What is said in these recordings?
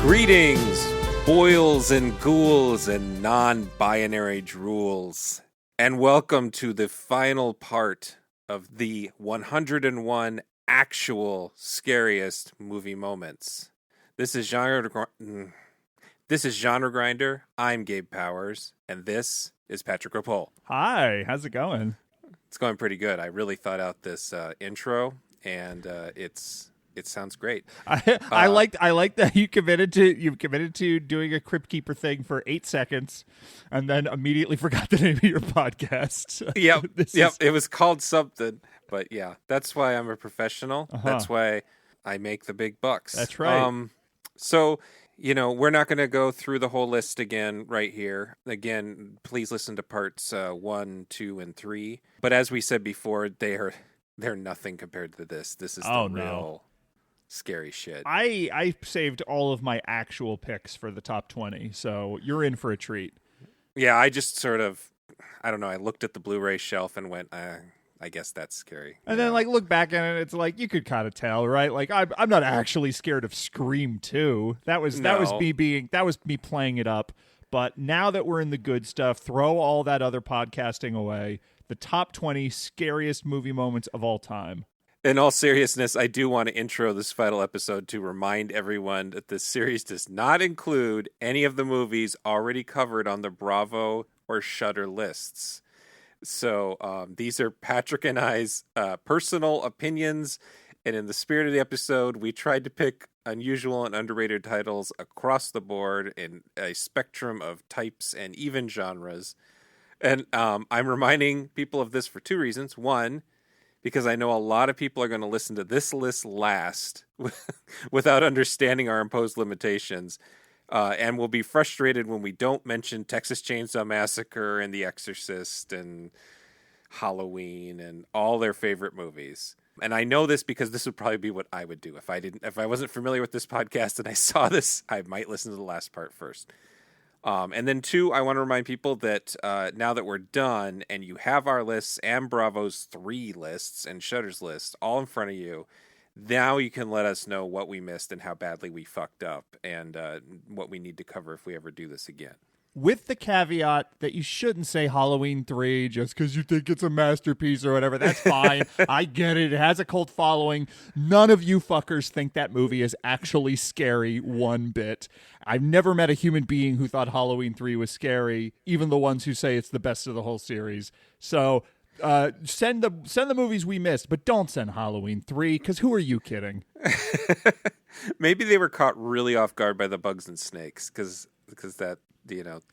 Greetings, boils and ghouls and non-binary drools, and welcome to the final part of the 101 actual scariest movie moments. This is Genre Grinder. I'm Gabe Powers, and this is Patrick Ripoll. Hi, how's it going? It's going pretty good. I really thought out this intro, and it sounds great. I like that you've committed to doing a Crypt Keeper thing for 8 seconds, and then immediately forgot the name of your podcast. Yep. It was called something, but yeah, that's why I'm a professional. That's why I make the big bucks. That's right. So, we're not going to go through the whole list again right here. Again, please listen to parts 1, 2, and 3. But as we said before, they're nothing compared to this. This is real scary shit. I saved all of my actual picks for the top 20, so you're in for a treat. Yeah, I just sort of, I don't know, I looked at the Blu-ray shelf and went, I guess that's scary. And then, look back at it, it's like, you could kind of tell, right? Like, I'm not actually scared of Scream 2. That was me playing it up. But now that we're in the good stuff, throw all that other podcasting away. The top 20 scariest movie moments of all time. In all seriousness, I do want to intro this final episode to remind everyone that this series does not include any of the movies already covered on the Bravo or Shudder lists. So these are Patrick and I's personal opinions, and in the spirit of the episode, we tried to pick unusual and underrated titles across the board in a spectrum of types and even genres. And I'm reminding people of this for 2 reasons. One, because I know a lot of people are going to listen to this list last without understanding our imposed limitations. And will be frustrated when we don't mention Texas Chainsaw Massacre and The Exorcist and Halloween and all their favorite movies. And I know this because this would probably be what I would do if I wasn't familiar with this podcast and I saw this. I might listen to the last part first. And then 2, I want to remind people that now that we're done and you have our lists and Bravo's 3 lists and Shudder's list all in front of you, now you can let us know what we missed and how badly we fucked up and what we need to cover if we ever do this again. With the caveat that you shouldn't say Halloween 3 just because you think it's a masterpiece or whatever. That's fine. I get it. It has a cult following. None of you fuckers think that movie is actually scary one bit. I've never met a human being who thought Halloween 3 was scary, even the ones who say it's the best of the whole series. So send the movies we missed, but don't send Halloween 3, because who are you kidding? Maybe they were caught really off guard by the bugs and snakes, because that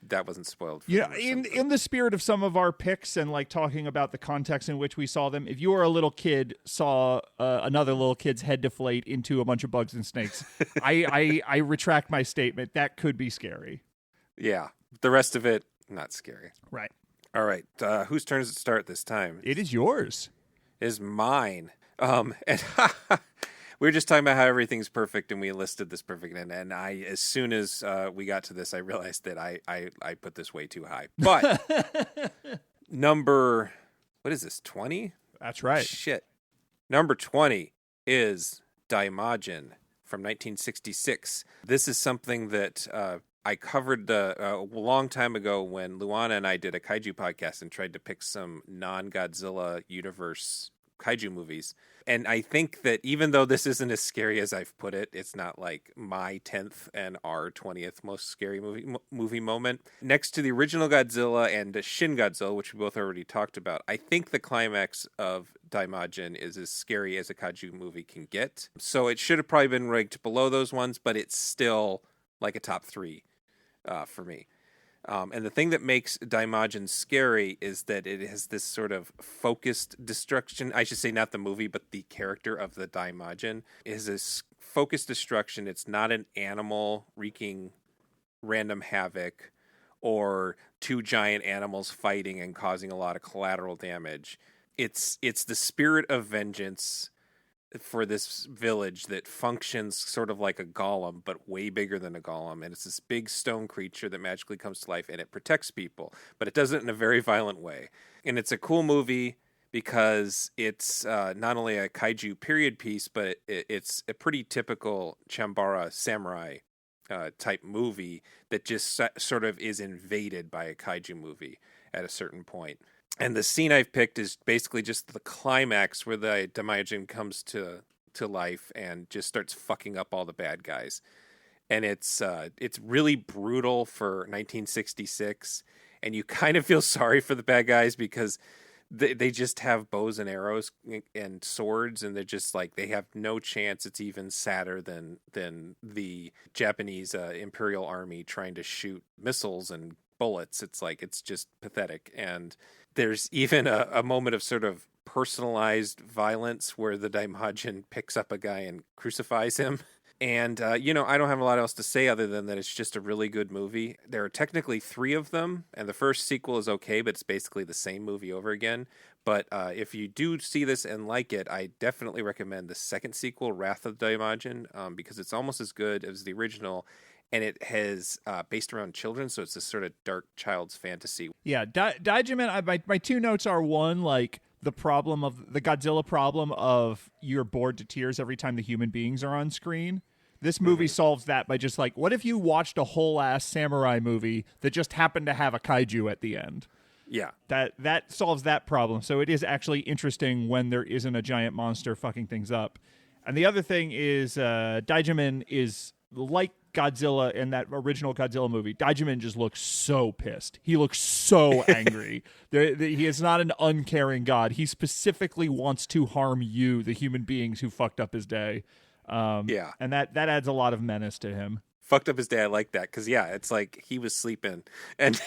that wasn't spoiled for them in the spirit of some of our picks and talking about the context in which we saw them, if you were a little kid, saw another little kid's head deflate into a bunch of bugs and snakes, I retract my statement. That could be scary. Yeah, the rest of it, not scary. Right. All right, whose turn does it start this time? It is yours. It is mine. And we were just talking about how everything's perfect, and we listed this perfect, and I, as soon as we got to this, I realized that I put this way too high. But number, what is this, 20? That's right. Shit. Number 20 is Daimajin from 1966. This is something that I covered a long time ago when Luana and I did a kaiju podcast and tried to pick some non-Godzilla universe kaiju movies. And I think that even though this isn't as scary as I've put it, it's not like my 10th and our 20th most scary movie moment. Next to the original Godzilla and Shin Godzilla, which we both already talked about, I think the climax of Daimajin is as scary as a kaiju movie can get. So it should have probably been ranked below those ones, but it's still like a top 3 for me. And the thing that makes Daimajin scary is that it has this sort of focused destruction. I should say not the movie, but the character of the Daimajin is this focused destruction. It's not an animal wreaking random havoc or 2 giant animals fighting and causing a lot of collateral damage. It's the spirit of vengeance for this village that functions sort of like a golem, but way bigger than a golem. And it's this big stone creature that magically comes to life, and it protects people, but it does it in a very violent way. And it's a cool movie because it's not only a kaiju period piece, but it's a pretty typical Chambara samurai type movie that just sort of is invaded by a kaiju movie at a certain point. And the scene I've picked is basically just the climax where the Daimajin comes to life and just starts fucking up all the bad guys. And it's really brutal for 1966, and you kind of feel sorry for the bad guys because they just have bows and arrows and swords, and they're just like, they have no chance. It's even sadder than the Japanese Imperial Army trying to shoot missiles and bullets. It's like, it's just pathetic. And there's even a moment of sort of personalized violence where the Daimajin picks up a guy and crucifies him. And, I don't have a lot else to say other than that it's just a really good movie. There are technically 3 of them, and the first sequel is okay, but it's basically the same movie over again. But if you do see this and like it, I definitely recommend the second sequel, Wrath of the Daimajin, because it's almost as good as the original, and it has based around children, so it's this sort of dark child's fantasy. Yeah, Daijiman, my 2 notes are, one, like, the problem of the Godzilla problem of you're bored to tears every time the human beings are on screen. This movie solves that by just like, what if you watched a whole ass samurai movie that just happened to have a kaiju at the end? Yeah. That solves that problem. So it is actually interesting when there isn't a giant monster fucking things up. And the other thing is Daijiman is like Godzilla in that original Godzilla movie. Daijiman just looks so pissed. He looks so angry. He is not an uncaring god. He specifically wants to harm you, the human beings who fucked up his day. Yeah. And that adds a lot of menace to him. Fucked up his day. I like that. Because, yeah, it's like he was sleeping. And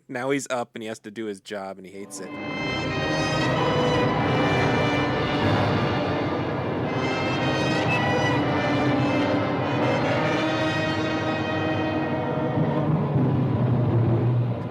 now he's up and he has to do his job and he hates it.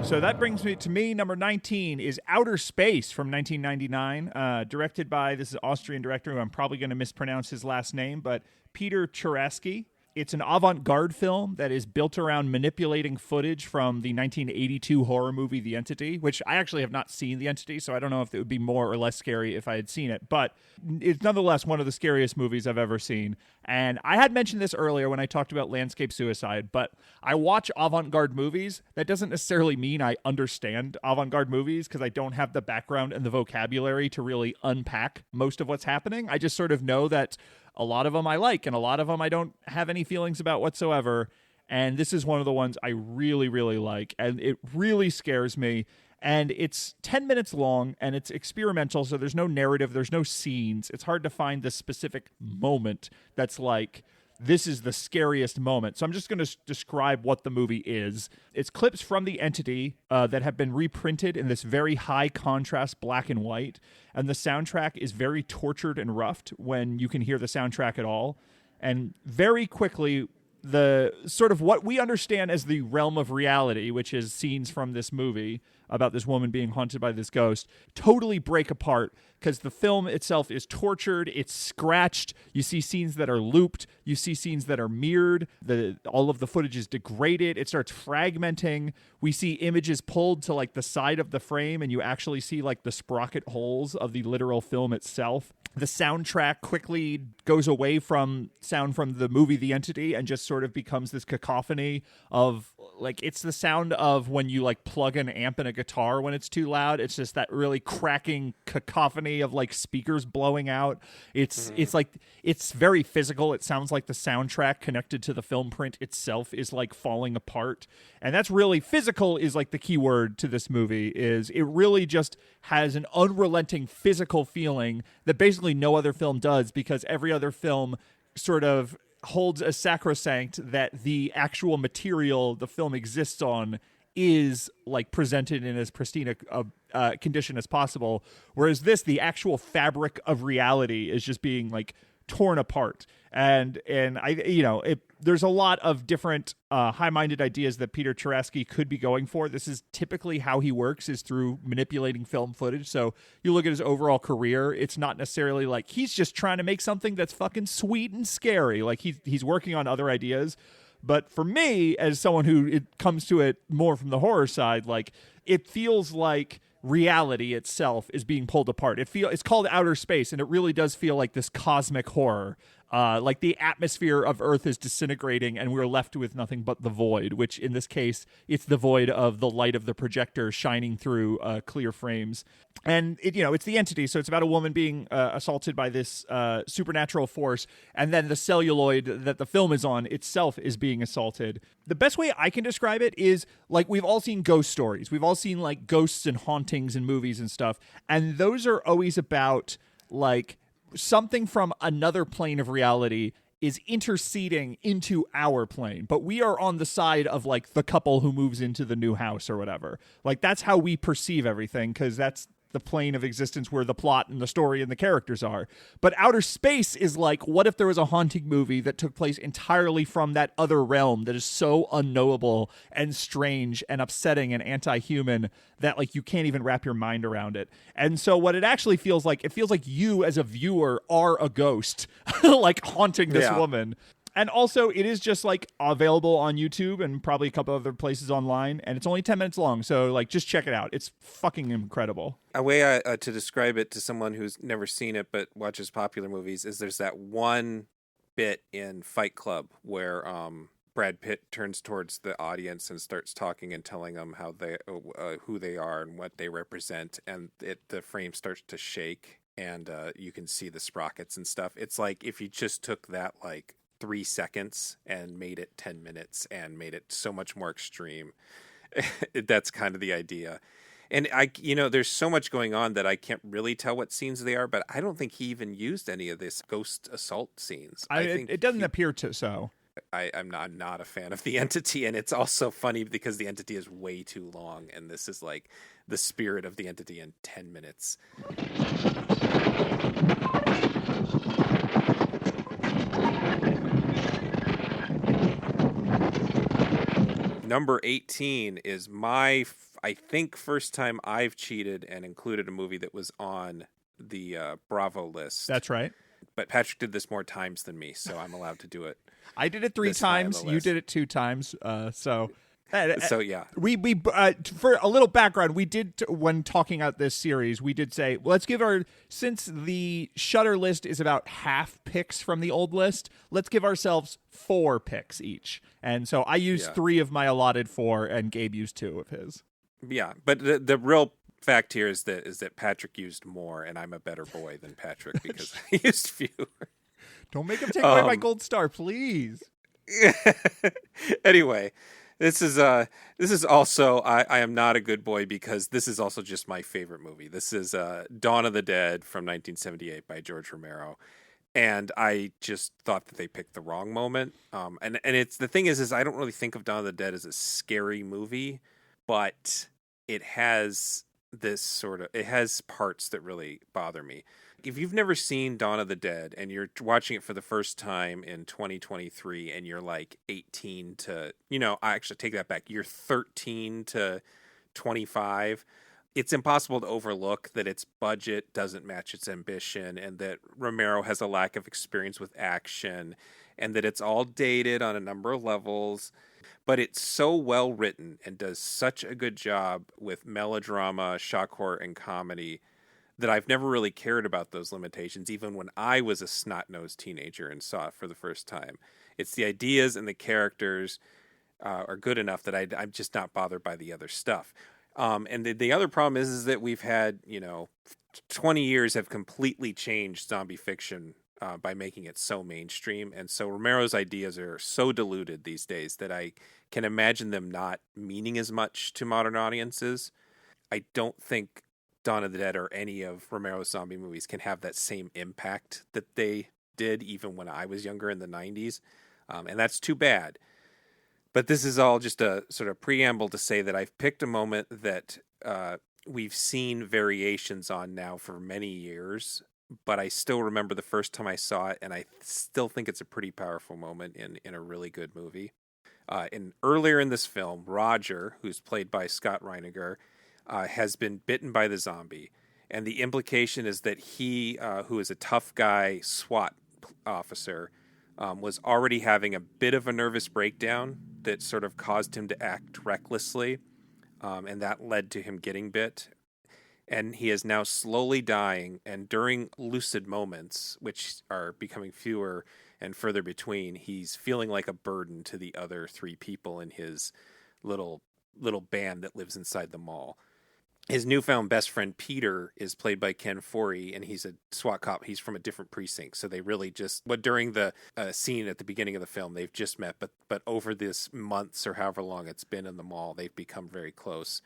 So that brings me to number 19 is Outer Space from 1999, directed by, this is Austrian director who I'm probably going to mispronounce his last name, but Peter Churaski. It's an avant-garde film that is built around manipulating footage from the 1982 horror movie The Entity, which I actually have not seen The Entity, so I don't know if it would be more or less scary if I had seen it, but it's nonetheless one of the scariest movies I've ever seen. And I had mentioned this earlier when I talked about Landscape Suicide, but I watch avant-garde movies. That doesn't necessarily mean I understand avant-garde movies because I don't have the background and the vocabulary to really unpack most of what's happening. I just sort of know that a lot of them I like, and a lot of them I don't have any feelings about whatsoever. And this is one of the ones I really, really like. And it really scares me. And it's 10 minutes long, and it's experimental, so there's no narrative, there's no scenes. It's hard to find the specific moment that's like, this is the scariest moment. So I'm just going to describe what the movie is. It's clips from The Entity that have been reprinted in this very high contrast black and white. And the soundtrack is very tortured and roughed when you can hear the soundtrack at all. And very quickly, the sort of what we understand as the realm of reality, which is scenes from this movie about this woman being haunted by this ghost, totally break apart because the film itself is tortured, it's scratched, you see scenes that are looped, you see scenes that are mirrored, all of the footage is degraded, it starts fragmenting, we see images pulled to like the side of the frame and you actually see like the sprocket holes of the literal film itself. The soundtrack quickly goes away from sound from the movie The Entity and just sort of becomes this cacophony of like, it's the sound of when you like plug an amp in a guitar when it's too loud. It's just that really cracking cacophony of like speakers blowing out. It's like, it's very physical. It sounds like the soundtrack connected to the film print itself is like falling apart. And that's really, physical is like the key word to this movie. Is it really just has an unrelenting physical feeling that basically no other film does, because every other film sort of holds a sacrosanct that the actual material the film exists on is like presented in as pristine a condition as possible, whereas this, the actual fabric of reality is just being like torn apart. And there's a lot of different high-minded ideas that Peter Churaski could be going for. This is typically how he works, is through manipulating film footage. So you look at his overall career, it's not necessarily like he's just trying to make something that's fucking sweet and scary. Like he's working on other ideas. But for me, as someone who it comes to it more from the horror side, like it feels like reality itself is being pulled apart. It's called Outer Space, and it really does feel like this cosmic horror. Like the atmosphere of Earth is disintegrating and we're left with nothing but the void, which in this case, it's the void of the light of the projector shining through clear frames. And it's the entity, so it's about a woman being assaulted by this supernatural force, and then the celluloid that the film is on itself is being assaulted. The best way I can describe it is like we've all seen ghost stories. We've all seen like ghosts and hauntings in movies and stuff, and those are always about like something from another plane of reality is interceding into our plane, but we are on the side of like the couple who moves into the new house or whatever. Like that's how we perceive everything, because that's the plane of existence where the plot and the story and the characters are. But outer space is like, what if there was a haunting movie that took place entirely from that other realm that is so unknowable and strange and upsetting and anti-human that like you can't even wrap your mind around it. And so what it actually feels like, it feels like you as a viewer are a ghost like haunting this woman. And also, it is just like available on YouTube and probably a couple other places online, and it's only 10 minutes long. So, like, just check it out. It's fucking incredible. A way to describe it to someone who's never seen it but watches popular movies is there's that one bit in Fight Club where Brad Pitt turns towards the audience and starts talking and telling them how they who they are and what they represent, and the frame starts to shake, and you can see the sprockets and stuff. It's like if you just took that like 3 seconds and made it 10 minutes and made it so much more extreme. That's kind of the idea. And there's so much going on that I can't really tell what scenes they are, but I don't think he even used any of this ghost assault scenes. I think it doesn't appear to so. I'm not a fan of the entity, and it's also funny because the entity is way too long, and this is like the spirit of the entity in 10 minutes. Number 18 is I think, first time I've cheated and included a movie that was on the Bravo list. That's right. But Patrick did this more times than me, so I'm allowed to do it. I did it 3 times. You did it 2 times. So yeah. We for a little background, we did when talking out this series, we did say, well, let's give since the Shudder list is about half picks from the old list, let's give ourselves 4 picks each. And so I used 3 of my allotted 4, and Gabe used 2 of his. Yeah, but the real fact here is that Patrick used more, and I'm a better boy than Patrick because I used fewer. Don't make him take away my gold star, please. Anyway. This is also I am not a good boy because this is also just my favorite movie. This is Dawn of the Dead from 1978 by George Romero, and I just thought that they picked the wrong moment. And it's the thing is I don't really think of Dawn of the Dead as a scary movie, but it has it has parts that really bother me. If you've never seen Dawn of the Dead and you're watching it for the first time in 2023 and you're like 18 to, I actually take that back. You're 13 to 25. It's impossible to overlook that its budget doesn't match its ambition and that Romero has a lack of experience with action and that it's all dated on a number of levels. But it's so well written and does such a good job with melodrama, shock horror, and comedy that I've never really cared about those limitations, even when I was a snot-nosed teenager and saw it for the first time. It's the ideas and the characters are good enough that I'm just not bothered by the other stuff. And the other problem is that we've had, 20 years have completely changed zombie fiction by making it so mainstream. And so Romero's ideas are so diluted these days that I can imagine them not meaning as much to modern audiences. I don't think Dawn of the Dead or any of Romero's zombie movies can have that same impact that they did even when I was younger in the 90s. And that's too bad. But this is all just a sort of preamble to say that I've picked a moment that we've seen variations on now for many years, but I still remember the first time I saw it, and I still think it's a pretty powerful moment in a really good movie. And earlier in this film, Roger, who's played by Scott Reiniger, has been bitten by the zombie. And the implication is that he, who is a tough guy SWAT officer, was already having a bit of a nervous breakdown that sort of caused him to act recklessly. And that led to him getting bit. and he is now slowly dying. And during lucid moments, which are becoming fewer and further between, he's feeling like a burden to the other three people in his little band that lives inside the mall. His newfound best friend Peter is played by Ken Foree, and he's a SWAT cop. He's from a different precinct, so they really just. But during the scene at the beginning of the film, they've just met. But over this months or however long it's been in the mall, they've become very close.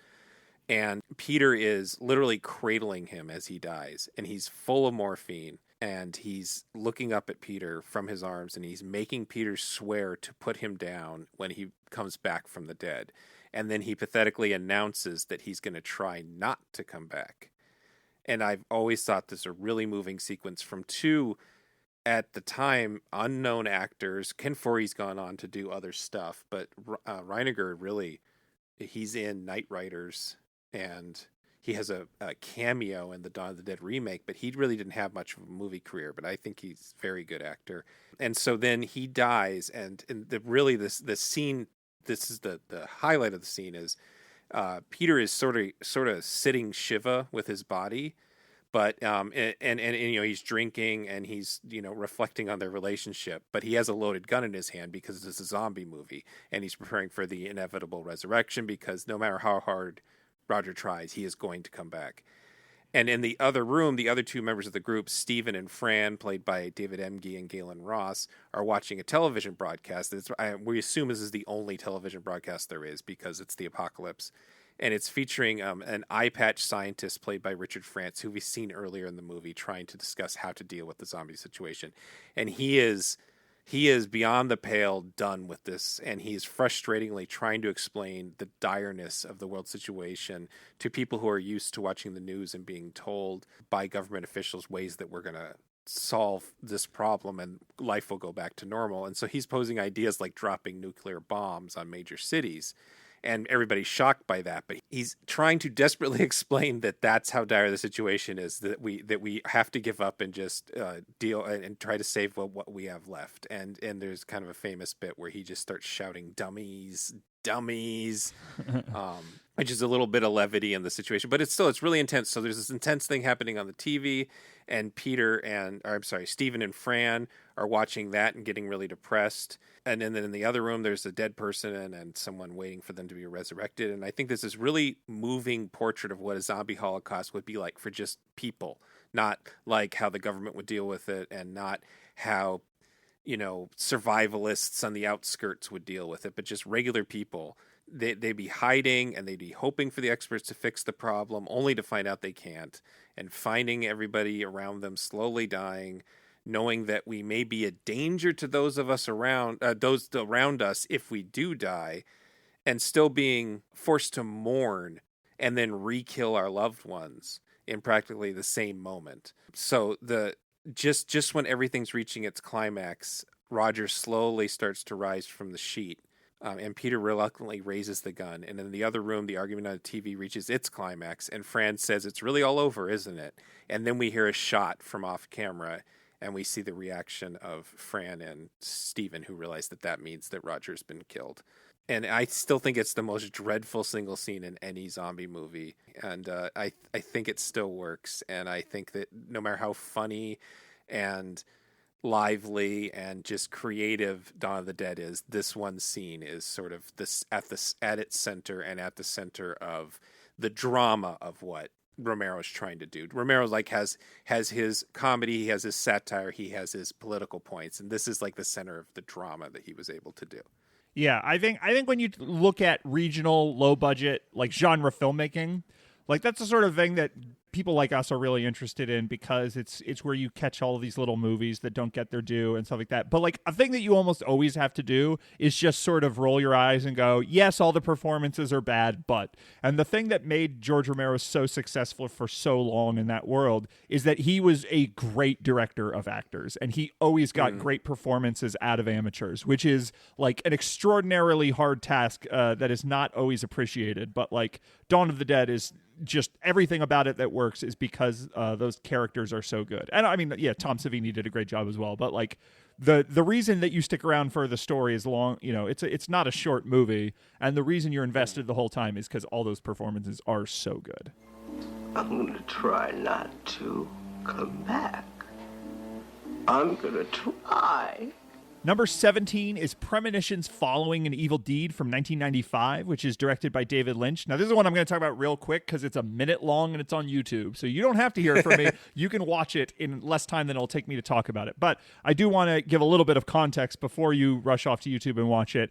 And Peter is literally cradling him as he dies, and he's full of morphine. And he's looking up at Peter from his arms, and he's making Peter swear to put him down when he comes back from the dead. And then he pathetically announces that he's going to try not to come back. And I've always thought this a really moving sequence from two, at the time, unknown actors. Ken Foree's gone on to do other stuff, but Reiniger really, he's in Night Riders, and he has a cameo in the Dawn of the Dead remake, but he really didn't have much of a movie career, but I think he's a very good actor. And so then he dies, and the scene, this is the highlight of the scene, is Peter is sort of sitting Shiva with his body, but and he's drinking and he's reflecting on their relationship, but he has a loaded gun in his hand because it's a zombie movie, and he's preparing for the inevitable resurrection, because no matter how hard Roger tries, he is going to come back. And in the other room, the other two members of the group, Stephen and Fran, played by David Emge and Galen Ross, are watching a television broadcast. We assume this is the only television broadcast there is, because it's the apocalypse. And it's featuring an eye patch scientist played by Richard France, who we've seen earlier in the movie, trying to discuss how to deal with the zombie situation. And he is beyond the pale done with this, and he's frustratingly trying to explain the direness of the world situation to people who are used to watching the news and being told by government officials ways that we're going to solve this problem and life will go back to normal. And so he's posing ideas like dropping nuclear bombs on major cities, and everybody's shocked by that. But he's trying to desperately explain that that's how dire the situation is, that we have to give up and just deal and try to save what we have left. And there's kind of a famous bit where he just starts shouting "dummies, dummies," which is a little bit of levity in the situation, but it's really intense. So there's this intense thing happening on the TV, and Stephen and Fran are watching that and getting really depressed. And then in the other room, there's a dead person and someone waiting for them to be resurrected. And I think this is really moving portrait of what a zombie holocaust would be like for just people, not like how the government would deal with it, and not how, survivalists on the outskirts would deal with it, but just regular people. They'd be hiding and they'd be hoping for the experts to fix the problem, only to find out they can't, and finding everybody around them slowly dying, knowing that we may be a danger to those around us if we do die, and still being forced to mourn and then re-kill our loved ones in practically the same moment. So just when everything's reaching its climax, Roger slowly starts to rise from the sheet. And Peter reluctantly raises the gun. And in the other room, the argument on the TV reaches its climax. And Fran says, "It's really all over, isn't it?" And then we hear a shot from off camera, and we see the reaction of Fran and Stephen, who realize that means that Roger's been killed. And I still think it's the most dreadful single scene in any zombie movie. And I think it still works. And I think that no matter how funny and lively and just creative Dawn of the Dead is, this one scene is sort of at its center, and at the center of the drama of what Romero's trying to do. Romero has his comedy, he has his satire, he has his political points, and this is like the center of the drama that he was able to do. Yeah, I think when you look at regional, low budget, like genre filmmaking, like that's the sort of thing that people like us are really interested in, because it's where you catch all of these little movies that don't get their due and stuff like that. But like a thing that you almost always have to do is just sort of roll your eyes and go, yes, all the performances are bad, but. And the thing that made George Romero so successful for so long in that world is that he was a great director of actors, and he always got great performances out of amateurs, which is like an extraordinarily hard task that is not always appreciated. But like Dawn of the Dead is just everything about it that works is because those characters are so good. And I mean, yeah, Tom Savini did a great job as well, but like the reason that you stick around for the story is long, it's not a short movie, and the reason you're invested the whole time is because all those performances are so good. I'm gonna try not to come back. I'm gonna try. Number 17 is Premonitions Following an Evil Deed from 1995, which is directed by David Lynch. Now, this is one I'm going to talk about real quick because it's a minute long and it's on YouTube. So you don't have to hear it from me. You can watch it in less time than it'll take me to talk about it. But I do want to give a little bit of context before you rush off to YouTube and watch it.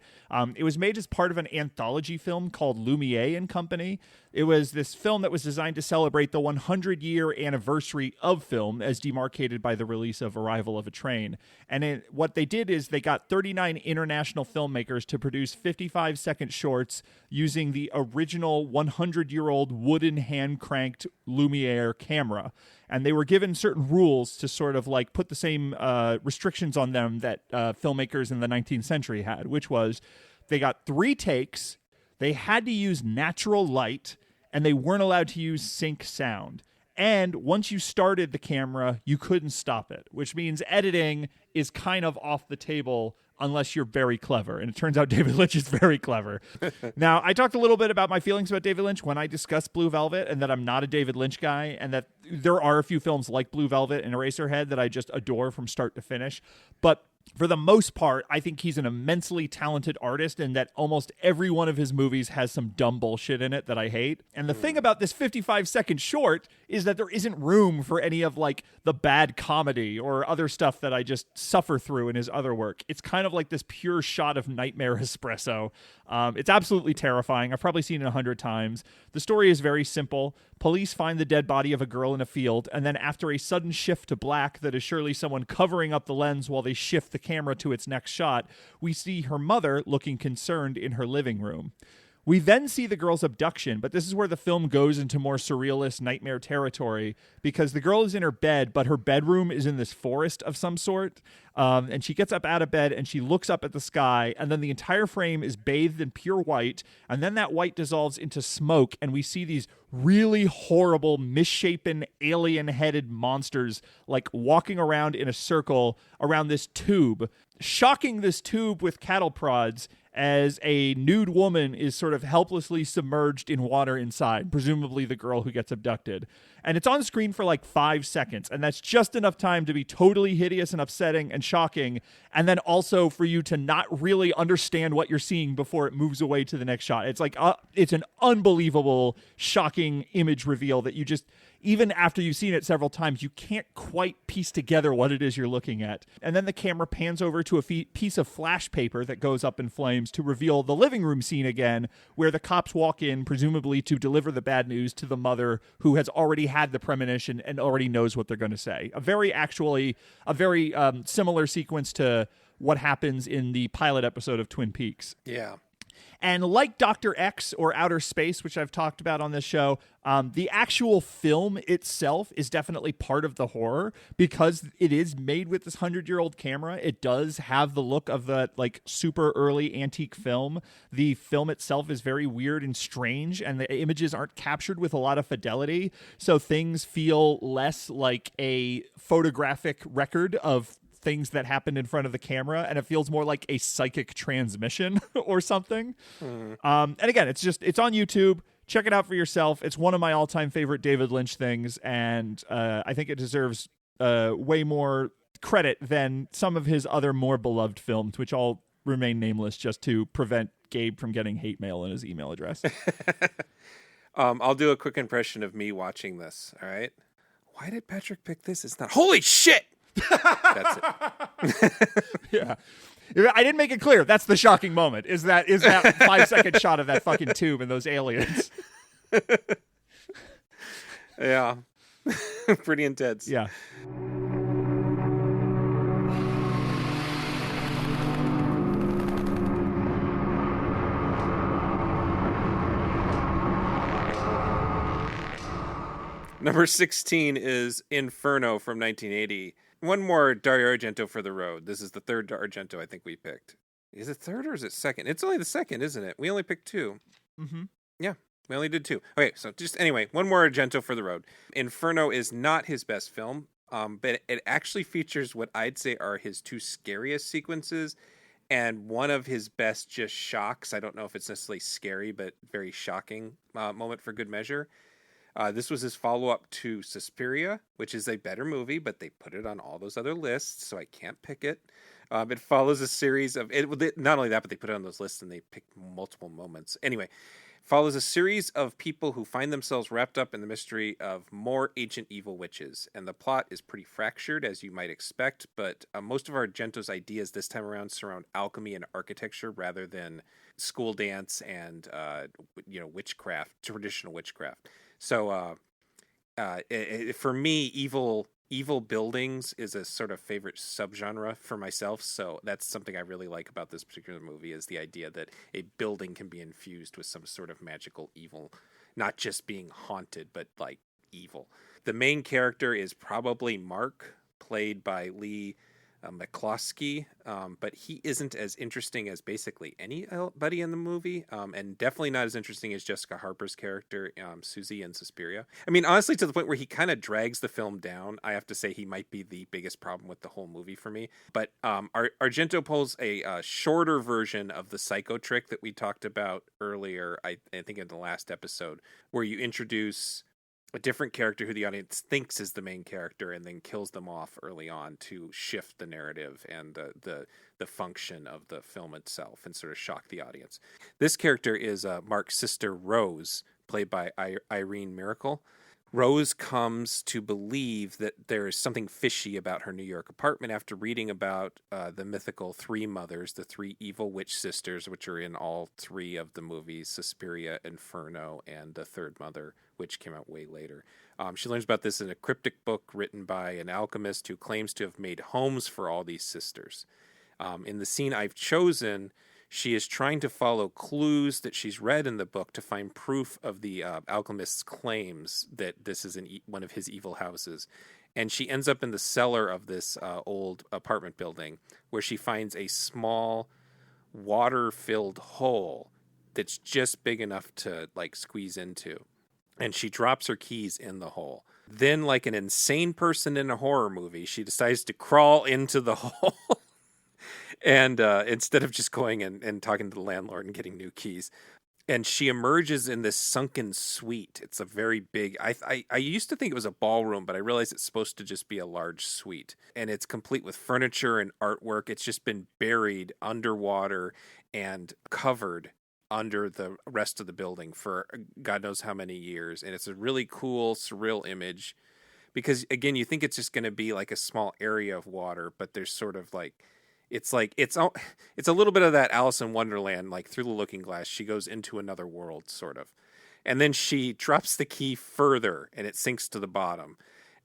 It was made as part of an anthology film called Lumiere and Company. It was this film that was designed to celebrate the 100-year anniversary of film as demarcated by the release of Arrival of a Train. And what they did is they got 39 international filmmakers to produce 55-second shorts using the original 100-year-old wooden hand-cranked Lumiere camera. And they were given certain rules to sort of like put the same restrictions on them that filmmakers in the 19th century had, which was they got 3 takes, they had to use natural light, and they weren't allowed to use sync sound. And once you started the camera, you couldn't stop it, which means editing is kind of off the table unless you're very clever. And it turns out David Lynch is very clever. Now, I talked a little bit about my feelings about David Lynch when I discussed Blue Velvet, and that I'm not a David Lynch guy, and that there are a few films like Blue Velvet and Eraserhead that I just adore from start to finish. But for the most part, I think he's an immensely talented artist, and that almost every one of his movies has some dumb bullshit in it that I hate. And the thing about this 55-second short is that there isn't room for any of like the bad comedy or other stuff that I just suffer through in his other work. It's kind of like this pure shot of nightmare espresso. It's absolutely terrifying. I've probably seen it 100 times. The story is very simple. Police find the dead body of a girl in a field, and then after a sudden shift to black that is surely someone covering up the lens while they shift the camera to its next shot, we see her mother looking concerned in her living room. We then see the girl's abduction, but this is where the film goes into more surrealist nightmare territory because the girl is in her bed, but her bedroom is in this forest of some sort. And she gets up out of bed and she looks up at the sky, and then the entire frame is bathed in pure white, and then that white dissolves into smoke, and we see these really horrible, misshapen, alien-headed monsters like walking around in a circle around this tube, shocking this tube with cattle prods as a nude woman is sort of helplessly submerged in water inside, presumably the girl who gets abducted. And it's on screen for like 5 seconds, and that's just enough time to be totally hideous and upsetting and shocking, and then also for you to not really understand what you're seeing before it moves away to the next shot. It's like, it's an unbelievable, shocking image reveal that you just, even after you've seen it several times, you can't quite piece together what it is you're looking at. And then the camera pans over to a piece of flash paper that goes up in flames to reveal the living room scene again, where the cops walk in, presumably to deliver the bad news to the mother who has already had the premonition and already knows what they're going to say. A very similar sequence to what happens in the pilot episode of Twin Peaks. Yeah. And like Dr. X or Outer Space, which I've talked about on this show, the actual film itself is definitely part of the horror because it is made with this 100-year-old camera. It does have the look of the like super early antique film. The film itself is very weird and strange, and the images aren't captured with a lot of fidelity. So things feel less like a photographic record of things that happened in front of the camera, and it feels more like a psychic transmission or something. And again, it's on YouTube. Check it out for yourself. It's one of my all-time favorite David Lynch things, and I think it deserves way more credit than some of his other more beloved films, which all remain nameless just to prevent Gabe from getting hate mail in his email address. I'll do a quick impression of me watching this. All right. Why did Patrick pick this? It's not. Holy shit! That's it. Yeah. I didn't make it clear. That's the shocking moment. Is that 5-second shot of that fucking tube and those aliens. Yeah. Pretty intense. Yeah. Number 16 is Inferno from 1980. One more Dario Argento for the road. This is the third Argento I think we picked. Is it third or is it second? It's only the second, isn't it? We only picked 2. Mm-hmm. Yeah, we only did 2. Okay, so just anyway, one more Argento for the road. Inferno is not his best film, but it actually features what I'd say are his 2 scariest sequences and one of his best just shocks. I don't know if it's necessarily scary, but very shocking moment for good measure. This was his follow-up to Suspiria, which is a better movie, but they put it on all those other lists, so I can't pick it. It follows a series of not only that, but they put it on those lists and they picked multiple moments. Anyway, follows a series of people who find themselves wrapped up in the mystery of more ancient evil witches. And the plot is pretty fractured, as you might expect, but most of Argento's ideas this time around surround alchemy and architecture rather than school dance and witchcraft, traditional witchcraft. So for me, evil buildings is a sort of favorite subgenre for myself, so that's something I really like about this particular movie, is the idea that a building can be infused with some sort of magical evil, not just being haunted, but like evil. The main character is probably Mark, played by Lee McCloskey, but he isn't as interesting as basically anybody in the movie, and definitely not as interesting as Jessica Harper's character, Susie in Suspiria. I mean, honestly, to the point where he kind of drags the film down. I have to say he might be the biggest problem with the whole movie for me. But Argento pulls a shorter version of the psycho trick that we talked about earlier, I think in the last episode, where you introduce a different character who the audience thinks is the main character and then kills them off early on to shift the narrative and the function of the film itself and sort of shock the audience. This character is Mark's sister, Rose, played by Irene Miracle. Rose comes to believe that there is something fishy about her New York apartment after reading about the mythical three mothers, the three evil witch sisters, which are in all three of the movies, Suspiria, Inferno, and the third mother, which came out way later. She learns about this in a cryptic book written by an alchemist who claims to have made homes for all these sisters. In the scene I've chosen, she is trying to follow clues that she's read in the book to find proof of the alchemist's claims that this is one of his evil houses. And she ends up in the cellar of this old apartment building, where she finds a small water-filled hole that's just big enough to like squeeze into. And she drops her keys in the hole. Then, like an insane person in a horror movie, she decides to crawl into the hole. And instead of just going and talking to the landlord and getting new keys. And she emerges in this sunken suite. It's a very big... I used to think it was a ballroom, but I realized it's supposed to just be a large suite. And it's complete with furniture and artwork. It's just been buried underwater and covered under the rest of the building for God knows how many years. And it's a really cool, surreal image. Because, again, you think it's just going to be like a small area of water, but there's sort of like... It's a little bit of that Alice in Wonderland, like through the looking glass. She goes into another world, sort of. And then she drops the key further, and it sinks to the bottom.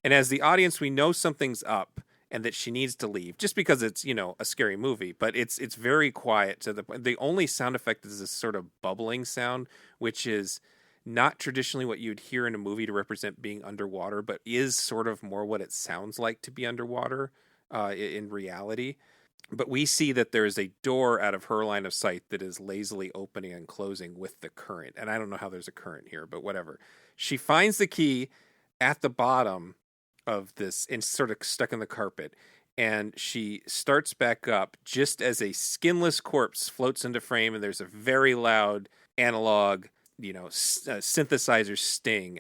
And as the audience, we know something's up and that she needs to leave, just because it's, a scary movie. But it's very quiet to the point. The only sound effect is this sort of bubbling sound, which is not traditionally what you'd hear in a movie to represent being underwater, but is sort of more what it sounds like to be underwater in reality. But we see that there is a door out of her line of sight that is lazily opening and closing with the current. And I don't know how there's a current here, but whatever. She finds the key at the bottom of this and sort of stuck in the carpet. And she starts back up just as a skinless corpse floats into frame. And there's a very loud analog, synthesizer sting.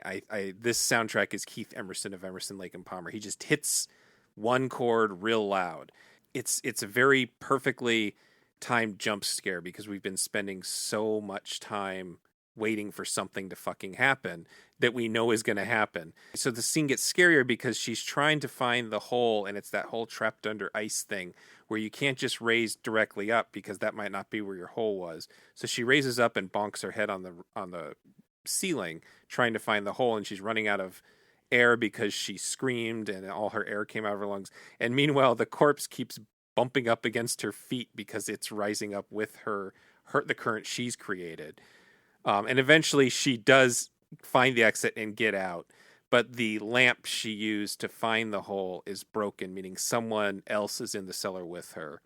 This soundtrack is Keith Emerson of Emerson, Lake and Palmer. He just hits one chord real loud. It's a very perfectly timed jump scare because we've been spending so much time waiting for something to fucking happen that we know is going to happen. So the scene gets scarier because she's trying to find the hole, and it's that whole trapped under ice thing where you can't just raise directly up because that might not be where your hole was. So she raises up and bonks her head on the ceiling trying to find the hole, and she's running out of air because she screamed and all her air came out of her lungs. And meanwhile, the corpse keeps bumping up against her feet because it's rising up with the current she's created. And eventually she does find the exit and get out. But the lamp she used to find the hole is broken, meaning someone else is in the cellar with her.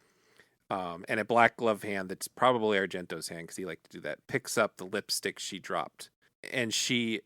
And a black glove hand, that's probably Argento's hand because he liked to do that, picks up the lipstick she dropped and she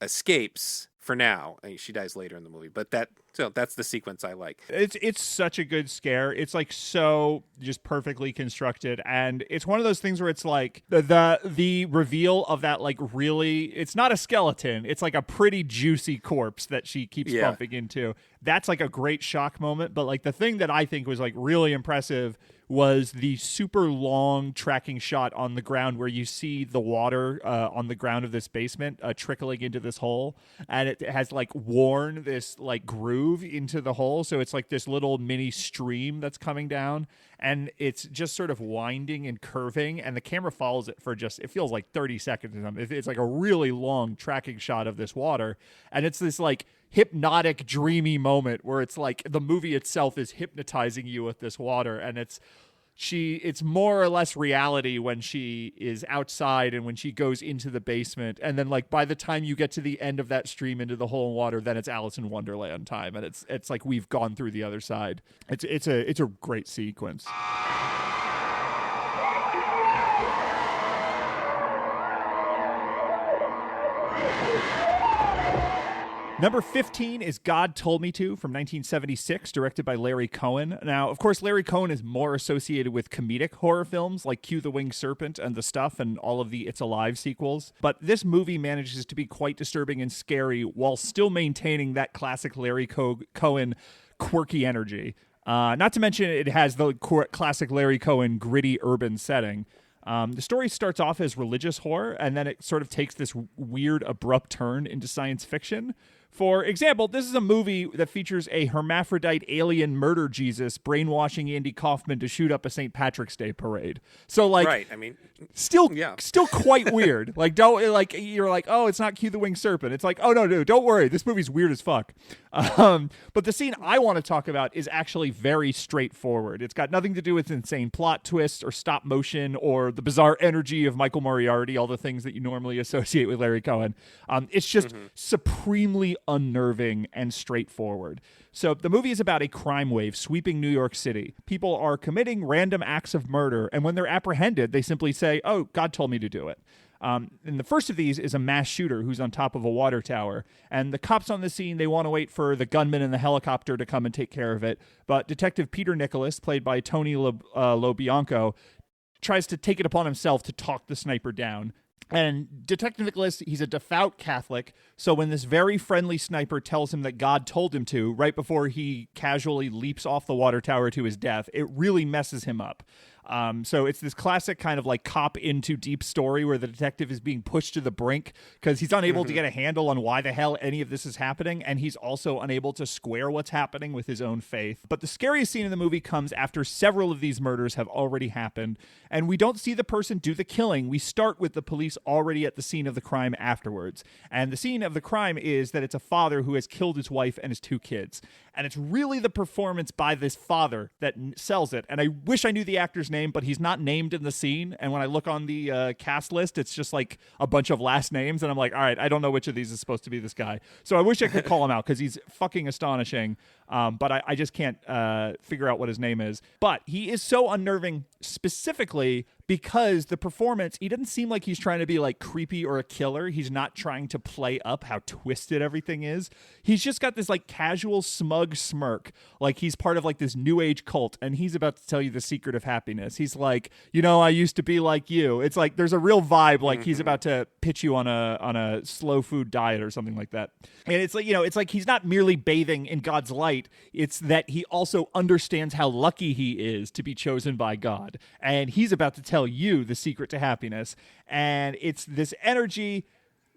escapes for now. I mean, she dies later in the movie, but that's the sequence I like. It's such a good scare. It's like so just perfectly constructed, and it's one of those things where it's like the reveal of that, like, really, it's not a skeleton, it's like a pretty juicy corpse that she keeps bumping into. That's like a great shock moment. But like the thing that I think was like really impressive was the super long tracking shot on the ground where you see the water on the ground of this basement trickling into this hole, and it has like worn this like groove into the hole, so it's like this little mini stream that's coming down, and it's just sort of winding and curving, and the camera follows it for just, it feels like 30 seconds or something. It's like a really long tracking shot of this water, and it's this like hypnotic, dreamy moment where it's like the movie itself is hypnotizing you with this water, and it's more or less reality when she is outside and when she goes into the basement, and then like by the time you get to the end of that stream into the hole in water, then it's Alice in Wonderland time, and it's like we've gone through the other side. It's a great sequence. Number 15 is God Told Me To from 1976, directed by Larry Cohen. Now, of course, Larry Cohen is more associated with comedic horror films like Cue the Winged Serpent and The Stuff and all of the It's Alive sequels. But this movie manages to be quite disturbing and scary while still maintaining that classic Larry Cohen quirky energy. Not to mention it has the classic Larry Cohen gritty urban setting. The story starts off as religious horror, and then it sort of takes this weird, abrupt turn into science fiction. For example, this is a movie that features a hermaphrodite alien murder Jesus brainwashing Andy Kaufman to shoot up a St. Patrick's Day parade. So, like, right, I mean, still quite weird. Like, you're like, oh, it's not Cue the Winged Serpent. It's like, oh no, dude, don't worry, this movie's weird as fuck. But the scene I want to talk about is actually very straightforward. It's got nothing to do with insane plot twists or stop motion or the bizarre energy of Michael Moriarty, all the things that you normally associate with Larry Cohen. It's just supremely unnerving and straightforward. So the movie is about a crime wave sweeping New York City. People are committing random acts of murder, and when they're apprehended, they simply say, oh, God told me to do it. And the first of these is a mass shooter who's on top of a water tower. And the cops on the scene, they want to wait for the gunman in the helicopter to come and take care of it. But Detective Peter Nicholas, played by Tony LoBianco, tries to take it upon himself to talk the sniper down. And Detective Nicholas, he's a devout Catholic, so when this very friendly sniper tells him that God told him to, right before he casually leaps off the water tower to his death, it really messes him up. So it's this classic kind of like cop into deep story where the detective is being pushed to the brink because he's unable to get a handle on why the hell any of this is happening, and he's also unable to square what's happening with his own faith. But the scariest scene in the movie comes after several of these murders have already happened, and we don't see the person do the killing. We start with the police already at the scene of the crime afterwards. And the scene of the crime is that it's a father who has killed his wife and his 2 kids. And it's really the performance by this father that sells it. And I wish I knew the actor's name, but he's not named in the scene. And when I look on the cast list, it's just like a bunch of last names. And I'm like, all right, I don't know which of these is supposed to be this guy. So I wish I could call him out because he's fucking astonishing. But I just can't figure out what his name is. But he is so unnerving specifically because the performance, he doesn't seem like he's trying to be like creepy or a killer. He's not trying to play up how twisted everything is. He's just got this like casual smug smirk, like he's part of like this new age cult and he's about to tell you the secret of happiness. He's like, you know, I used to be like you. It's like there's a real vibe like he's about to pitch you on a slow food diet or something like that. And it's like, you know, it's like he's not merely bathing in God's light. It's that he also understands how lucky he is to be chosen by God. And he's about to tell you the secret to happiness. And it's this energy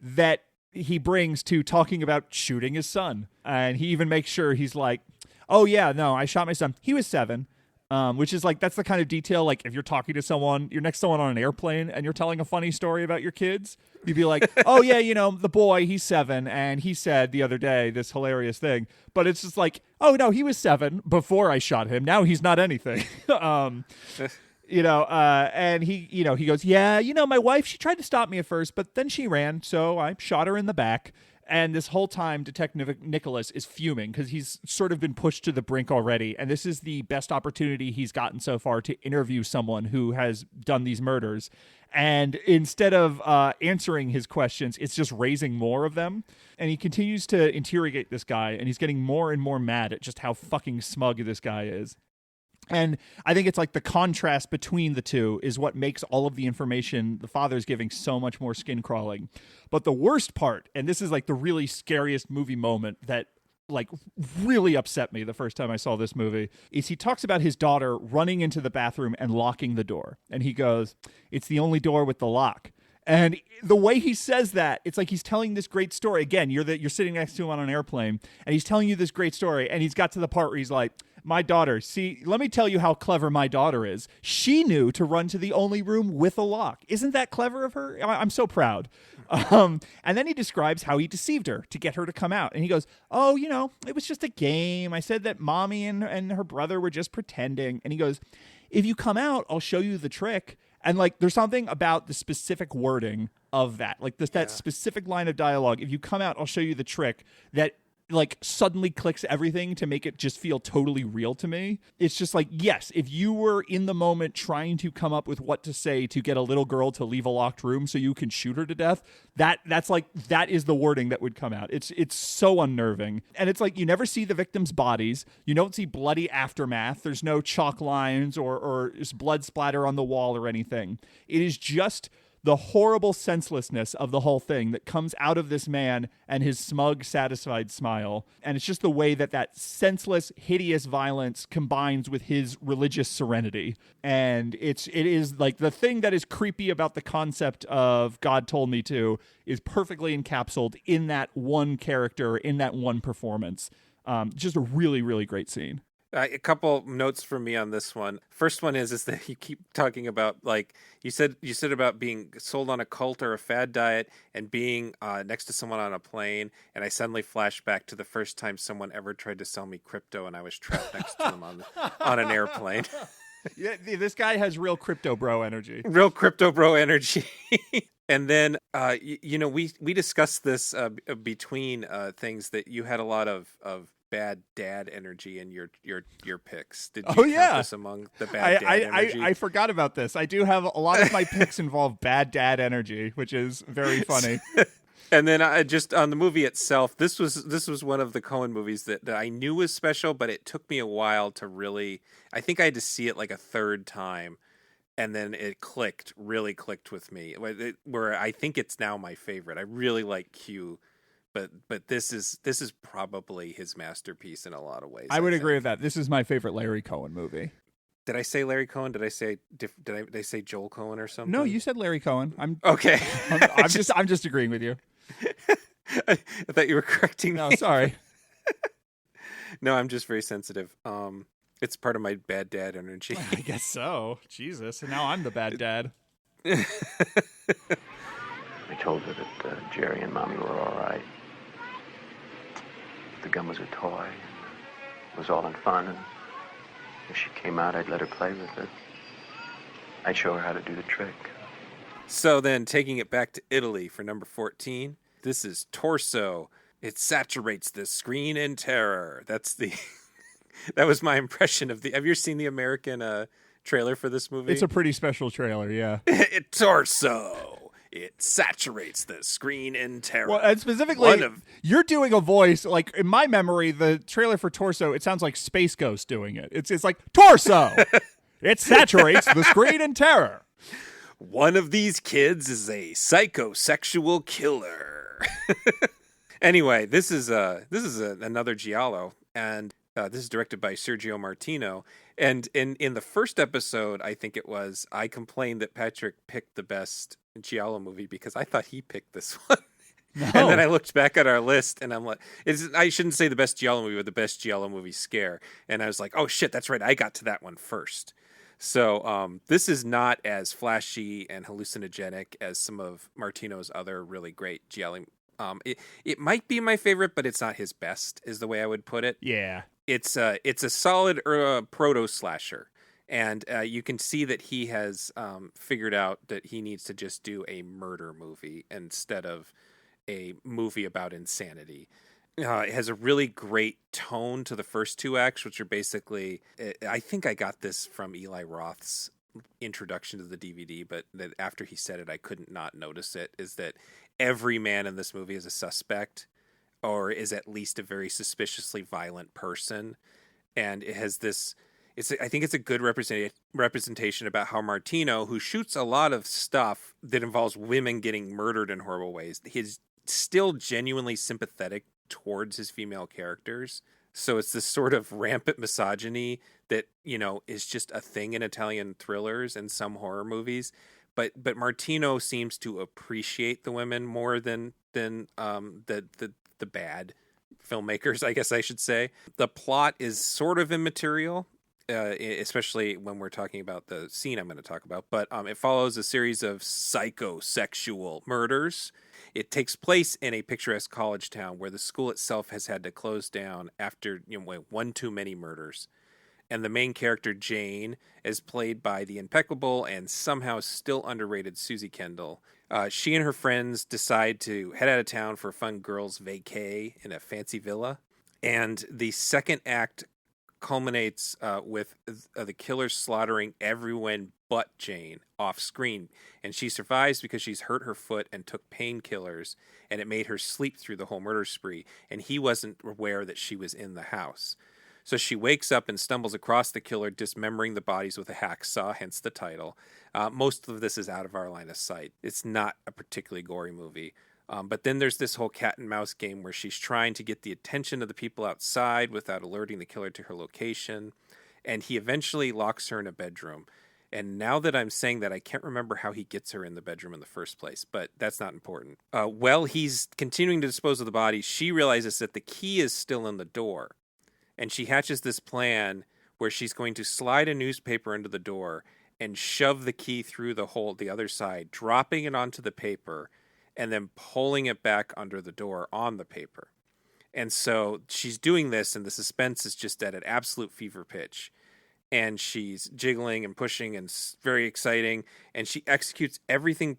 that he brings to talking about shooting his son. And he even makes sure he's like, oh yeah, no, I shot my son. He was 7. Which is like, that's the kind of detail, like if you're talking to someone, you're next to someone on an airplane and you're telling a funny story about your kids, you'd be like, oh yeah, you know, the boy, he's 7 and he said the other day this hilarious thing. But it's just like, oh no, he was 7 before I shot him. Now he's not anything. You know, and he goes, yeah, you know, my wife, she tried to stop me at first, but then she ran, so I shot her in the back. And this whole time, Detective Nicholas is fuming because he's sort of been pushed to the brink already. And this is the best opportunity he's gotten so far to interview someone who has done these murders. And instead of answering his questions, it's just raising more of them. And he continues to interrogate this guy, and he's getting more and more mad at just how fucking smug this guy is. And I think it's like the contrast between the two is what makes all of the information the father's giving so much more skin crawling. But the worst part, and this is like the really scariest movie moment that like really upset me the first time I saw this movie, is he talks about his daughter running into the bathroom and locking the door. And he goes, "It's the only door with the lock." And the way he says that, it's like he's telling this great story. Again, you're sitting next to him on an airplane, and he's telling you this great story, and he's got to the part where he's like, "My daughter, see, let me tell you how clever my daughter is. She knew to run to the only room with a lock. Isn't that clever of her? I'm so proud." And then he describes how he deceived her to get her to come out. And he goes, "Oh, it was just a game. I said that mommy and her brother were just pretending." And he goes, "If you come out, I'll show you the trick." And like, there's something about the specific wording of that, like that specific line of dialogue. "If you come out, I'll show you the trick," that like suddenly clicks everything to make it just feel totally real to me. It's just like, yes, if you were in the moment trying to come up with what to say to get a little girl to leave a locked room so you can shoot her to death, that is the wording that would come out. It's so unnerving. And it's like, you never see the victims' bodies. You don't see bloody aftermath. There's no chalk lines or blood splatter on the wall or anything. It is just the horrible senselessness of the whole thing that comes out of this man and his smug, satisfied smile. And it's just the way that senseless, hideous violence combines with his religious serenity. And it is like the thing that is creepy about the concept of God told me to is perfectly encapsulated in that one character, in that one performance. Just a really, really great scene. A couple notes from me on this one. First one is that you keep talking about, like you said about being sold on a cult or a fad diet and being next to someone on a plane, and I suddenly flash back to the first time someone ever tried to sell me crypto and I was trapped next to them on an airplane. Yeah, this guy has real crypto bro energy. Real crypto bro energy. And then we discussed this between things that you had a lot of bad dad energy in your picks. Did you count this among the bad dad energy? I forgot about this. I do have a lot of my picks involve bad dad energy, which is very funny. And then just on the movie itself, this was one of the Coen movies that I knew was special, but it took me a while to really. I think I had to see it like a third time, and then it really clicked with me. Where I think it's now my favorite. I really like Q. But this is probably his masterpiece in a lot of ways. I would agree with that. This is my favorite Larry Coen movie. Did I say Larry Coen? Did I say Joel Coen or something? No, you said Larry Coen. I'm okay. I'm just agreeing with you. I thought you were correcting me. No, sorry. No, I'm just very sensitive. It's part of my bad dad energy. I guess so. Jesus, and now I'm the bad dad. I told her that Jerry and Mommy were all right. The gun was a toy. It was all in fun, and if she came out, I'd let her play with it. I'd show her how to do the trick. So then, taking it back to Italy for number 14, this is Torso. It saturates the screen in terror. That's the... that was my impression of the... Have you ever seen the American trailer for this movie? It's a pretty special trailer, yeah. Torso. It saturates the screen in terror. Well, and specifically, you're doing a voice, like, in my memory, the trailer for Torso, it sounds like Space Ghost doing it. It's like, Torso! It saturates the screen in terror. One of these kids is a psychosexual killer. Anyway, this is another giallo, and this is directed by Sergio Martino. And in the first episode, I think it was, I complained that Patrick picked the best giallo movie because I thought he picked this one. No. And then I looked back at our list, and I'm like, I shouldn't say the best giallo movie, but the best giallo movie scare. And I was like, oh shit, that's right, I got to that one first. So this is not as flashy and hallucinogenic as some of Martino's other really great giallo. It might be my favorite, but it's not his best, is the way I would put it. Yeah. It's a solid proto slasher, and you can see that he has figured out that he needs to just do a murder movie instead of a movie about insanity. It has a really great tone to the first two acts, which are basically, I think I got this from Eli Roth's introduction to the DVD, but that after he said it, I couldn't not notice it, is that every man in this movie is a suspect or is at least a very suspiciously violent person. And it has this, I think it's a good representation about how Martino, who shoots a lot of stuff that involves women getting murdered in horrible ways, he's still genuinely sympathetic towards his female characters. So it's this sort of rampant misogyny that, is just a thing in Italian thrillers and some horror movies. But Martino seems to appreciate the women more than the bad filmmakers, I guess I should say. The plot is sort of immaterial, especially when we're talking about the scene I'm going to talk about. But it follows a series of psychosexual murders. It takes place in a picturesque college town where the school itself has had to close down after one too many murders. And the main character, Jane, is played by the impeccable and somehow still underrated Susie Kendall. She and her friends decide to head out of town for a fun girls' vacay in a fancy villa. And the second act culminates with the killer slaughtering everyone but Jane off screen, and she survives because she's hurt her foot and took painkillers, and it made her sleep through the whole murder spree, and he wasn't aware that she was in the house. So she wakes up and stumbles across the killer, dismembering the bodies with a hacksaw, hence the title. Most of this is out of our line of sight. It's not a particularly gory movie. But then there's this whole cat and mouse game where she's trying to get the attention of the people outside without alerting the killer to her location. And he eventually locks her in a bedroom. And now that I'm saying that, I can't remember how he gets her in the bedroom in the first place, but that's not important. While he's continuing to dispose of the bodies, she realizes that the key is still in the door. And she hatches this plan where she's going to slide a newspaper into the door and shove the key through the hole at the other side, dropping it onto the paper, and then pulling it back under the door on the paper. And so she's doing this, and the suspense is just at an absolute fever pitch. And she's jiggling and pushing, and it's very exciting. And she executes everything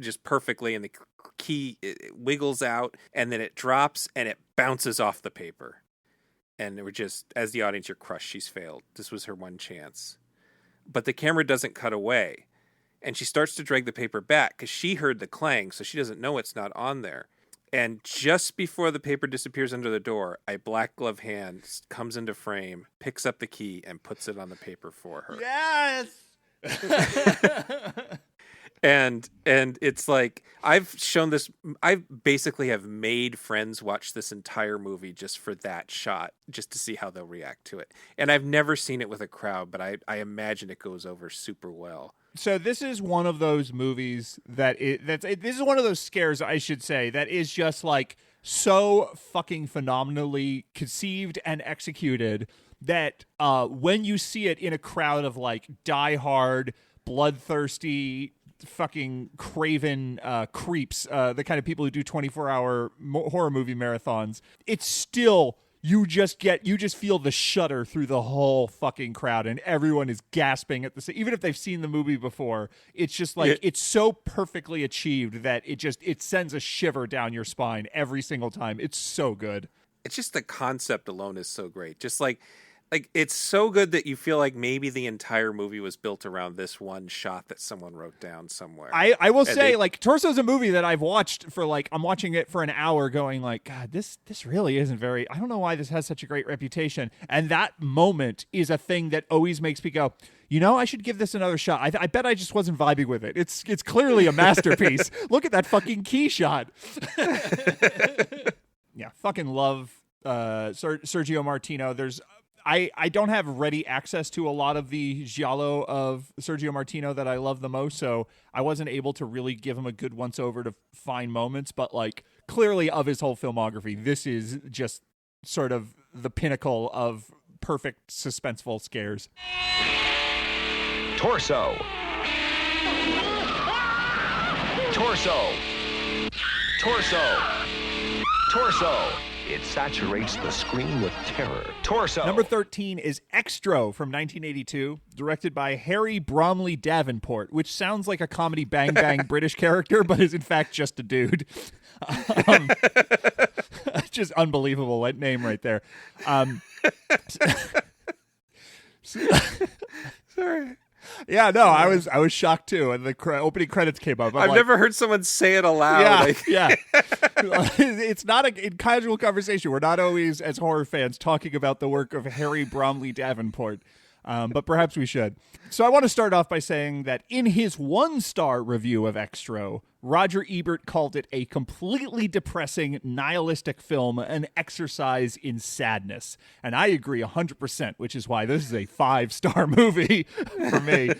just perfectly, and the key it wiggles out, and then it drops, and it bounces off the paper. And we're just, as the audience, you're crushed. She's failed. This was her one chance. But the camera doesn't cut away. And she starts to drag the paper back because she heard the clang, so she doesn't know it's not on there. And just before the paper disappears under the door, a black glove hand comes into frame, picks up the key, and puts it on the paper for her. Yes! And it's like, I've shown this, I basically have made friends watch this entire movie just for that shot, just to see how they'll react to it. And I've never seen it with a crowd, but I imagine it goes over super well. So this is one of those movies this is one of those scares, I should say, that is just like so fucking phenomenally conceived and executed that when you see it in a crowd of like diehard, bloodthirsty, fucking craven creeps, the kind of people who do 24-hour horror movie marathons, it's still, you just feel the shudder through the whole fucking crowd, and everyone is gasping at the same, even if they've seen the movie before. It's just like, it's so perfectly achieved that it sends a shiver down your spine every single time. It's so good. It's just the concept alone is so great. Just like it's so good that you feel like maybe the entire movie was built around this one shot that someone wrote down somewhere. I will say, like, Torso's a movie that I've watched for, like, I'm watching it for an hour going like, God, this really isn't very, I don't know why this has such a great reputation. And that moment is a thing that always makes me go, I should give this another shot. I bet I just wasn't vibing with it. It's clearly a masterpiece. Look at that fucking key shot. Yeah, fucking love Sergio Martino. I don't have ready access to a lot of the giallo of Sergio Martino that I love the most, so I wasn't able to really give him a good once-over to find moments, but like clearly of his whole filmography, this is just sort of the pinnacle of perfect suspenseful scares. Torso. Torso. Torso. Torso. It saturates the screen with terror. Torso. Number 13 is Extro from 1982, directed by Harry Bromley Davenport, which sounds like a comedy Bang Bang British character, but is in fact just a dude. Um, just unbelievable name right there. Sorry. Yeah, no, I was shocked too, and the opening credits came up. I've never heard someone say it aloud. Yeah, it's not in casual conversation. We're not always, as horror fans, talking about the work of Harry Bromley Davenport, but perhaps we should. So I want to start off by saying that in his 1-star review of Extro, Roger Ebert called it a completely depressing, nihilistic film, an exercise in sadness. And I agree 100%, which is why this is a 5-star movie for me.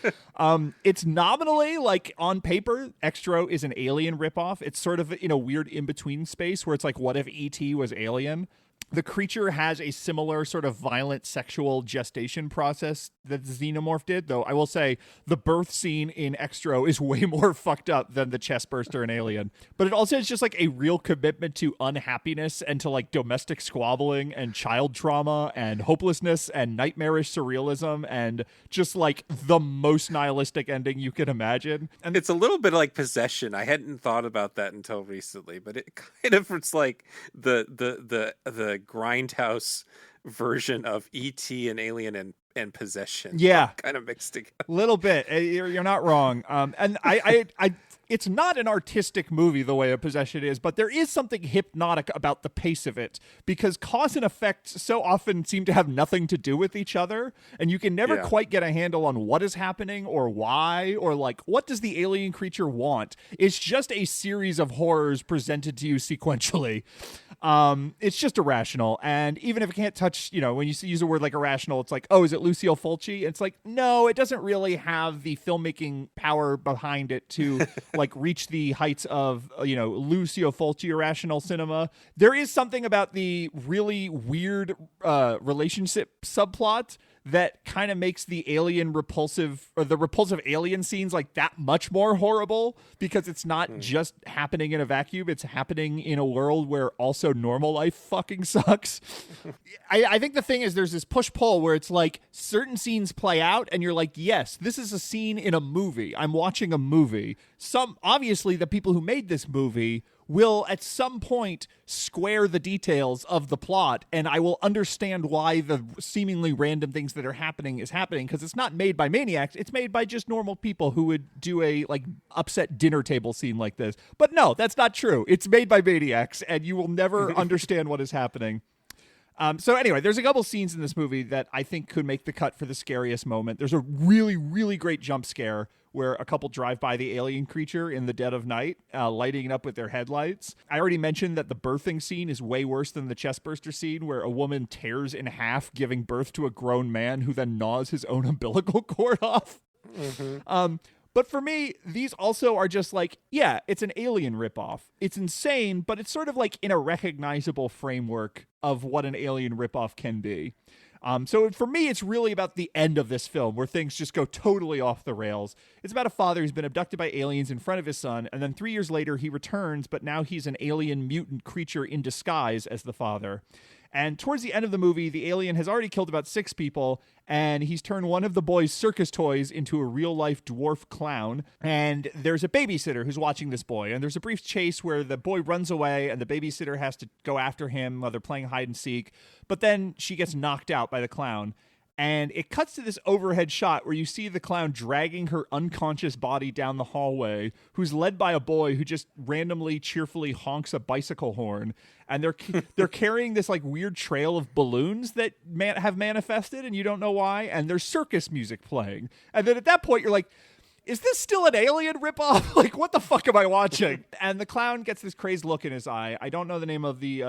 It's nominally, like, on paper, Extro is an Alien ripoff. It's sort of in a weird in-between space where it's like, what if E.T. was Alien? The creature has a similar sort of violent sexual gestation process that the xenomorph did, though I will say the birth scene in Extro is way more fucked up than the chest burster in Alien. But it also is just like a real commitment to unhappiness and to like domestic squabbling and child trauma and hopelessness and nightmarish surrealism and just like the most nihilistic ending you can imagine. And it's a little bit like Possession. I hadn't thought about that until recently, but it kind of, it's like the grindhouse version of E.T. and Alien and Possession. Yeah, kind of mixed together. Little bit. You're not wrong. And I it's not an artistic movie the way a Possession is, but there is something hypnotic about the pace of it because cause and effect so often seem to have nothing to do with each other, and you can never quite get a handle on what is happening or why or like what does the alien creature want. It's just a series of horrors presented to you sequentially. It's just irrational, and even if it can't touch, when you use a word like irrational, it's like, oh, is it Lucio Fulci? It's like, no, it doesn't really have the filmmaking power behind it to like reach the heights of Lucio Fulci irrational cinema. There is something about the really weird relationship subplot that kind of makes the repulsive alien scenes like that much more horrible because it's not just happening in a vacuum. It's happening in a world where also normal life fucking sucks. I think the thing is there's this push-pull where it's like certain scenes play out and you're like, yes, this is a scene in a movie. I'm watching a movie. Obviously the people who made this movie will at some point square the details of the plot, and I will understand why the seemingly random things that are happening is happening, because it's not made by maniacs, it's made by just normal people who would do a like upset dinner table scene like this. But no, that's not true. It's made by maniacs, and you will never understand what is happening. So anyway, there's a couple scenes in this movie that I think could make the cut for the scariest moment. There's a really, really great jump scare where a couple drive by the alien creature in the dead of night, lighting it up with their headlights. I already mentioned that the birthing scene is way worse than the chestburster scene, where a woman tears in half, giving birth to a grown man who then gnaws his own umbilical cord off. But for me, these also are just like, yeah, it's an Alien ripoff. It's insane, but it's sort of like in a recognizable framework of what an Alien ripoff can be. So for me, it's really about the end of this film where things just go totally off the rails. It's about a father who's been abducted by aliens in front of his son, and then 3 years later he returns, but now he's an alien mutant creature in disguise as the father. And towards the end of the movie, the alien has already killed about 6 people, and he's turned one of the boy's circus toys into a real-life dwarf clown. And there's a babysitter who's watching this boy, and there's a brief chase where the boy runs away, and the babysitter has to go after him while they're playing hide-and-seek. But then she gets knocked out by the clown. And it cuts to this overhead shot where you see the clown dragging her unconscious body down the hallway, who's led by a boy who just randomly, cheerfully honks a bicycle horn. And they're carrying this like weird trail of balloons that have manifested, and you don't know why. And there's circus music playing. And then at that point, you're like, is this still an Alien ripoff? Like, what the fuck am I watching? And the clown gets this crazed look in his eye. I don't know the name of the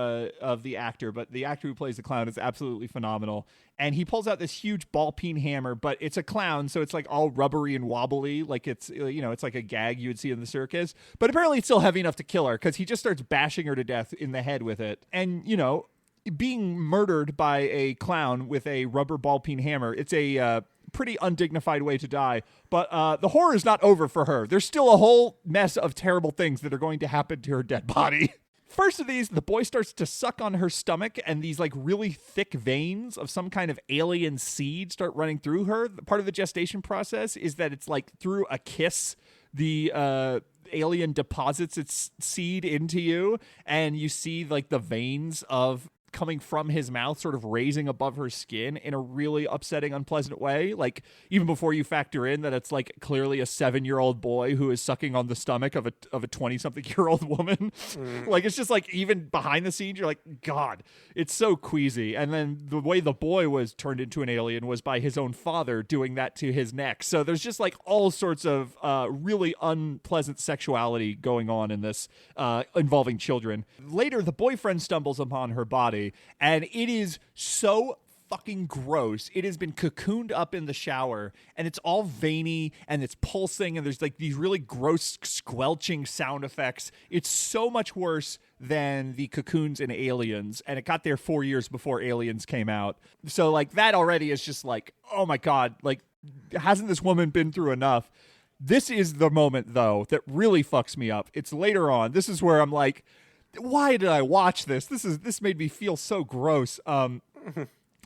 actor, but the actor who plays the clown is absolutely phenomenal. And he pulls out this huge ball peen hammer, but it's a clown, so it's like all rubbery and wobbly, like it's it's like a gag you would see in the circus. But apparently it's still heavy enough to kill her because he just starts bashing her to death in the head with it. And being murdered by a clown with a rubber ball peen hammer, it's a pretty undignified way to die, but the horror is not over for her. There's still a whole mess of terrible things that are going to happen to her dead body. First of these, the boy starts to suck on her stomach, and these like really thick veins of some kind of alien seed start running through her. Part of the gestation process is that it's like through a kiss, the alien deposits its seed into you, and you see like the veins of coming from his mouth sort of raising above her skin in a really upsetting, unpleasant way. Like, even before you factor in that it's like clearly a 7-year-old boy who is sucking on the stomach of a 20-something-year-old woman. Like, it's just like, even behind the scenes, you're like, God, it's so queasy. And then the way the boy was turned into an alien was by his own father doing that to his neck. So there's just like all sorts of really unpleasant sexuality going on in this, involving children. Later, the boyfriend stumbles upon her body, and it is so fucking gross. It has been cocooned up in the shower, and it's all veiny, and it's pulsing, and there's like these really gross squelching sound effects. It's so much worse than the cocoons in Aliens, and it got there 4 years before Aliens came out. So like that already is just like, oh my God, like, hasn't this woman been through enough? This is the moment, though, that really fucks me up. It's later on. This is where I'm like, why did I watch this? This made me feel so gross.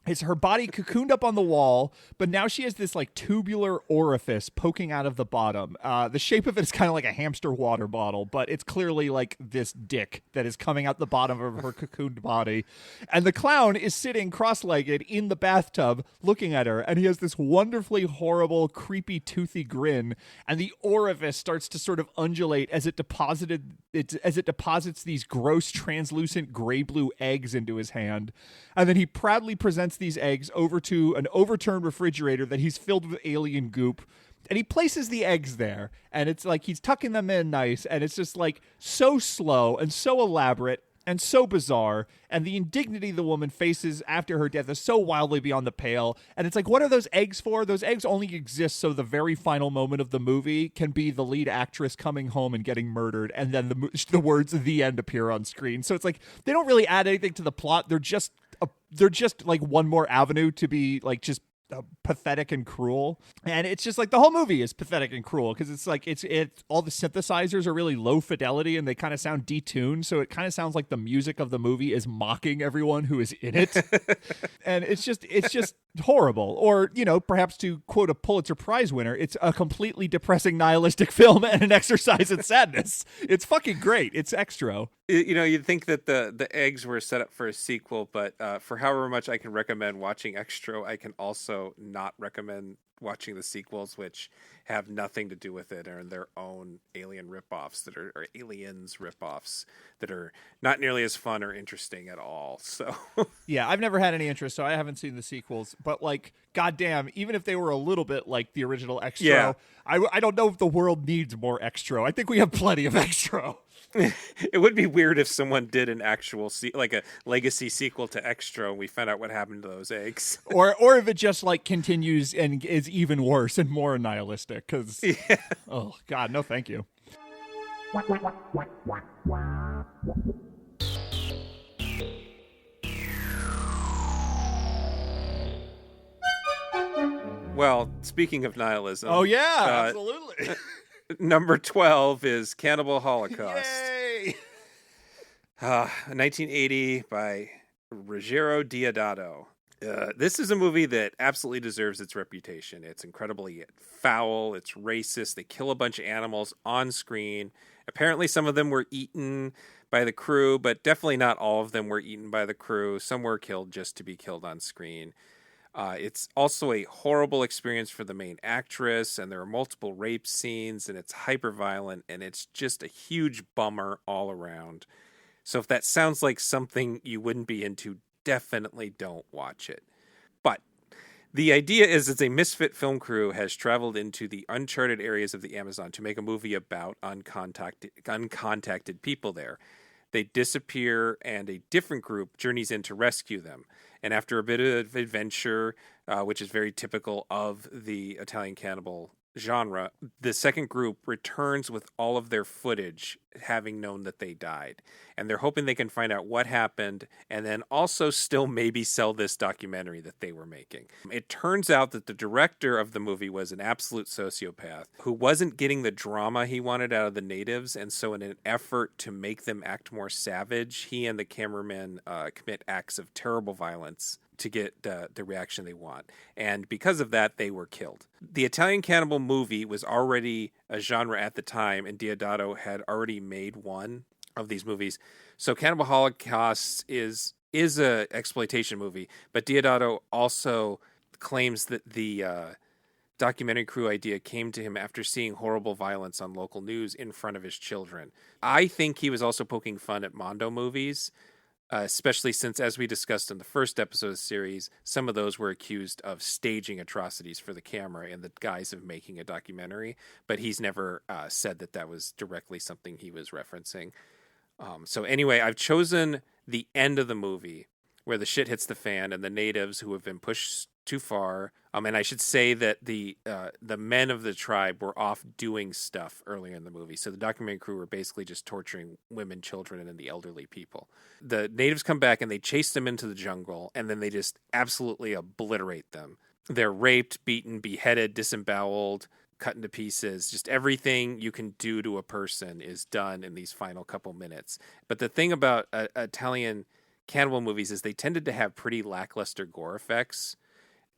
It's her body cocooned up on the wall, but now she has this like tubular orifice poking out of the bottom. The shape of it is kind of like a hamster water bottle, but it's clearly like this dick that is coming out the bottom of her cocooned body. And the clown is sitting cross-legged in the bathtub looking at her, and he has this wonderfully horrible, creepy, toothy grin, and the orifice starts to sort of undulate as it deposits these gross, translucent gray-blue eggs into his hand. And then he proudly presents these eggs over to an overturned refrigerator that he's filled with alien goop, and he places the eggs there, and it's like he's tucking them in nice, and it's just like so slow and so elaborate and so bizarre, and the indignity the woman faces after her death is so wildly beyond the pale. And it's like, what are those eggs for? Those eggs only exist so the very final moment of the movie can be the lead actress coming home and getting murdered, and then the words "the end" appear on screen. So it's like they don't really add anything to the plot. They're just like one more avenue to be like just pathetic and cruel. And it's just like the whole movie is pathetic and cruel because it's like it's all the synthesizers are really low fidelity and they kind of sound detuned, so it kind of sounds like the music of the movie is mocking everyone who is in it. And it's just horrible. Or, you know, perhaps to quote a Pulitzer Prize winner, it's a completely depressing nihilistic film and an exercise in sadness. It's fucking great. It's extra. You know, you'd think that the eggs were set up for a sequel, but for however much I can recommend watching Extra, I can also not recommend watching the sequels, which have nothing to do with it, or their own alien ripoffs that are or aliens ripoffs that are not nearly as fun or interesting at all. So yeah, I've never had any interest, so I haven't seen the sequels. But like, goddamn, even if they were a little bit like the original Extra, yeah. I don't know if the world needs more Extra. I think we have plenty of Extra. It would be weird if someone did an actual like a legacy sequel to Extra and we found out what happened to those eggs. or if it just like continues and is even worse and more nihilistic, because oh God, no thank you. Well, speaking of nihilism. Oh yeah, absolutely. Number 12 is Cannibal Holocaust. Yay! 1980 by Ruggero Deodato. This is a movie that absolutely deserves its reputation. It's incredibly foul. It's racist. They kill a bunch of animals on screen. Apparently some of them were eaten by the crew, but definitely not all of them were eaten by the crew. Some were killed just to be killed on screen. It's also a horrible experience for the main actress, and there are multiple rape scenes, and it's hyper-violent, and it's just a huge bummer all around. So if that sounds like something you wouldn't be into, definitely don't watch it. But the idea is it's a misfit film crew has traveled into the uncharted areas of the Amazon to make a movie about uncontacted people there. They disappear, and a different group journeys in to rescue them. And after a bit of adventure, which is very typical of the Italian cannibal genre, the second group returns with all of their footage, having known that they died. And they're hoping they can find out what happened, and then also still maybe sell this documentary that they were making. It turns out that the director of the movie was an absolute sociopath who wasn't getting the drama he wanted out of the natives, and so in an effort to make them act more savage, he and the cameraman commit acts of terrible violence to get the reaction they want. And because of that, they were killed. The Italian cannibal movie was already a genre at the time, and Deodato had already made one of these movies. So Cannibal Holocaust is a exploitation movie, but Deodato also claims that the documentary crew idea came to him after seeing horrible violence on local news in front of his children. I think he was also poking fun at Mondo movies, especially since, as we discussed in the first episode of the series, some of those were accused of staging atrocities for the camera in the guise of making a documentary, but he's never said that was directly something he was referencing. So anyway, I've chosen the end of the movie where the shit hits the fan and the natives who have been pushed too far. And I should say that the men of the tribe were off doing stuff earlier in the movie. So the documentary crew were basically just torturing women, children, and the elderly people. The natives come back and they chase them into the jungle, and then they just absolutely obliterate them. They're raped, beaten, beheaded, disemboweled, cut into pieces. Just everything you can do to a person is done in these final couple minutes. But the thing about Italian cannibal movies is they tended to have pretty lackluster gore effects,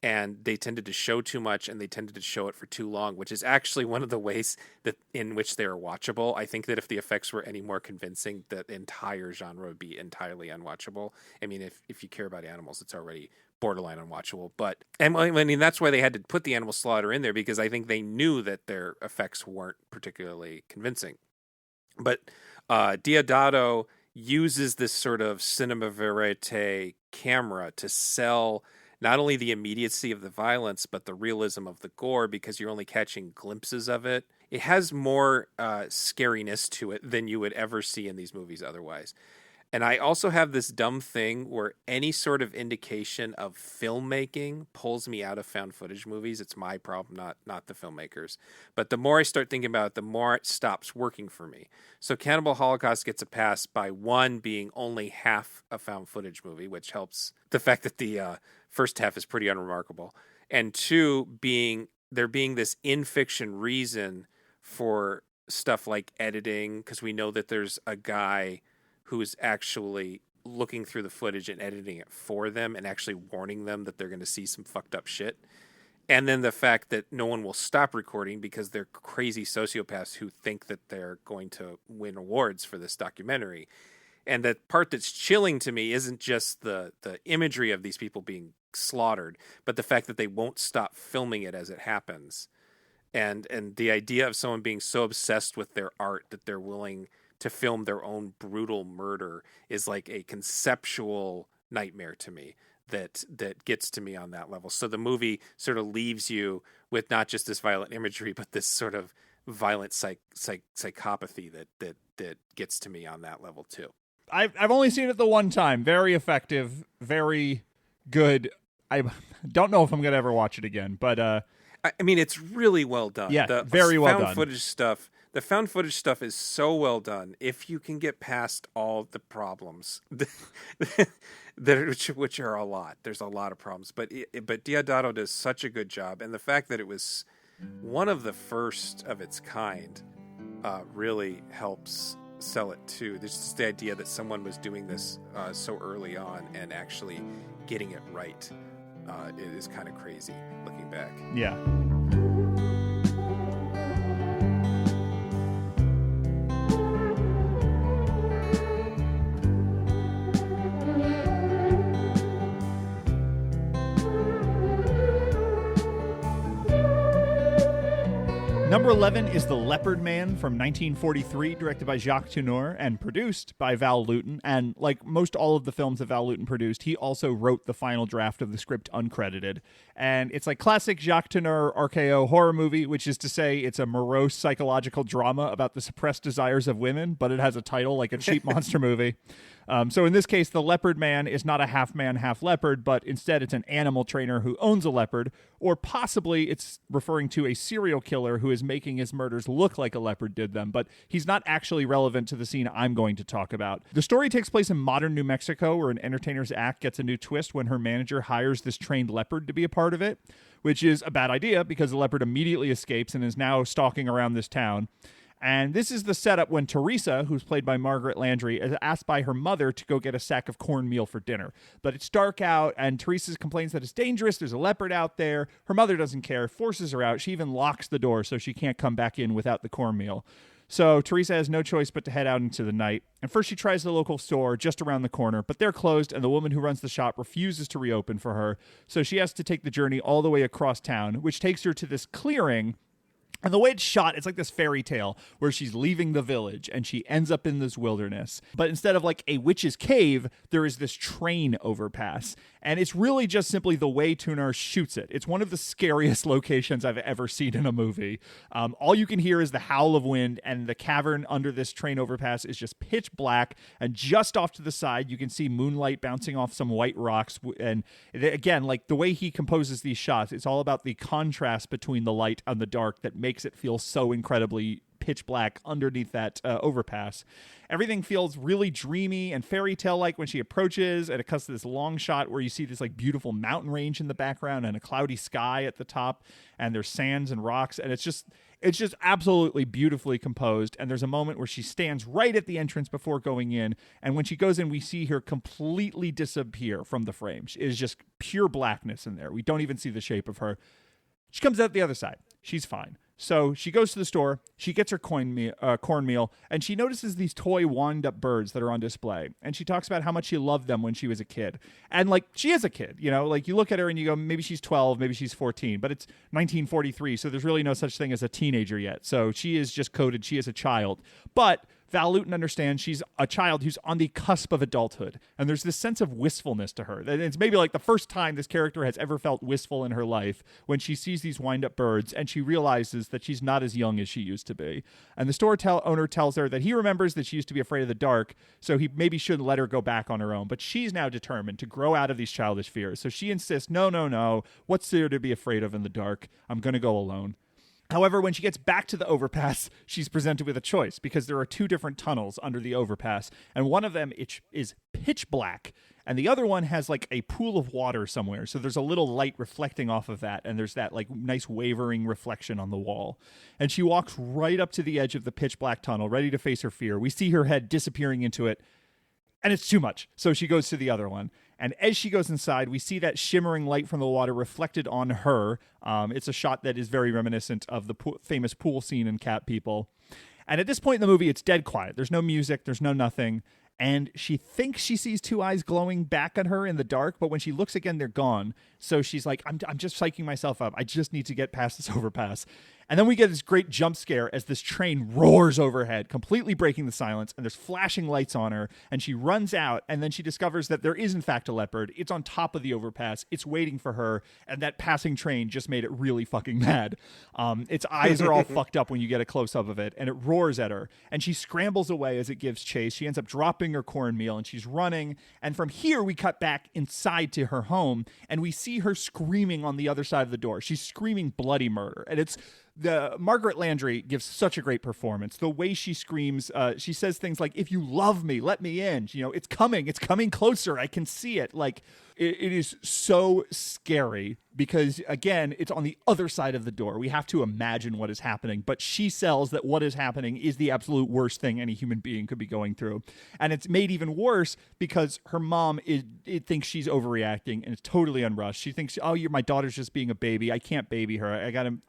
and they tended to show too much, and they tended to show it for too long, which is actually one of the ways that in which they are watchable. I think that if the effects were any more convincing, the entire genre would be entirely unwatchable. I mean, if you care about animals, it's already borderline unwatchable. And I mean, that's why they had to put the animal slaughter in there, because I think they knew that their effects weren't particularly convincing. But Deodato uses this sort of cinema verite camera to sell not only the immediacy of the violence, but the realism of the gore, because you're only catching glimpses of it. It has more scariness to it than you would ever see in these movies otherwise. And I also have this dumb thing where any sort of indication of filmmaking pulls me out of found footage movies. It's my problem, not the filmmakers. But the more I start thinking about it, the more it stops working for me. So Cannibal Holocaust gets a pass by, one, being only half a found footage movie, which helps the fact that the first half is pretty unremarkable. And two, there being this in-fiction reason for stuff like editing, because we know that there's a guy who is actually looking through the footage and editing it for them and actually warning them that they're going to see some fucked up shit. And then the fact that no one will stop recording because they're crazy sociopaths who think that they're going to win awards for this documentary. And the part that's chilling to me isn't just the imagery of these people being slaughtered, but the fact that they won't stop filming it as it happens. And the idea of someone being so obsessed with their art that they're willing to film their own brutal murder is like a conceptual nightmare to me that gets to me on that level. So the movie sort of leaves you with not just this violent imagery, but this sort of violent psychopathy that gets to me on that level too. I've only seen it the one time. Very effective, very good. I don't know if I'm gonna ever watch it again, but I mean, it's really well done. Yeah, very well done. The found footage stuff is so well done. If you can get past all the problems, which are a lot, there's a lot of problems. But Deodato does such a good job, and the fact that it was one of the first of its kind really helps sell it too. There's just the idea that someone was doing this so early on and actually getting it right. It is kind of crazy looking back. Yeah. Number 11 is The Leopard Man from 1943, directed by Jacques Tourneur and produced by Val Lewton. And like most all of the films that Val Lewton produced, he also wrote the final draft of the script uncredited. And it's like classic Jacques Tourneur RKO horror movie, which is to say it's a morose psychological drama about the suppressed desires of women, but it has a title like a cheap monster movie. So in this case, the leopard man is not a half man, half leopard, but instead it's an animal trainer who owns a leopard, or possibly it's referring to a serial killer who is making his murders look like a leopard did them, but he's not actually relevant to the scene I'm going to talk about. The story takes place in modern New Mexico, where an entertainer's act gets a new twist when her manager hires this trained leopard to be a part of it, which is a bad idea because the leopard immediately escapes and is now stalking around this town. And this is the setup when Teresa, who's played by Margaret Landry, is asked by her mother to go get a sack of cornmeal for dinner. But it's dark out, and Teresa complains that it's dangerous. There's a leopard out there. Her mother doesn't care, forces her out. She even locks the door so she can't come back in without the cornmeal. So Teresa has no choice but to head out into the night. And first she tries the local store just around the corner, but they're closed, and the woman who runs the shop refuses to reopen for her. So she has to take the journey all the way across town, which takes her to this clearing. And the way it's shot, it's like this fairy tale where she's leaving the village and she ends up in this wilderness. But instead of like a witch's cave, there is this train overpass. And it's really just simply the way Tunar shoots it. It's one of the scariest locations I've ever seen in a movie. All you can hear is the howl of wind, and the cavern under this train overpass is just pitch black. And just off to the side, you can see moonlight bouncing off some white rocks. And again, like the way he composes these shots, it's all about the contrast between the light and the dark that makes it feel so incredibly pitch black underneath that overpass. Everything feels really dreamy and fairy tale like when she approaches, and it cuts to this long shot where you see this like beautiful mountain range in the background and a cloudy sky at the top, and there's sands and rocks, and it's just absolutely beautifully composed. And there's a moment where she stands right at the entrance before going in, and when she goes in, we see her completely disappear from the frame. It is just pure blackness in there. We don't even see the shape of her. She comes out the other side. She's fine. So she goes to the store, she gets her cornmeal, and she notices these toy wind-up birds that are on display. And she talks about how much she loved them when she was a kid. And, like, she is a kid, you know? Like, you look at her and you go, maybe she's 12, maybe she's 14. But it's 1943, so there's really no such thing as a teenager yet. So she is just coded, she is a child. But Val Lewton understands she's a child who's on the cusp of adulthood. And there's this sense of wistfulness to her. And it's maybe like the first time this character has ever felt wistful in her life when she sees these wind-up birds and she realizes that she's not as young as she used to be. And the store owner tells her that he remembers that she used to be afraid of the dark, so he maybe shouldn't let her go back on her own. But she's now determined to grow out of these childish fears. So she insists, no. What's there to be afraid of in the dark? I'm going to go alone. However, when she gets back to the overpass, she's presented with a choice because there are two different tunnels under the overpass, and one of them is pitch black, and the other one has like a pool of water somewhere. So there's a little light reflecting off of that, and there's that like nice wavering reflection on the wall. And she walks right up to the edge of the pitch black tunnel, ready to face her fear. We see her head disappearing into it, and it's too much. So she goes to the other one. And as she goes inside, we see that shimmering light from the water reflected on her. It's a shot that is very reminiscent of the famous pool scene in Cat People. And at this point in the movie, it's dead quiet. There's no music. There's no nothing. And she thinks she sees two eyes glowing back at her in the dark, but when she looks again, they're gone. So she's like, I'm just psyching myself up. I just need to get past this overpass. And then we get this great jump scare as this train roars overhead, completely breaking the silence, and there's flashing lights on her, and she runs out, and then she discovers that there is, in fact, a leopard. It's on top of the overpass. It's waiting for her, and that passing train just made it really fucking mad. Its eyes are all fucked up when you get a close-up of it, and it roars at her, and she scrambles away as it gives chase. She ends up dropping her cornmeal, and she's running, and from here we cut back inside to her home, and we see her screaming on the other side of the door. She's screaming bloody murder, and it's Margaret Landry gives such a great performance. The way she screams, she says things like, "If you love me, let me in." You know, it's coming closer. I can see it. Like, it is so scary because, again, it's on the other side of the door. We have to imagine what is happening, but she sells that what is happening is the absolute worst thing any human being could be going through. And it's made even worse because her mom thinks she's overreacting, and it's totally unrushed. She thinks, oh, my daughter's just being a baby. I can't baby her.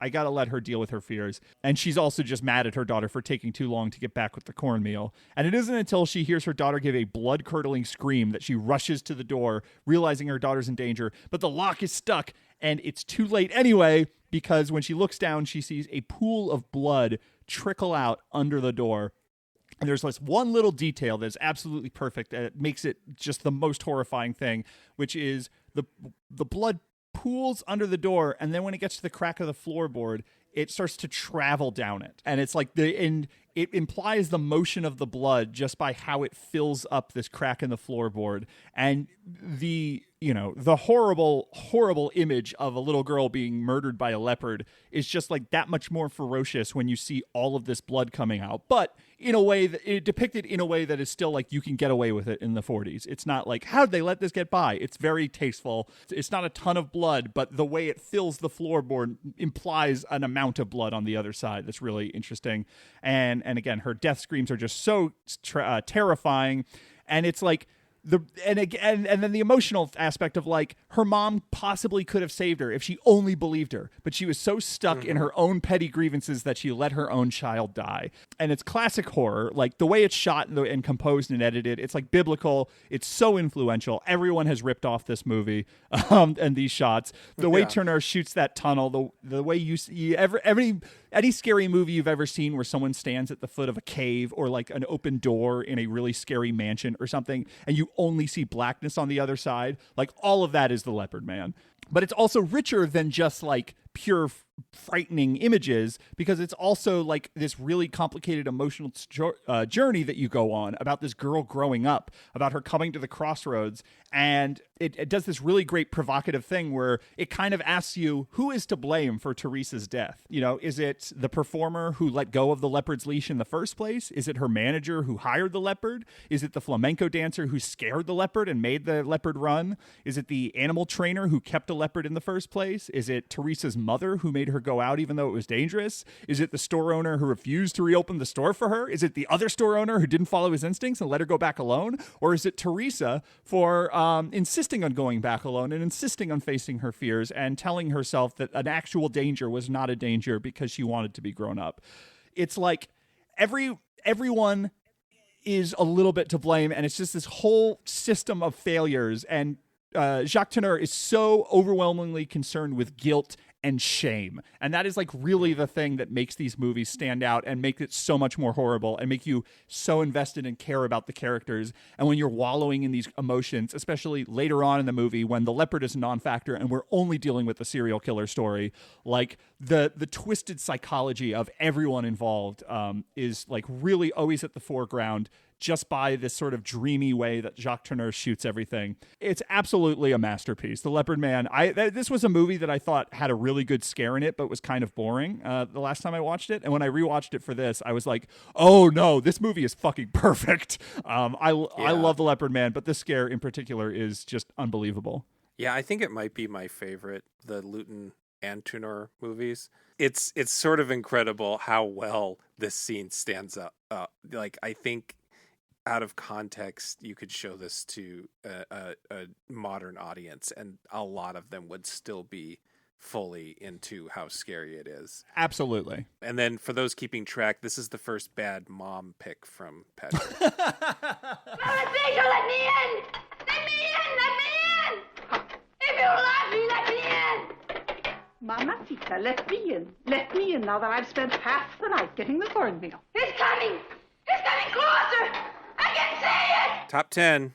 I gotta let her deal with her fears. And she's also just mad at her daughter for taking too long to get back with the cornmeal. And it isn't until she hears her daughter give a blood-curdling scream that she rushes to the door, realizing her daughter's in danger, but the lock is stuck. And it's too late anyway, because when she looks down, she sees a pool of blood trickle out under the door. And there's this one little detail that's absolutely perfect that makes it just the most horrifying thing, which is the blood pools under the door, and then when it gets to the crack of the floorboard, it starts to travel down it. And it's like it implies the motion of the blood just by how it fills up this crack in the floorboard. And the horrible, horrible image of a little girl being murdered by a leopard is just like that much more ferocious when you see all of this blood coming out. But in a way that it depicted in a way that is still like you can get away with it in the 40s. It's not like, how'd they let this get by? It's very tasteful. It's not a ton of blood, but the way it fills the floorboard implies an amount of blood on the other side that's really interesting. and again, her death screams are just so terrifying, and it's like. And then the emotional aspect of like her mom possibly could have saved her if she only believed her, but she was so stuck in her own petty grievances that she let her own child die. And it's classic horror, like the way it's shot and composed and edited. It's like biblical. It's so influential. Everyone has ripped off this movie and these shots. The way Turner shoots that tunnel, the way you see any scary movie you've ever seen where someone stands at the foot of a cave or like an open door in a really scary mansion or something, and you only see blackness on the other side, like all of that is the Leopard Man. But it's also richer than just like pure frightening images, because it's also like this really complicated emotional journey that you go on about this girl growing up, about her coming to the crossroads. And it does this really great provocative thing where it kind of asks you, who is to blame for Teresa's death? You know, is it the performer who let go of the leopard's leash in the first place? Is it her manager who hired the leopard? Is it the flamenco dancer who scared the leopard and made the leopard run? Is it the animal trainer who kept a leopard in the first place? Is it Teresa's mother who made her go out even though it was dangerous? Is it the store owner who refused to reopen the store for her? Is it the other store owner who didn't follow his instincts and let her go back alone? Or is it Teresa for insisting on going back alone and insisting on facing her fears and telling herself that an actual danger was not a danger because she wanted to be grown up? It's like everyone is a little bit to blame, and it's just this whole system of failures. And Jacques Tourneur is so overwhelmingly concerned with guilt and shame. And that is like really the thing that makes these movies stand out and make it so much more horrible and make you so invested and care about the characters. And when you're wallowing in these emotions, especially later on in the movie when the leopard is a non-factor and we're only dealing with the serial killer story, like the twisted psychology of everyone involved is like really always at the foreground, just by this sort of dreamy way that Jacques Tourneur shoots everything. It's absolutely a masterpiece. The Leopard Man, this was a movie that I thought had a really good scare in it, but was kind of boring the last time I watched it. And when I rewatched it for this, I was like, oh no, this movie is fucking perfect. I love The Leopard Man, but this scare in particular is just unbelievable. Yeah, I think it might be my favorite, the Luton and Tourneur movies. It's sort of incredible how well this scene stands up. Like, I think out of context, you could show this to a modern audience, and a lot of them would still be fully into how scary it is. Absolutely. And then for those keeping track, this is the first bad mom pick from Patrick. Let me in! Let me in! Let me in! If you love me, let me in! Mamacita, let me in. Let me in now that I've spent half the night getting the cornmeal. It's coming! It's coming closer! I can see it! Top 10.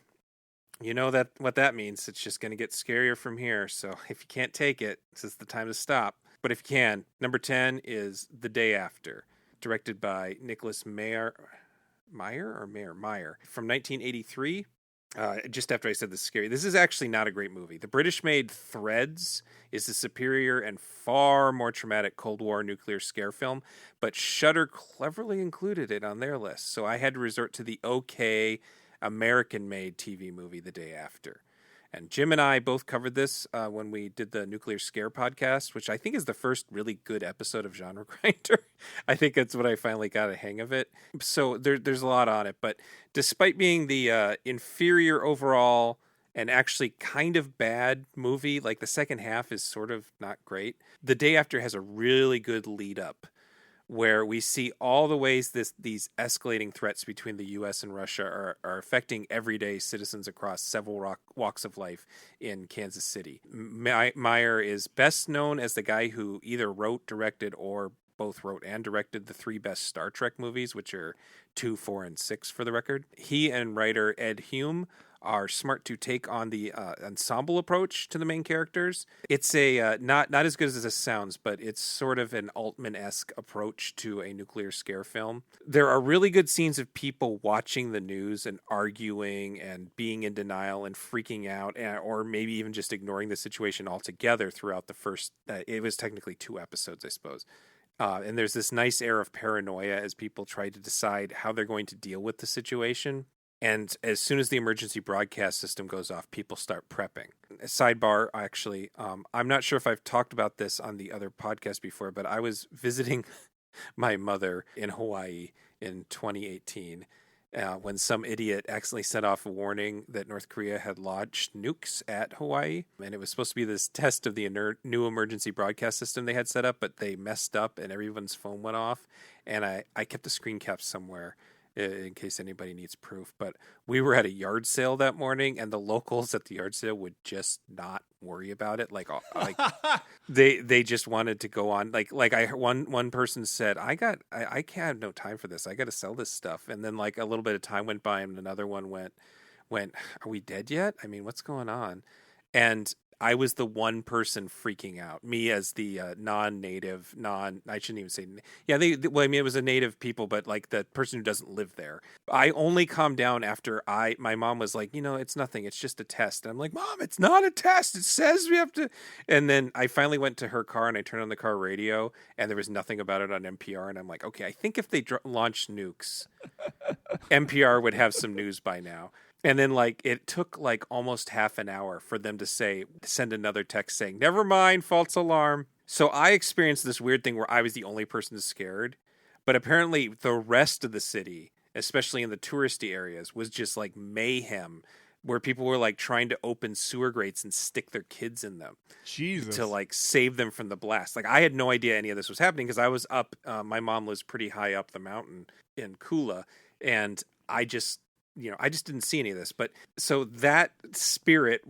You know what that means. It's just going to get scarier from here. So if you can't take it, this is the time to stop. But if you can, number 10 is The Day After, directed by Nicholas Meyer from 1983. Just after I said this is scary. This is actually not a great movie. The British-made Threads is the superior and far more traumatic Cold War nuclear scare film, but Shudder cleverly included it on their list, so I had to resort to the okay American-made TV movie The Day After. And Jim and I both covered this when we did the Nuclear Scare podcast, which I think is the first really good episode of Genre Grinder. I think that's when I finally got a hang of it. So there's a lot on it. But despite being the inferior overall and actually kind of bad movie, like the second half is sort of not great, The Day After has a really good lead up, where we see all the ways these escalating threats between the U.S. and Russia are affecting everyday citizens across several walks of life in Kansas City. Meyer is best known as the guy who either wrote, directed, or both wrote and directed the three best Star Trek movies, which are 2, 4, and 6 for the record. He and writer Ed Hume are smart to take on the ensemble approach to the main characters. It's a not as good as this sounds, but it's sort of an Altman-esque approach to a nuclear scare film. There are really good scenes of people watching the news and arguing and being in denial and freaking out, or maybe even just ignoring the situation altogether throughout the first, it was technically 2 episodes, I suppose. And there's this nice air of paranoia as people try to decide how they're going to deal with the situation. And as soon as the emergency broadcast system goes off, people start prepping. Sidebar, actually, I'm not sure if I've talked about this on the other podcast before, but I was visiting my mother in Hawaii in 2018 when some idiot accidentally set off a warning that North Korea had launched nukes at Hawaii. And it was supposed to be this test of the new emergency broadcast system they had set up, but they messed up and everyone's phone went off. And I kept a screen cap somewhere in case anybody needs proof. But we were at a yard sale that morning, and the locals at the yard sale would just not worry about it. Like they just wanted to go on. One person said, I can't have no time for this. I got to sell this stuff. And then like a little bit of time went by, and another one went, are we dead yet? I mean, what's going on? And I was the one person freaking out. Me as the non-native, I shouldn't even say, yeah, well, I mean, it was a native people, but like the person who doesn't live there. I only calmed down after my mom was like, it's nothing. It's just a test. And I'm like, Mom, it's not a test. It says we have to. And then I finally went to her car and I turned on the car radio and there was nothing about it on NPR. And I'm like, okay, I think if they launch nukes, NPR would have some news by now. And then, it took, almost half an hour for them to send another text saying, never mind, false alarm. So I experienced this weird thing where I was the only person scared. But apparently the rest of the city, especially in the touristy areas, was just, mayhem, where people were, trying to open sewer grates and stick their kids in them. Jesus. To, save them from the blast. I had no idea any of this was happening because I was up, my mom lives pretty high up the mountain in Kula, and I just didn't see any of this. But so that spirit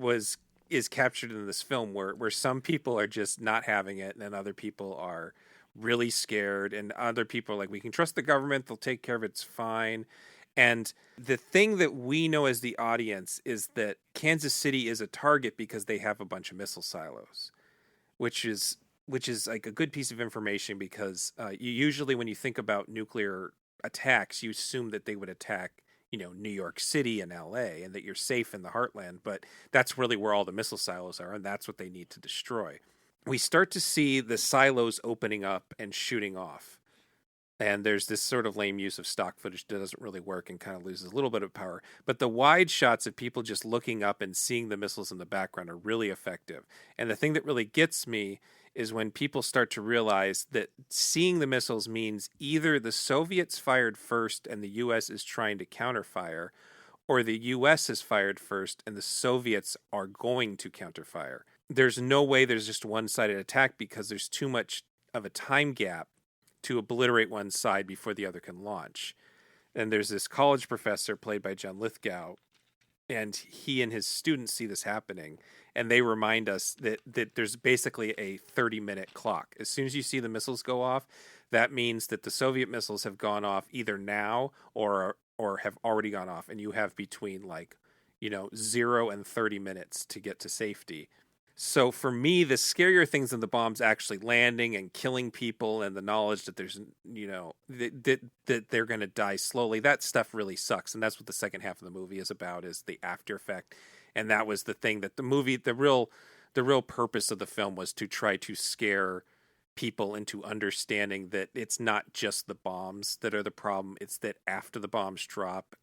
is captured in this film where some people are just not having it and other people are really scared and other people are like, we can trust the government. They'll take care of it. It's fine. And the thing that we know as the audience is that Kansas City is a target because they have a bunch of missile silos, which is like a good piece of information because you usually, when you think about nuclear attacks, you assume that they would attack New York City and LA and that you're safe in the heartland, but that's really where all the missile silos are, and that's what they need to destroy. We start to see the silos opening up and shooting off. And there's this sort of lame use of stock footage that doesn't really work and kind of loses a little bit of power. But the wide shots of people just looking up and seeing the missiles in the background are really effective. And the thing that really gets me is when people start to realize that seeing the missiles means either the Soviets fired first and the U.S. is trying to counterfire, or the U.S. has fired first and the Soviets are going to counterfire. There's no way there's just one-sided attack because there's too much of a time gap to obliterate one side before the other can launch. And there's this college professor played by John Lithgow, and he and his students see this happening, and they remind us that there's basically a 30-minute clock. As soon as you see the missiles go off, that means that the Soviet missiles have gone off either now or have already gone off, and you have between 0 and 30 minutes to get to safety. So for me, the scarier things than the bombs actually landing and killing people and the knowledge that there's, that they're going to die slowly, that stuff really sucks. And that's what the second half of the movie is about, is the after effect. And that was the thing that the movie, the real purpose of the film was to try to scare people into understanding that it's not just the bombs that are the problem. It's that after the bombs drop,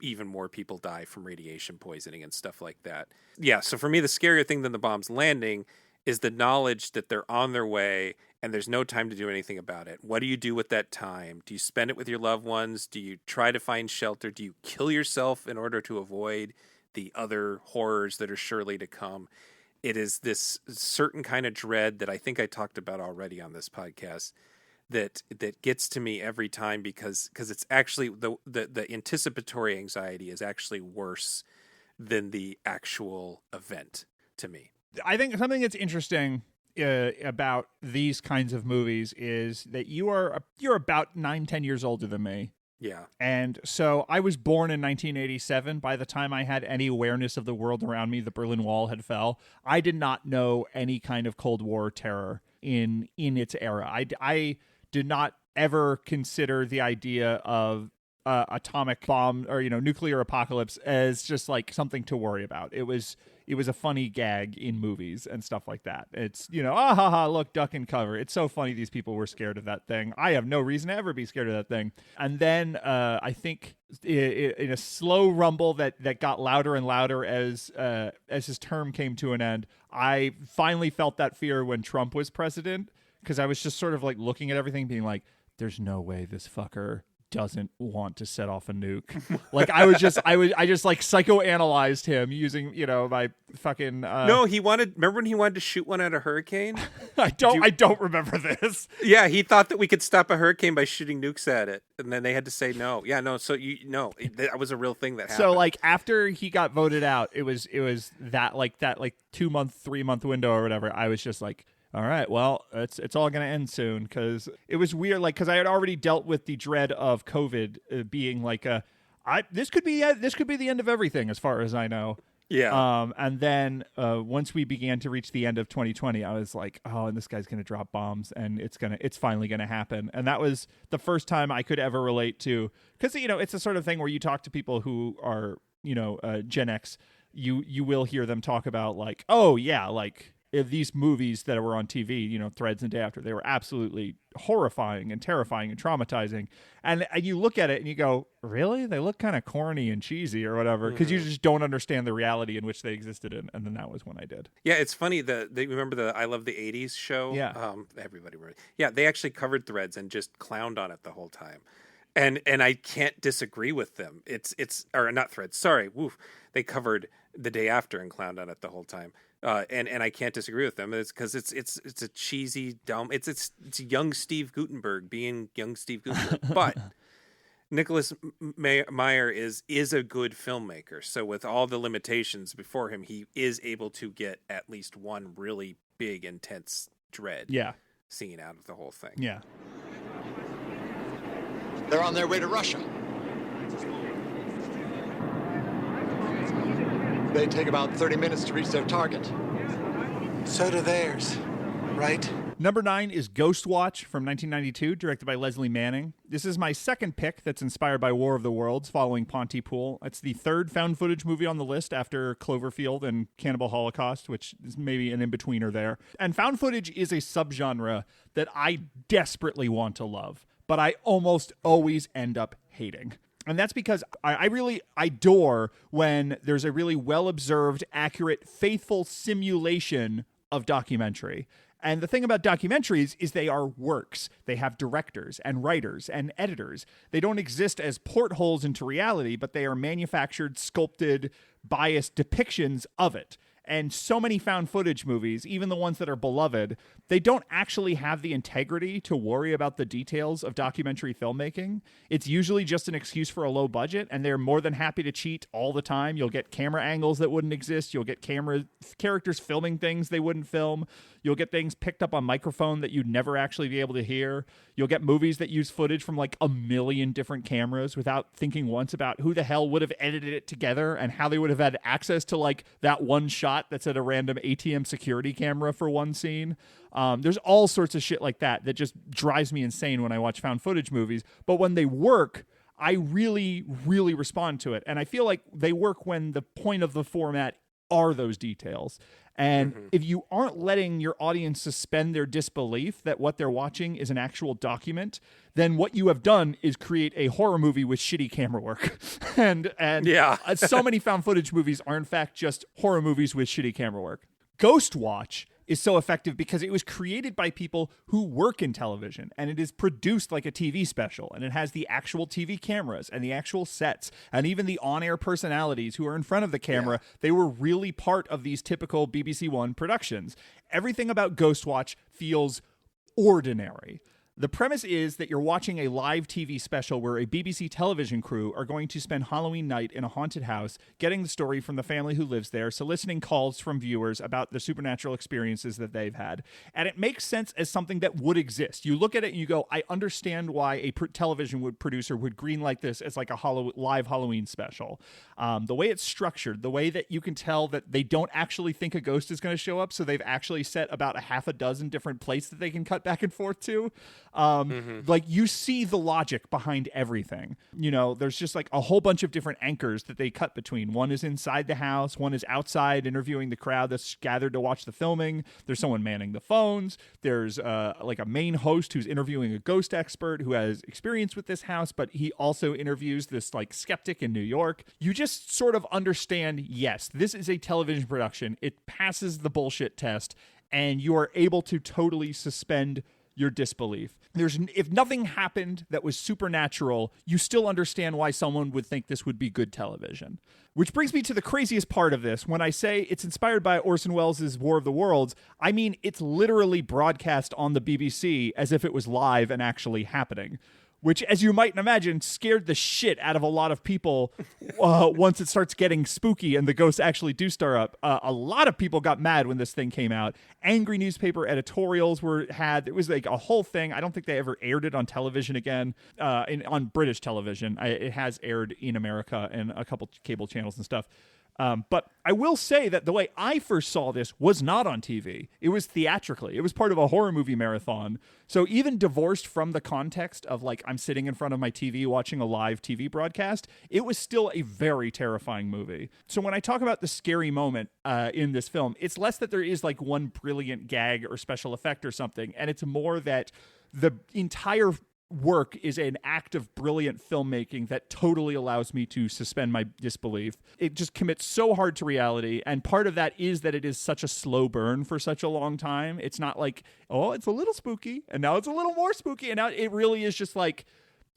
even more people die from radiation poisoning and stuff like that. Yeah, so for me, the scarier thing than the bombs landing is the knowledge that they're on their way and there's no time to do anything about it. What do you do with that time? Do you spend it with your loved ones? Do you try to find shelter? Do you kill yourself in order to avoid the other horrors that are surely to come? It is this certain kind of dread that I think I talked about already on this podcast that gets to me every time because it's actually the anticipatory anxiety is actually worse than the actual event to me. I think something that's interesting about these kinds of movies is that you're about 9-10 years older than me. Yeah. And so I was born in 1987. By the time I had any awareness of the world around me, the Berlin Wall had fell. I did not know any kind of Cold War terror in its era. I did not ever consider the idea of atomic bomb or nuclear apocalypse as just like something to worry about. It was a funny gag in movies and stuff like that. It's look, duck and cover. It's so funny these people were scared of that thing. I have no reason to ever be scared of that thing. And then I think in a slow rumble that got louder and louder as his term came to an end, I finally felt that fear when Trump was president. Because I was just sort of like looking at everything being like, there's no way this fucker doesn't want to set off a nuke. Like I just like psychoanalyzed him using, my fucking No, remember when he wanted to shoot one at a hurricane? I don't remember this. Yeah, he thought that we could stop a hurricane by shooting nukes at it, and then they had to say no. Yeah, no, so that was a real thing that happened. So like after he got voted out, it was that 2-month, 3-month window or whatever. I was just like, all right, well, it's all going to end soon, because it was weird, because I had already dealt with the dread of COVID being like this could be the end of everything as far as I know. Yeah. And then once we began to reach the end of 2020, I was like, oh, and this guy's going to drop bombs, and it's finally going to happen. And that was the first time I could ever relate to, because it's the sort of thing where you talk to people who are Gen X, you will hear them talk about like, oh yeah, like these movies that were on TV, Threads and Day After, they were absolutely horrifying and terrifying and traumatizing. And you look at it and you go, really? They look kind of corny and cheesy or whatever, because you just don't understand the reality in which they existed in. And then that was when I did. Yeah, it's funny that they remember the I Love the 80s show? Yeah. Everybody remembers. Yeah, they actually covered Threads and just clowned on it the whole time. And I can't disagree with them. It's or not Threads, sorry. Woof. They covered The Day After and clowned on it the whole time. And I can't disagree with them. It's because it's a cheesy, dumb. It's young Steve Guttenberg being young Steve Guttenberg. But Nicholas Meyer is a good filmmaker. So with all the limitations before him, he is able to get at least one really big, intense dread. Yeah. Scene out of the whole thing. Yeah. They're on their way to Russia. They take about 30 minutes to reach their target. So do theirs, right? Number 9 is Ghost Watch from 1992, directed by Leslie Manning. This is my second pick that's inspired by War of the Worlds following Pontypool. It's the third found footage movie on the list after Cloverfield and Cannibal Holocaust, which is maybe an in-betweener there. And found footage is a subgenre that I desperately want to love, but I almost always end up hating. And that's because I really adore when there's a really well-observed, accurate, faithful simulation of documentary. And the thing about documentaries is they are works. They have directors and writers and editors. They don't exist as portholes into reality, but they are manufactured, sculpted, biased depictions of it. And so many found footage movies, even the ones that are beloved, they don't actually have the integrity to worry about the details of documentary filmmaking. It's usually just an excuse for a low budget, and they're more than happy to cheat all the time. You'll get camera angles that wouldn't exist. You'll get characters filming things they wouldn't film. You'll get things picked up on microphone that you'd never actually be able to hear. You'll get movies that use footage from like a million different cameras without thinking once about who the hell would have edited it together and how they would have had access to like that one shot that's at a random ATM security camera for one scene. There's all sorts of shit like that just drives me insane when I watch found footage movies. But when they work, I really, really respond to it. And I feel like they work when the point of the format are those details. And if you aren't letting your audience suspend their disbelief that what they're watching is an actual document, then what you have done is create a horror movie with shitty camera work. and yeah. So many found footage movies are in fact just horror movies with shitty camera work. Ghost Watch is so effective because it was created by people who work in television, and it is produced like a TV special, and it has the actual TV cameras and the actual sets and even the on-air personalities who are in front of the camera. Yeah. They were really part of these typical BBC One productions. Everything about Ghost Watch feels ordinary. The premise is that you're watching a live TV special where a BBC television crew are going to spend Halloween night in a haunted house, getting the story from the family who lives there, soliciting calls from viewers about the supernatural experiences that they've had. And it makes sense as something that would exist. You look at it and you go, I understand why a television producer would greenlight this as like a live Halloween special. The way it's structured, the way that you can tell that they don't actually think a ghost is going to show up, so they've actually set about a half a dozen different places that they can cut back and forth to. Like you see the logic behind everything. You know, there's just like a whole bunch of different anchors that they cut between. One is inside the house, one is outside interviewing the crowd that's gathered to watch the filming. There's someone manning the phones. There's like a main host who's interviewing a ghost expert who has experience with this house, but he also interviews this like skeptic in New York. You just sort of understand, yes, this is a television production. It passes the bullshit test, and you are able to totally suspend your disbelief. If nothing happened that was supernatural, you still understand why someone would think this would be good television. Which brings me to the craziest part of this. When I say it's inspired by Orson Welles' War of the Worlds, I mean it's literally broadcast on the BBC as if it was live and actually happening. Which, as you might imagine, scared the shit out of a lot of people once it starts getting spooky and the ghosts actually do stir up. A lot of people got mad when this thing came out. Angry newspaper editorials had. It was like a whole thing. I don't think they ever aired it on television again, on British television. It has aired in America and a couple cable channels and stuff. But I will say that the way I first saw this was not on TV. It was theatrically. It was part of a horror movie marathon. So even divorced from the context of like I'm sitting in front of my TV watching a live TV broadcast, it was still a very terrifying movie. So when I talk about the scary moment in this film, it's less that there is like one brilliant gag or special effect or something, and it's more that the entire work is an act of brilliant filmmaking that totally allows me to suspend my disbelief. It just commits so hard to reality, and part of that is that it is such a slow burn for such a long time. It's not like, oh, it's a little spooky, and now it's a little more spooky, and now it really is just like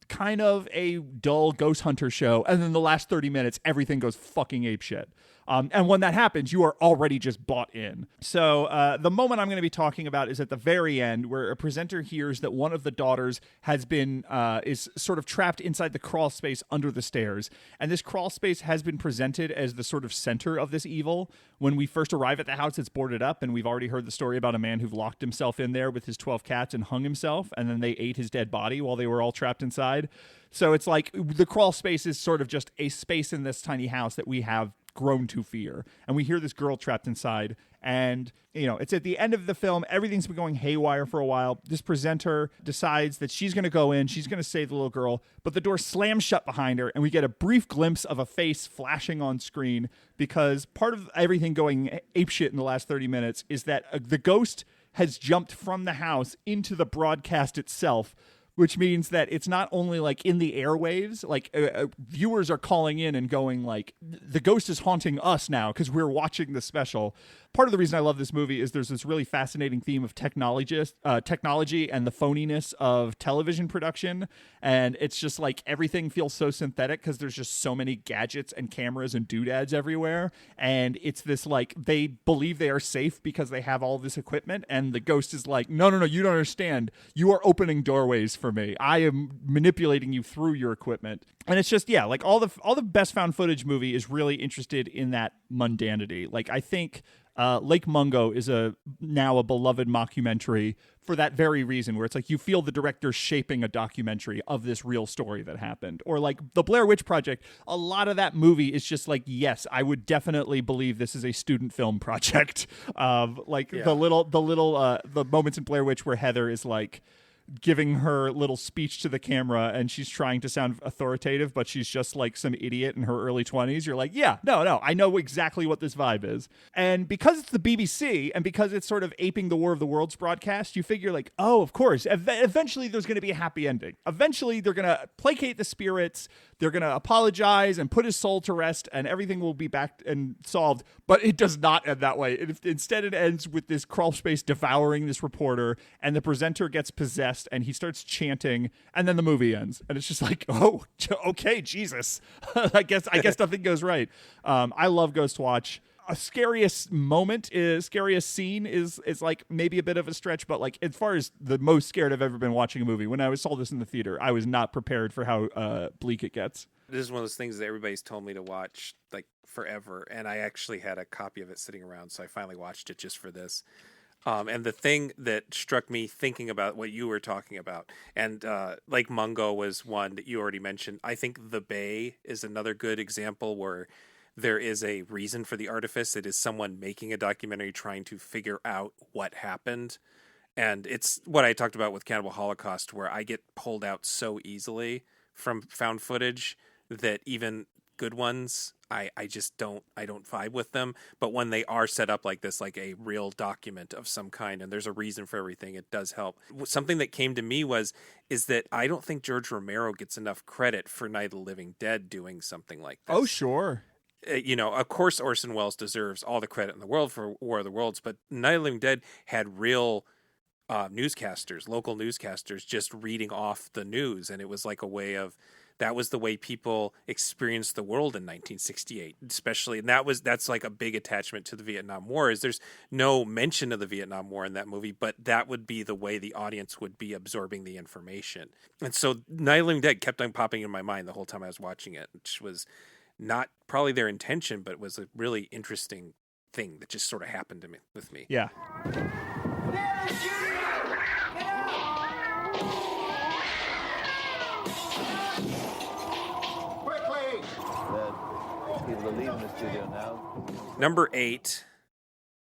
kind of a dull ghost hunter show, and then the last 30 minutes, everything goes fucking apeshit. And when that happens, you are already just bought in. So the moment I'm going to be talking about is at the very end, where a presenter hears that one of the daughters has been is sort of trapped inside the crawl space under the stairs. And this crawl space has been presented as the sort of center of this evil. When we first arrive at the house, it's boarded up, and we've already heard the story about a man who locked himself in there with his 12 cats and hung himself, and then they ate his dead body while they were all trapped inside. So it's like the crawl space is sort of just a space in this tiny house that we have grown to fear. And we hear this girl trapped inside, and it's at the end of the film. Everything's been going haywire for a while. This presenter decides that she's going to go in, she's going to save the little girl, but the door slams shut behind her, and we get a brief glimpse of a face flashing on screen, because part of everything going apeshit in the last 30 minutes is that the ghost has jumped from the house into the broadcast itself, which means that it's not only like in the airwaves, like viewers are calling in and going like, the ghost is haunting us now because we're watching the special. Part of the reason I love this movie is there's this really fascinating theme of technology and the phoniness of television production. And it's just like everything feels so synthetic because there's just so many gadgets and cameras and doodads everywhere. And it's this like, they believe they are safe because they have all this equipment. And the ghost is like, no, you don't understand. You are opening doorways for me. I am manipulating you through your equipment. And it's just, yeah, like all the best found footage movie is really interested in that mundanity. Like I think Lake Mungo is now a beloved mockumentary for that very reason, where it's like you feel the director shaping a documentary of this real story that happened. Or like the Blair Witch Project, a lot of that movie is just like, yes, I would definitely believe this is a student film project. The moments in Blair Witch where Heather is like giving her little speech to the camera and she's trying to sound authoritative, but she's just like some idiot in her early 20s. You're like, yeah, no, I know exactly what this vibe is. And because it's the BBC and because it's sort of aping the War of the Worlds broadcast, you figure like, oh, of course, eventually there's going to be a happy ending. Eventually they're going to placate the spirits. They're going to apologize and put his soul to rest, and everything will be back and solved. But it does not end that way. Instead, it ends with this crawl space devouring this reporter, and the presenter gets possessed, and he starts chanting, and then the movie ends. And it's just like, oh, okay, Jesus. I guess nothing goes right. I love Ghost Watch. A scariest scene is like maybe a bit of a stretch, but like as far as the most scared I've ever been watching a movie, when I saw this in the theater, I was not prepared for how bleak it gets. This is one of those things that everybody's told me to watch like forever, and I actually had a copy of it sitting around, so I finally watched it just for this. And the thing that struck me thinking about what you were talking about, and Lake Mungo was one that you already mentioned. I think The Bay is another good example where there is a reason for the artifice. It is someone making a documentary trying to figure out what happened. And it's what I talked about with Cannibal Holocaust, where I get pulled out so easily from found footage that even good ones, I don't vibe with them. But when they are set up like this, like a real document of some kind, and there's a reason for everything, it does help. Something that came to me is that I don't think George Romero gets enough credit for Night of the Living Dead doing something like this. Oh, sure. Of course Orson Welles deserves all the credit in the world for War of the Worlds, but Night of the Living Dead had real local newscasters, just reading off the news. And it was like a way of, that was the way people experienced the world in 1968, especially. And that's like a big attachment to the Vietnam War, is there's no mention of the Vietnam War in that movie, but that would be the way the audience would be absorbing the information. And so Night of the Living Dead kept on popping in my mind the whole time I was watching it, which was not probably their intention, but it was a really interesting thing that just sort of happened to me with me. Yeah. People are leaving the studio now. Number 8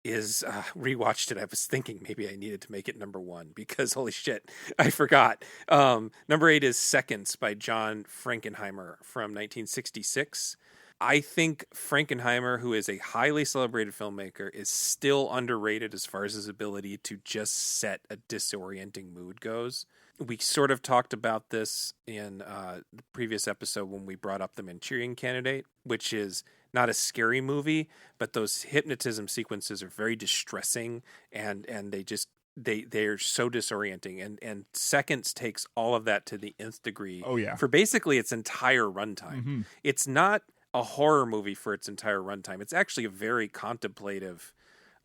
is, rewatched it. I was thinking maybe I needed to make it number 1 because holy shit, I forgot. Number 8 is Seconds by John Frankenheimer from 1966. I think Frankenheimer, who is a highly celebrated filmmaker, is still underrated as far as his ability to just set a disorienting mood goes. We sort of talked about this in the previous episode when we brought up The Manchurian Candidate, which is not a scary movie, but those hypnotism sequences are very distressing, and they're so disorienting. And Seconds takes all of that to the nth degree. Oh, yeah. For basically its entire runtime. Mm-hmm. It's not a horror movie for its entire runtime. It's actually a very contemplative,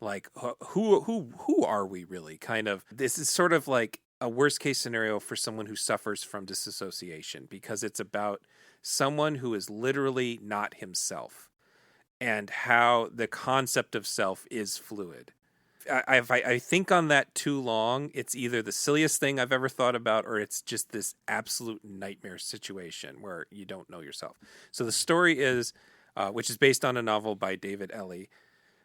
like, who are we really? Kind of. This is sort of like a worst case scenario for someone who suffers from disassociation, because it's about someone who is literally not himself and how the concept of self is fluid. If I think on that too long, it's either the silliest thing I've ever thought about, or it's just this absolute nightmare situation where you don't know yourself. So the story is, which is based on a novel by David Ellie,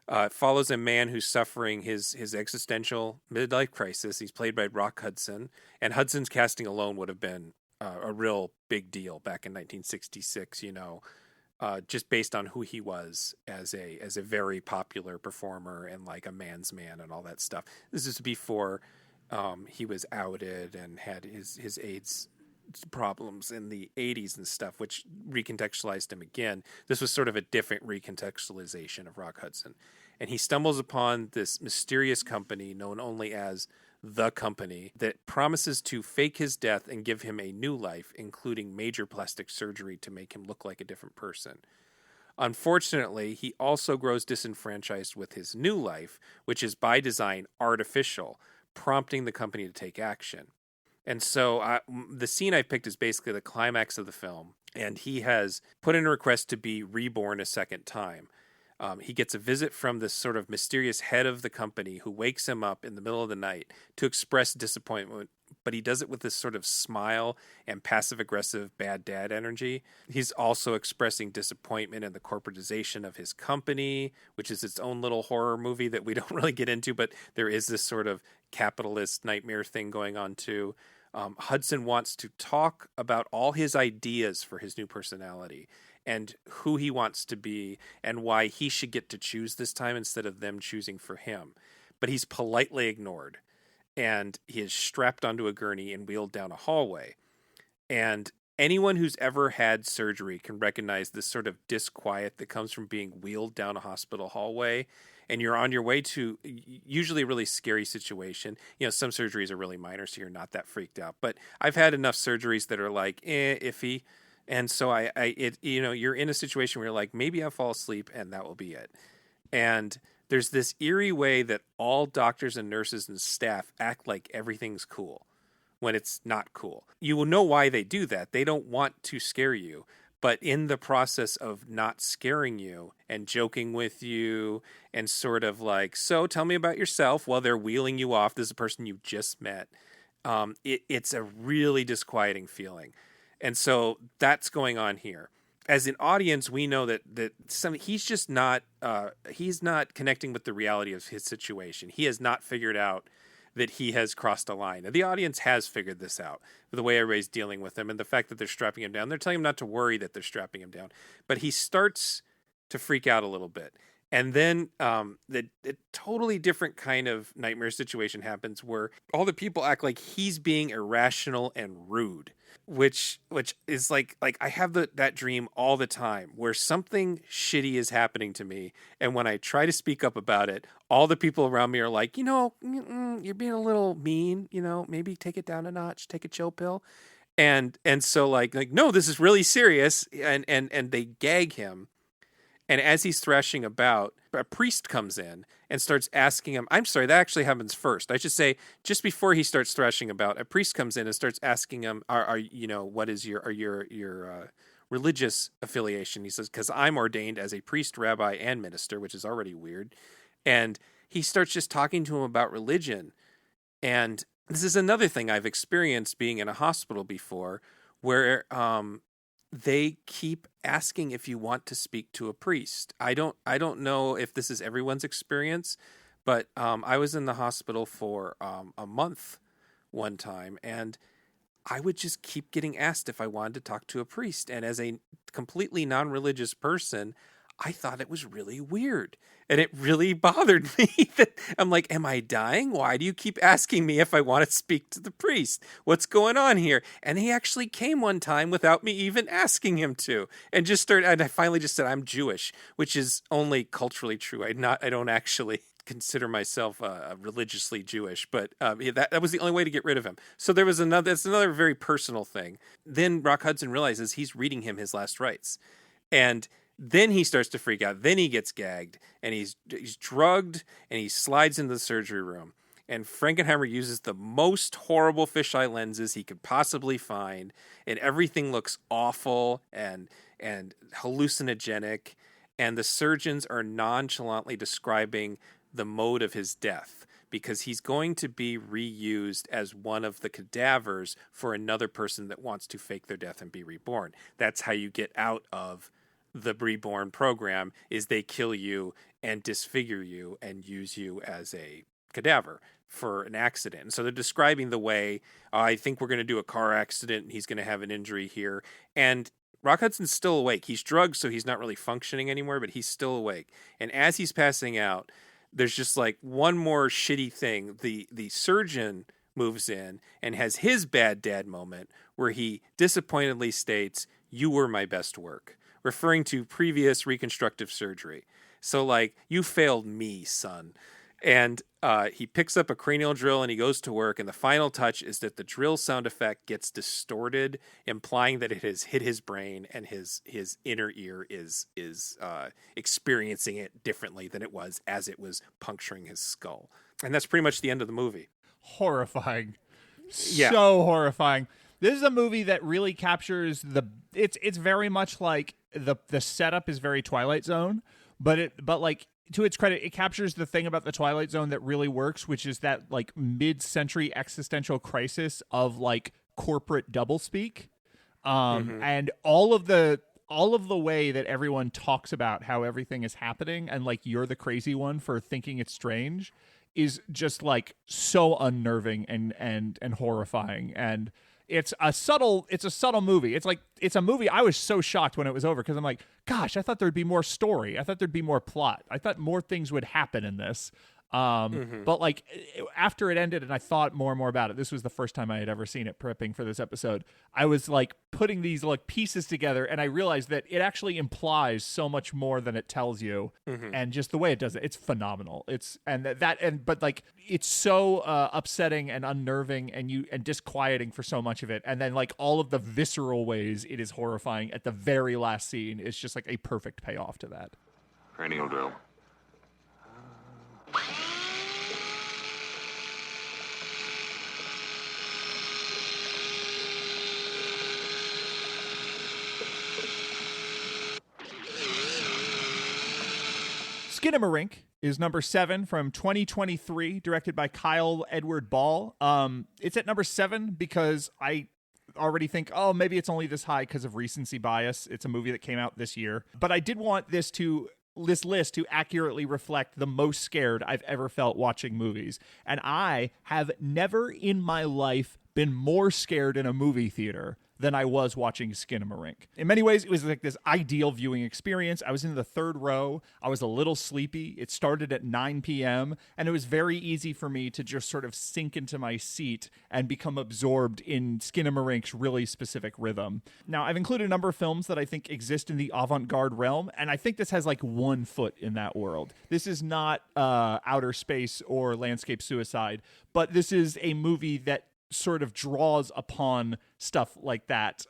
it follows a man who's suffering his existential midlife crisis. He's played by Rock Hudson, and Hudson's casting alone would have been a real big deal back in 1966, just based on who he was as a very popular performer and like a man's man and all that stuff. This is before he was outed and had his AIDS problems in the 80s and stuff, which recontextualized him again. This was sort of a different recontextualization of Rock Hudson. And he stumbles upon this mysterious company known only as The Company that promises to fake his death and give him a new life, including major plastic surgery to make him look like a different person. Unfortunately, he also grows disenfranchised with his new life, which is by design artificial, prompting the company to take action. And so the scene I picked is basically the climax of the film, and he has put in a request to be reborn a second time. He gets a visit from this sort of mysterious head of the company who wakes him up in the middle of the night to express disappointment, but he does it with this sort of smile and passive-aggressive bad dad energy. He's also expressing disappointment in the corporatization of his company, which is its own little horror movie that we don't really get into, but there is this sort of capitalist nightmare thing going on too. Hudson wants to talk about all his ideas for his new personality and who he wants to be and why he should get to choose this time instead of them choosing for him. But he's politely ignored, and he is strapped onto a gurney and wheeled down a hallway. And anyone who's ever had surgery can recognize this sort of disquiet that comes from being wheeled down a hospital hallway, and you're on your way to usually a really scary situation. Some surgeries are really minor, so you're not that freaked out. But I've had enough surgeries that are like, iffy. And so you're in a situation where you're like, maybe I'll fall asleep and that will be it. And there's this eerie way that all doctors and nurses and staff act like everything's cool when it's not cool. You will know why they do that. They don't want to scare you. But in the process of not scaring you and joking with you and sort of like, so tell me about yourself while they're wheeling you off, this is a person you just met. It's a really disquieting feeling. And so that's going on here. As an audience, we know that he's just not he's not connecting with the reality of his situation. He has not figured out that he has crossed a line. Now, the audience has figured this out, the way everybody's dealing with him and the fact that they're strapping him down. They're telling him not to worry that they're strapping him down. But he starts to freak out a little bit. And then the totally different kind of nightmare situation happens where all the people act like he's being irrational and rude, which is like I have that dream all the time where something shitty is happening to me, and when I try to speak up about it, all the people around me are like, you're being a little mean, maybe take it down a notch, take a chill pill. And so like no, this is really serious, and they gag him. And as he's thrashing about, a priest comes in and starts asking him, I'm sorry, that actually happens first. I should say, just before he starts thrashing about, a priest comes in and starts asking him, what is your religious affiliation? He says, because I'm ordained as a priest, rabbi, and minister, which is already weird. And he starts just talking to him about religion. And this is another thing I've experienced being in a hospital before, where they keep asking if you want to speak to a priest. I don't know if this is everyone's experience, but I was in the hospital for a month one time, and I would just keep getting asked if I wanted to talk to a priest. And as a completely non-religious person, I thought it was really weird. And it really bothered me that I'm like, am I dying? Why do you keep asking me if I want to speak to the priest? What's going on here? And he actually came one time without me even asking him to, and I finally just said, I'm Jewish, which is only culturally true. I don't actually consider myself religiously Jewish, but that was the only way to get rid of him. So that's another very personal thing. Then Rock Hudson realizes he's reading him his last rites. And then he starts to freak out. Then he gets gagged, and he's drugged, and he slides into the surgery room. And Frankenheimer uses the most horrible fisheye lenses he could possibly find, and everything looks awful and hallucinogenic. And the surgeons are nonchalantly describing the mode of his death, because he's going to be reused as one of the cadavers for another person that wants to fake their death and be reborn. That's how you get out of the reborn program, is they kill you and disfigure you and use you as a cadaver for an accident. And so they're describing the way, I think we're going to do a car accident and he's going to have an injury here. And Rock Hudson's still awake. He's drugged, so he's not really functioning anymore, but he's still awake. And as he's passing out, there's just like one more shitty thing. The surgeon moves in and has his bad dad moment where he disappointedly states, "You were my best work," referring to previous reconstructive surgery. So like, you failed me, son. And he picks up a cranial drill and he goes to work. And the final touch is that the drill sound effect gets distorted, implying that it has hit his brain and his inner ear is experiencing it differently than it was as it was puncturing his skull. And that's pretty much the end of the movie. Horrifying. Yeah. So horrifying. This is a movie that really captures it's very much like the setup is very Twilight Zone, but like, to its credit, it captures the thing about the Twilight Zone that really works, which is that like mid-century existential crisis of like corporate doublespeak, and all of the way that everyone talks about how everything is happening, and like you're the crazy one for thinking it's strange, is just like so unnerving and horrifying. And it's a subtle movie. It's a movie. I was so shocked when it was over, because I'm like, gosh, I thought there'd be more story. I thought there'd be more plot. I thought more things would happen in this. But like after it ended and I thought more and more about it, this was the first time I had ever seen it prepping for this episode. I was like putting these like pieces together, and I realized that it actually implies so much more than it tells you. And just the way it does it, it's phenomenal. But like, it's so upsetting and unnerving and disquieting for so much of it. And then like all of the visceral ways it is horrifying at the very last scene is just like a perfect payoff to that. Cranial drill. Skinamarink is number 7 from 2023, directed by Kyle Edward Ball. It's at number 7 because I already think, oh, maybe it's only this high because of recency bias. It's a movie that came out this year. But I did want this list to accurately reflect the most scared I've ever felt watching movies. And I have never in my life been more scared in a movie theater than I was watching Skinamarink. In many ways, it was like this ideal viewing experience. I was in the third row. I was a little sleepy. It started at 9 p.m., and it was very easy for me to just sort of sink into my seat and become absorbed in Skinamarink's really specific rhythm. Now, I've included a number of films that I think exist in the avant-garde realm, and I think this has like one foot in that world. This is not Outer Space or Landscape Suicide, but this is a movie that sort of draws upon stuff like that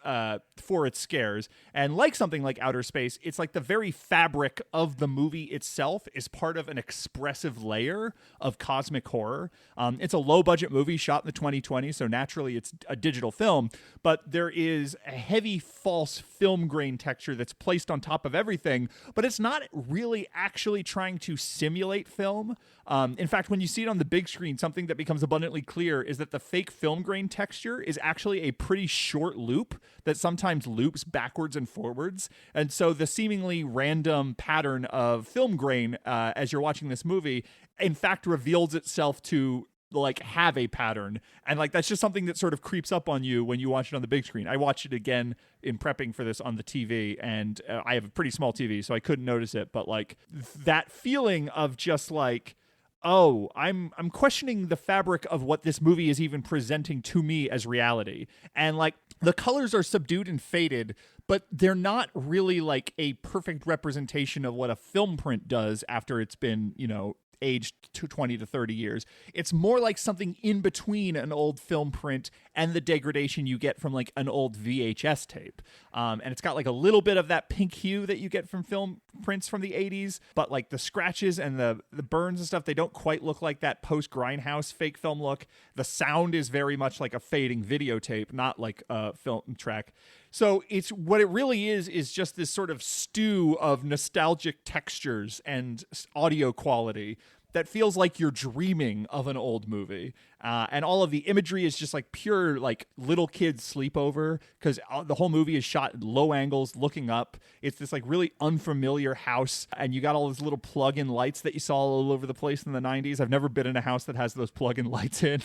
for its scares. And like something like Outer Space, it's like the very fabric of the movie itself is part of an expressive layer of cosmic horror. It's a low-budget movie shot in the 2020s, so naturally it's a digital film, but there is a heavy false film grain texture that's placed on top of everything, but it's not really actually trying to simulate film. In fact, when you see it on the big screen, something that becomes abundantly clear is that the fake film grain texture is actually a pretty short loop that sometimes loops backwards and forwards. And so the seemingly random pattern of film grain as you're watching this movie, in fact, reveals itself to like have a pattern. And like that's just something that sort of creeps up on you when you watch it on the big screen. I watched it again in prepping for this on the TV, and I have a pretty small TV, so I couldn't notice it. But like that feeling of just like, oh, I'm questioning the fabric of what this movie is even presenting to me as reality. And like the colors are subdued and faded, but they're not really like a perfect representation of what a film print does after it's been, you know, aged to 20 to 30 years. It's more like something in between an old film print and the degradation you get from like an old VHS tape. And it's got like a little bit of that pink hue that you get from film prints from the 80s, but like the scratches and the burns and stuff, they don't quite look like that post-Grindhouse fake film look. The sound is very much like a fading videotape, not like a film track. So it's what it really is just this sort of stew of nostalgic textures and audio quality that feels like you're dreaming of an old movie. And all of the imagery is just like pure like little kid sleepover, because the whole movie is shot at low angles looking up. It's this like really unfamiliar house, and you got all those little plug-in lights that you saw all over the place in the 90s. I've never been in a house that has those plug-in lights in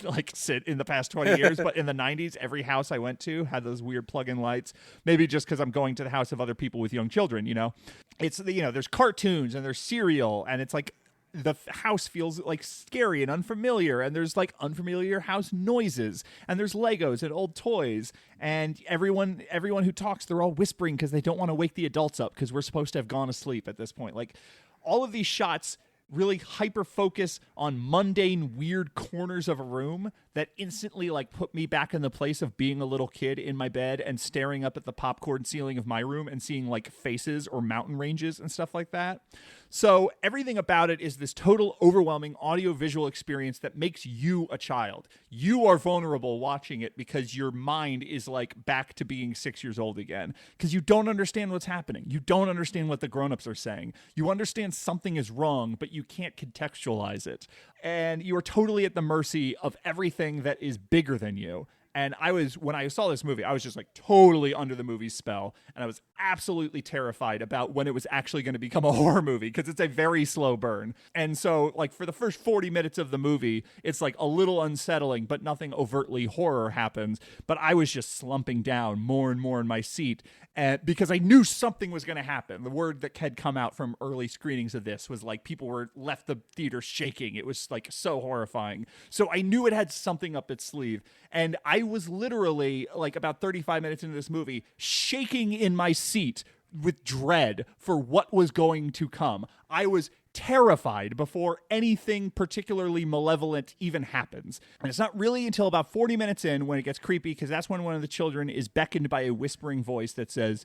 in the past 20 years, but in the 90s, every house I went to had those weird plug-in lights. Maybe just because I'm going to the house of other people with young children, you know. It's, you know, there's cartoons and there's cereal, and it's like the house feels like scary and unfamiliar, and there's like unfamiliar house noises, and there's Legos and old toys, and everyone who talks, they're all whispering because they don't want to wake the adults up because we're supposed to have gone to sleep at this point. Like all of these shots really hyper focus on mundane, weird corners of a room that instantly like put me back in the place of being a little kid in my bed and staring up at the popcorn ceiling of my room and seeing like faces or mountain ranges and stuff like that. So everything about it is this total overwhelming audio-visual experience that makes you a child. You are vulnerable watching it because your mind is like back to being 6 years old again, because you don't understand what's happening. You don't understand what the grown-ups are saying. You understand something is wrong, but you can't contextualize it. And you are totally at the mercy of everything that is bigger than you. And when I saw this movie, I was just like totally under the movie's spell. And I was absolutely terrified about when it was actually going to become a horror movie, because it's a very slow burn. And so like for the first 40 minutes of the movie, it's like a little unsettling, but nothing overtly horror happens. But I was just slumping down more and more in my seat, because I knew something was going to happen. The word that had come out from early screenings of this was like people were left the theater shaking. It was like so horrifying. So I knew it had something up its sleeve. And I was literally like about 35 minutes into this movie shaking in my seat with dread for what was going to come. I was terrified before anything particularly malevolent even happens. And it's not really until about 40 minutes in when it gets creepy, because that's when one of the children is beckoned by a whispering voice that says,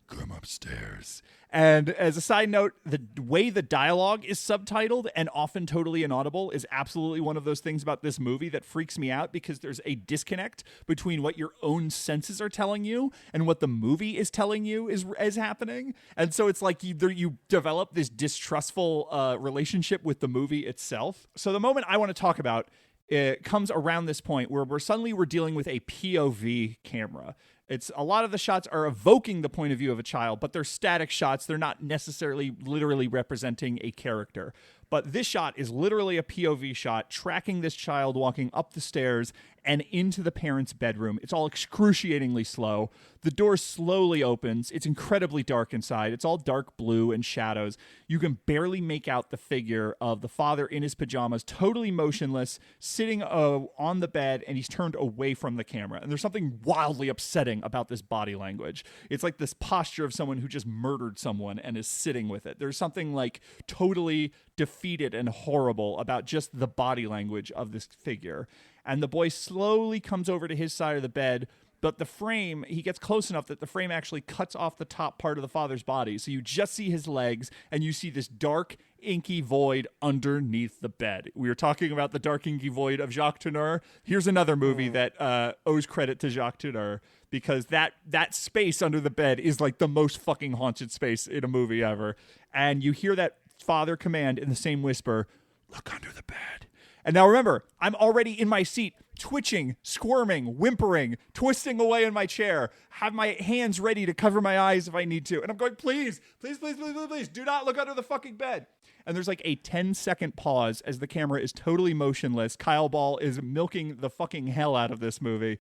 "Come upstairs." And as a side note, the way the dialogue is subtitled and often totally inaudible is absolutely one of those things about this movie that freaks me out, because there's a disconnect between what your own senses are telling you and what the movie is telling you is happening. And so it's like you develop this distrustful relationship with the movie itself. So the moment I want to talk about, it comes around this point where we're dealing with a POV camera. It's a lot of the shots are evoking the point of view of a child, but they're static shots. They're not necessarily literally representing a character. But this shot is literally a POV shot tracking this child walking up the stairs and into the parents' bedroom. It's all excruciatingly slow. The door slowly opens. It's incredibly dark inside. It's all dark blue and shadows. You can barely make out the figure of the father in his pajamas, totally motionless, sitting on the bed, and he's turned away from the camera. And there's something wildly upsetting about this body language. It's like this posture of someone who just murdered someone and is sitting with it. There's something like totally defeated and horrible about just the body language of this figure. And the boy slowly comes over to his side of the bed, but the frame, he gets close enough that the frame actually cuts off the top part of the father's body. So you just see his legs, and you see this dark, inky void underneath the bed. We were talking about the dark, inky void of Jacques Tourneur. Here's another movie that owes credit to Jacques Tourneur, because that space under the bed is like the most fucking haunted space in a movie ever. And you hear that father command in the same whisper, "Look under the bed." And now remember, I'm already in my seat, twitching, squirming, whimpering, twisting away in my chair, have my hands ready to cover my eyes if I need to. And I'm going, please, please, please, please, please, please, do not look under the fucking bed. And there's like a 10-second pause as the camera is totally motionless. Kyle Ball is milking the fucking hell out of this movie.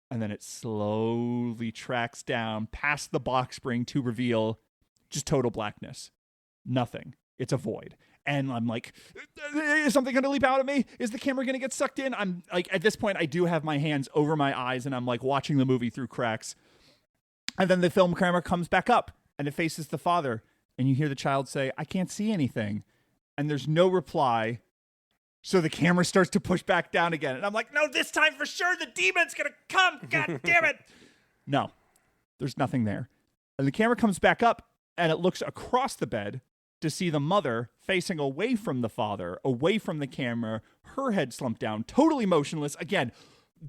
And then it slowly tracks down past the box spring to reveal just total blackness. Nothing. It's a void. And I'm like, is something going to leap out at me? Is the camera going to get sucked in? I'm like, at this point, I do have my hands over my eyes, and I'm like watching the movie through cracks. And then the film camera comes back up, and it faces the father. And you hear the child say, "I can't see anything." And there's no reply. So the camera starts to push back down again. And I'm like, no, this time for sure, the demon's going to come. God damn it. No, there's nothing there. And the camera comes back up, and it looks across the bed to see the mother facing away from the father, away from the camera, her head slumped down, totally motionless. Again,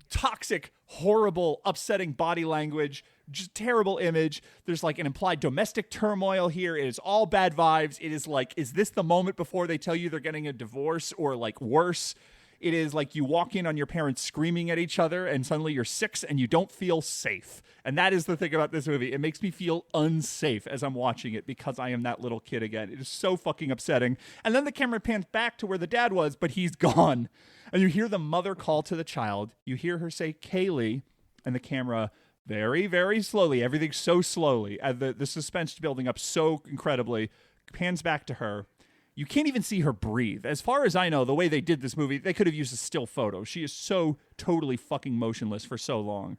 toxic, horrible, upsetting body language, just terrible image. There's like an implied domestic turmoil here. It is all bad vibes. It is like, is this the moment before they tell you they're getting a divorce, or like worse? It is like you walk in on your parents screaming at each other, and suddenly you're 6 and you don't feel safe. And that is the thing about this movie. It makes me feel unsafe as I'm watching it, because I am that little kid again. It is so fucking upsetting. And then the camera pans back to where the dad was, but he's gone. And you hear the mother call to the child. You hear her say, "Kaylee," and the camera very, very slowly, everything so slowly, the suspense building up so incredibly, pans back to her. You can't even see her breathe. As far as I know, the way they did this movie, they could have used a still photo. She is so totally fucking motionless for so long.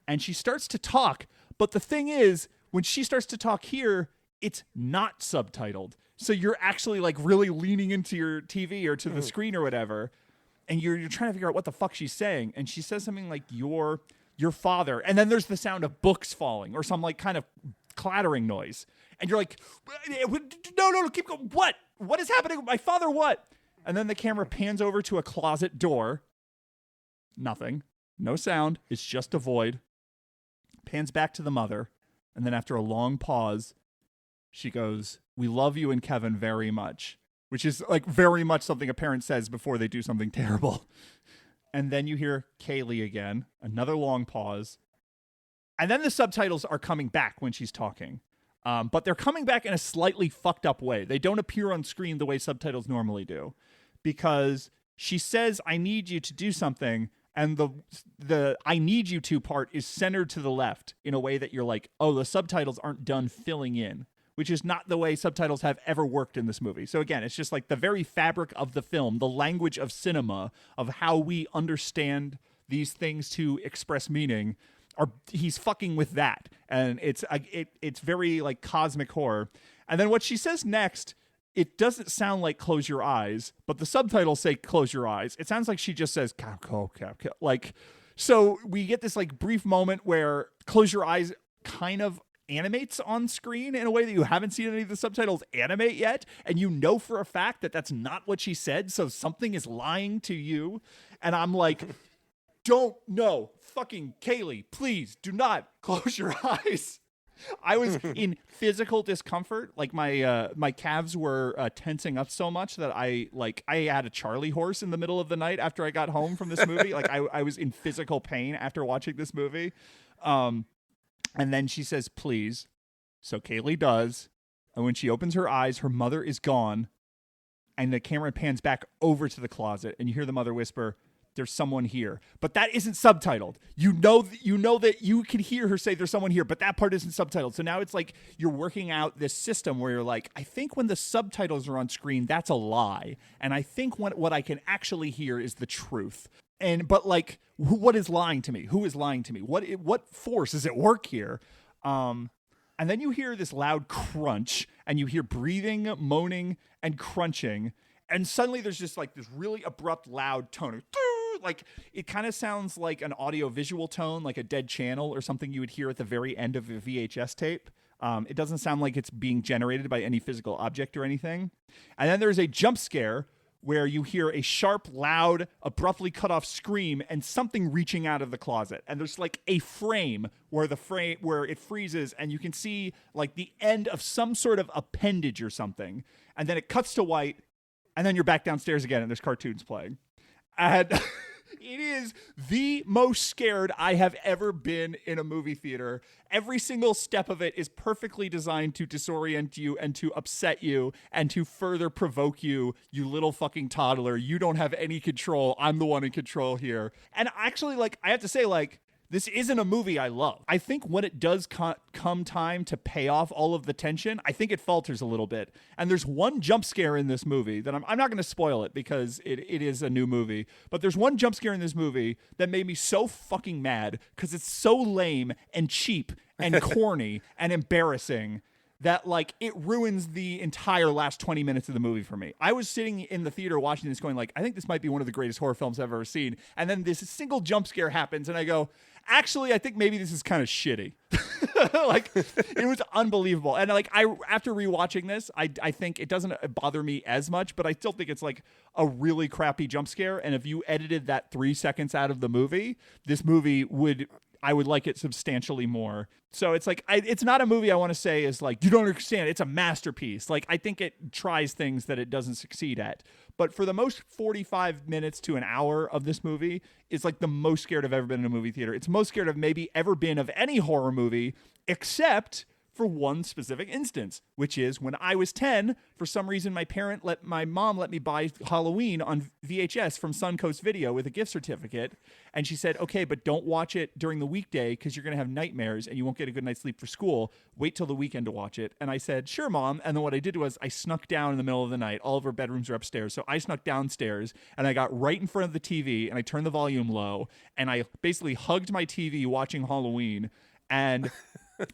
And she starts to talk, but the thing is, when she starts to talk here, it's not subtitled. So you're actually like really leaning into your TV or to the screen or whatever, and you're trying to figure out what the fuck she's saying. And she says something like, your father. And then there's the sound of books falling or some like kind of clattering noise. And you're like, no, keep going. What? What is happening? My father, what? And then the camera pans over to a closet door. Nothing. No sound. It's just a void. Pans back to the mother. And then after a long pause, she goes, "We love you and Kevin very much," which is like very much something a parent says before they do something terrible. And then you hear Kaylee again, another long pause. And then the subtitles are coming back when she's talking. But they're coming back in a slightly fucked up way. They don't appear on screen the way subtitles normally do, because she says, "I need you to do something." And the "I need you to" part is centered to the left in a way that you're like, oh, the subtitles aren't done filling in, which is not the way subtitles have ever worked in this movie. So again, it's just like the very fabric of the film, the language of cinema, of how we understand these things to express meaning, he's fucking with that. And it's very like cosmic horror. And then what she says next, it doesn't sound like "close your eyes," but the subtitles say "close your eyes." It sounds like she just says "cow." Like, so we get this like brief moment where "close your eyes" kind of animates on screen in a way that you haven't seen any of the subtitles animate yet. And you know for a fact that that's not what she said. So something is lying to you. And I'm like, no, fucking Kaylee, please do not close your eyes. I was in physical discomfort. Like my calves were tensing up so much that I had a Charlie horse in the middle of the night after I got home from this movie. Like I was in physical pain after watching this movie. And then she says, "Please." So Kaylee does. And when she opens her eyes, her mother is gone. and the camera pans back over to the closet, and you hear the mother whisper, "There's someone here," but that isn't subtitled. You know that you can hear her say there's someone here, but that part isn't subtitled. So now it's like you're working out this system where you're like, I think when the subtitles are on screen, that's a lie, and I think what I can actually hear is the truth. But like, what is lying to me? Who is lying to me? What force is at work here? And then you hear this loud crunch, and you hear breathing, moaning, and crunching, and suddenly there's just like this really abrupt, loud tone. Like, it kind of sounds like an audio-visual tone, like a dead channel or something you would hear at the very end of a VHS tape. It doesn't sound like it's being generated by any physical object or anything. And then there's a jump scare where you hear a sharp, loud, abruptly cut off scream and something reaching out of the closet. And there's like a frame where it freezes and you can see like the end of some sort of appendage or something. And then it cuts to white, and then you're back downstairs again and there's cartoons playing. And it is the most scared I have ever been in a movie theater. Every single step of it is perfectly designed to disorient you and to upset you and to further provoke you, you little fucking toddler. You don't have any control. I'm the one in control here. And actually, like, I have to say, like, this isn't a movie I love. I think when it does come time to pay off all of the tension, I think it falters a little bit. And there's one jump scare in this movie that I'm not going to spoil it because it is a new movie. But there's one jump scare in this movie that made me so fucking mad because it's so lame and cheap and corny and embarrassing that, like, it ruins the entire last 20 minutes of the movie for me. I was sitting in the theater watching this going like, I think this might be one of the greatest horror films I've ever seen. And then this single jump scare happens and I go, actually, I think maybe this is kind of shitty. Like, it was unbelievable. And like, after rewatching this, I think it doesn't bother me as much, but I still think it's like a really crappy jump scare. And if you edited that 3 seconds out of the movie, this movie I would like it substantially more. So it's like, it's not a movie I want to say is like, you don't understand, it's a masterpiece. Like, I think it tries things that it doesn't succeed at. But for the most 45 minutes to an hour of this movie, it's like the most scared I've ever been in a movie theater. It's the most scared I've maybe ever been of any horror movie, except for one specific instance, which is when I was 10, for some reason my mom let me buy Halloween on VHS from Suncoast Video with a gift certificate, and she said, okay, but don't watch it during the weekday because you're going to have nightmares and you won't get a good night's sleep for school. Wait till the weekend to watch it. And I said, sure, Mom. And then what I did was I snuck down in the middle of the night. All of our bedrooms are upstairs, so I snuck downstairs and I got right in front of the TV and I turned the volume low and I basically hugged my TV watching Halloween. And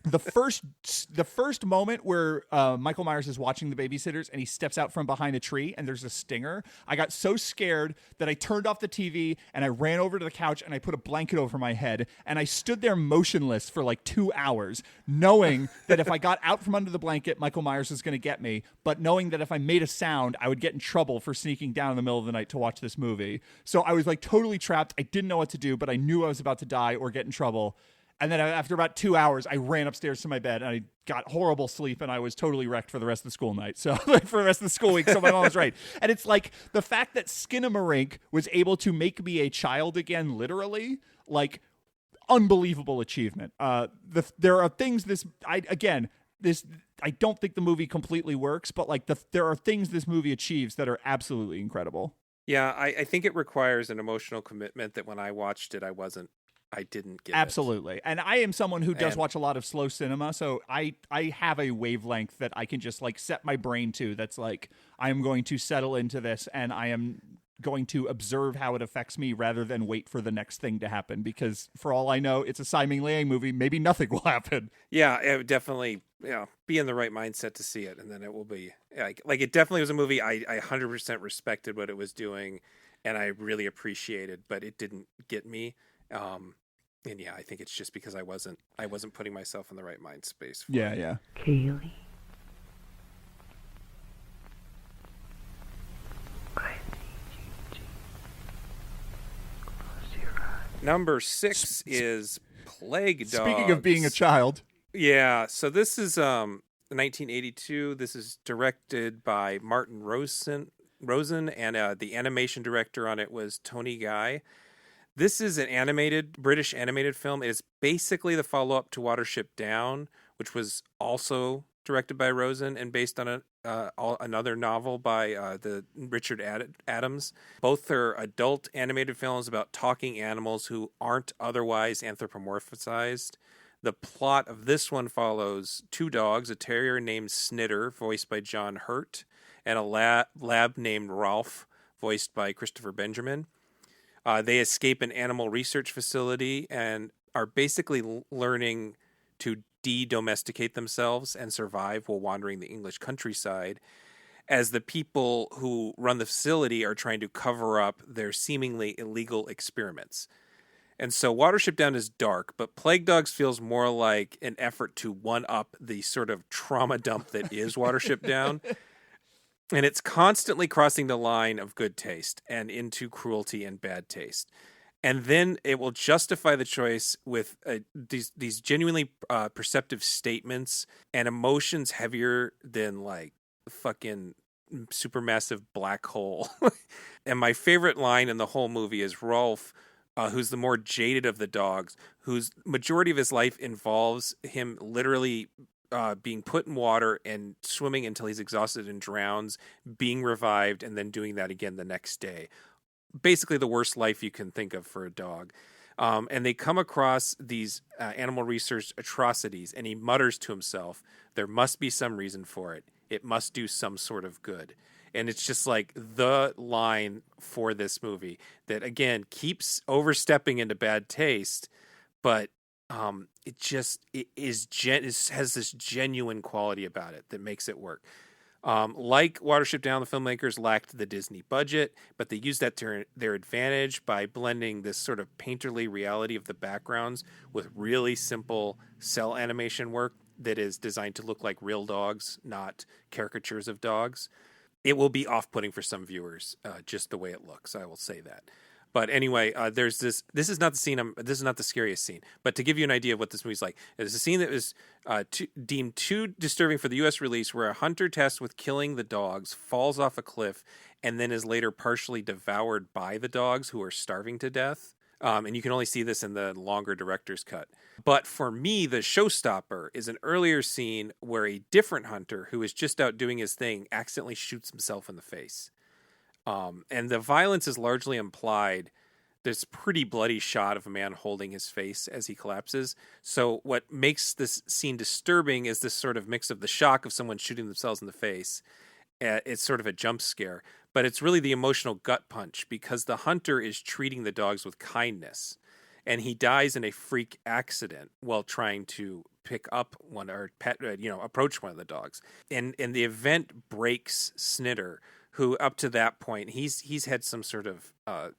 the first moment where Michael Myers is watching the babysitters and he steps out from behind a tree and there's a stinger, I got so scared that I turned off the TV and I ran over to the couch and I put a blanket over my head and I stood there motionless for like 2 hours, knowing that if I got out from under the blanket, Michael Myers was going to get me, but knowing that if I made a sound, I would get in trouble for sneaking down in the middle of the night to watch this movie. So I was like totally trapped. I didn't know what to do, but I knew I was about to die or get in trouble. And then after about 2 hours, I ran upstairs to my bed and I got horrible sleep and I was totally wrecked for the rest of the school night. So like for the rest of the school week. So my mom was right. And it's like the fact that Skinamarink was able to make me a child again, literally, like, unbelievable achievement. There are things I don't think the movie completely works, but like there are things this movie achieves that are absolutely incredible. Yeah, I think it requires an emotional commitment that when I watched it, I didn't get. Absolutely. And I am someone who does watch a lot of slow cinema, so I have a wavelength that I can just like set my brain to that's like, I am going to settle into this and I am going to observe how it affects me rather than wait for the next thing to happen, because for all I know, it's a Simon Liang movie. Maybe nothing will happen. Yeah, it would definitely, be in the right mindset to see it, and then it will be like it definitely was a movie I 100% respected what it was doing and I really appreciated, but it didn't get me. And yeah, I think it's just because I wasn't putting myself in the right mind space. Yeah. Kaylee. I need you to close your eyes. Number 6 is Plague Dogs. Speaking of being a child. Yeah, so this is 1982. This is directed by Martin Rosen, and the animation director on it was Tony Guy. This is an British animated film. It is basically the follow-up to Watership Down, which was also directed by Rosen and based on another novel by the Richard Adams. Both are adult animated films about talking animals who aren't otherwise anthropomorphized. The plot of this one follows two dogs, a terrier named Snitter, voiced by John Hurt, and a lab named Rolf, voiced by Christopher Benjamin. They escape an animal research facility and are basically learning to de-domesticate themselves and survive while wandering the English countryside, as the people who run the facility are trying to cover up their seemingly illegal experiments. And so Watership Down is dark, but Plague Dogs feels more like an effort to one-up the sort of trauma dump that is Watership Down. And it's constantly crossing the line of good taste and into cruelty and bad taste. And then it will justify the choice with these genuinely perceptive statements and emotions heavier than like fucking supermassive black hole. And my favorite line in the whole movie is Rolf, who's the more jaded of the dogs, whose majority of his life involves him literally being put in water and swimming until he's exhausted and drowns, being revived, and then doing that again the next day. Basically the worst life you can think of for a dog. And they come across these animal research atrocities, and he mutters to himself, there must be some reason for it. It must do some sort of good. And it's just like the line for this movie that, again, keeps overstepping into bad taste, but it has this genuine quality about it that makes it work. Like Watership Down, the filmmakers lacked the Disney budget, but they used that to their advantage by blending this sort of painterly reality of the backgrounds with really simple cell animation work that is designed to look like real dogs, not caricatures of dogs. It will be off-putting for some viewers, just the way it looks. I will say that. But anyway, there's this. This is not the scene. This is not the scariest scene. But to give you an idea of what this movie's like, there's a scene that was deemed too disturbing for the U.S. release, where a hunter tasked with killing the dogs falls off a cliff and then is later partially devoured by the dogs, who are starving to death. And you can only see this in the longer director's cut. But for me, the showstopper is an earlier scene where a different hunter, who is just out doing his thing, accidentally shoots himself in the face. And the violence is largely implied. There's a pretty bloody shot of a man holding his face as he collapses. So what makes this scene disturbing is this sort of mix of the shock of someone shooting themselves in the face. It's sort of a jump scare, but it's really the emotional gut punch, because the hunter is treating the dogs with kindness, and he dies in a freak accident while trying to pick up one or approach one of the dogs. And the event breaks Snitter, who up to that point, he's had some sort of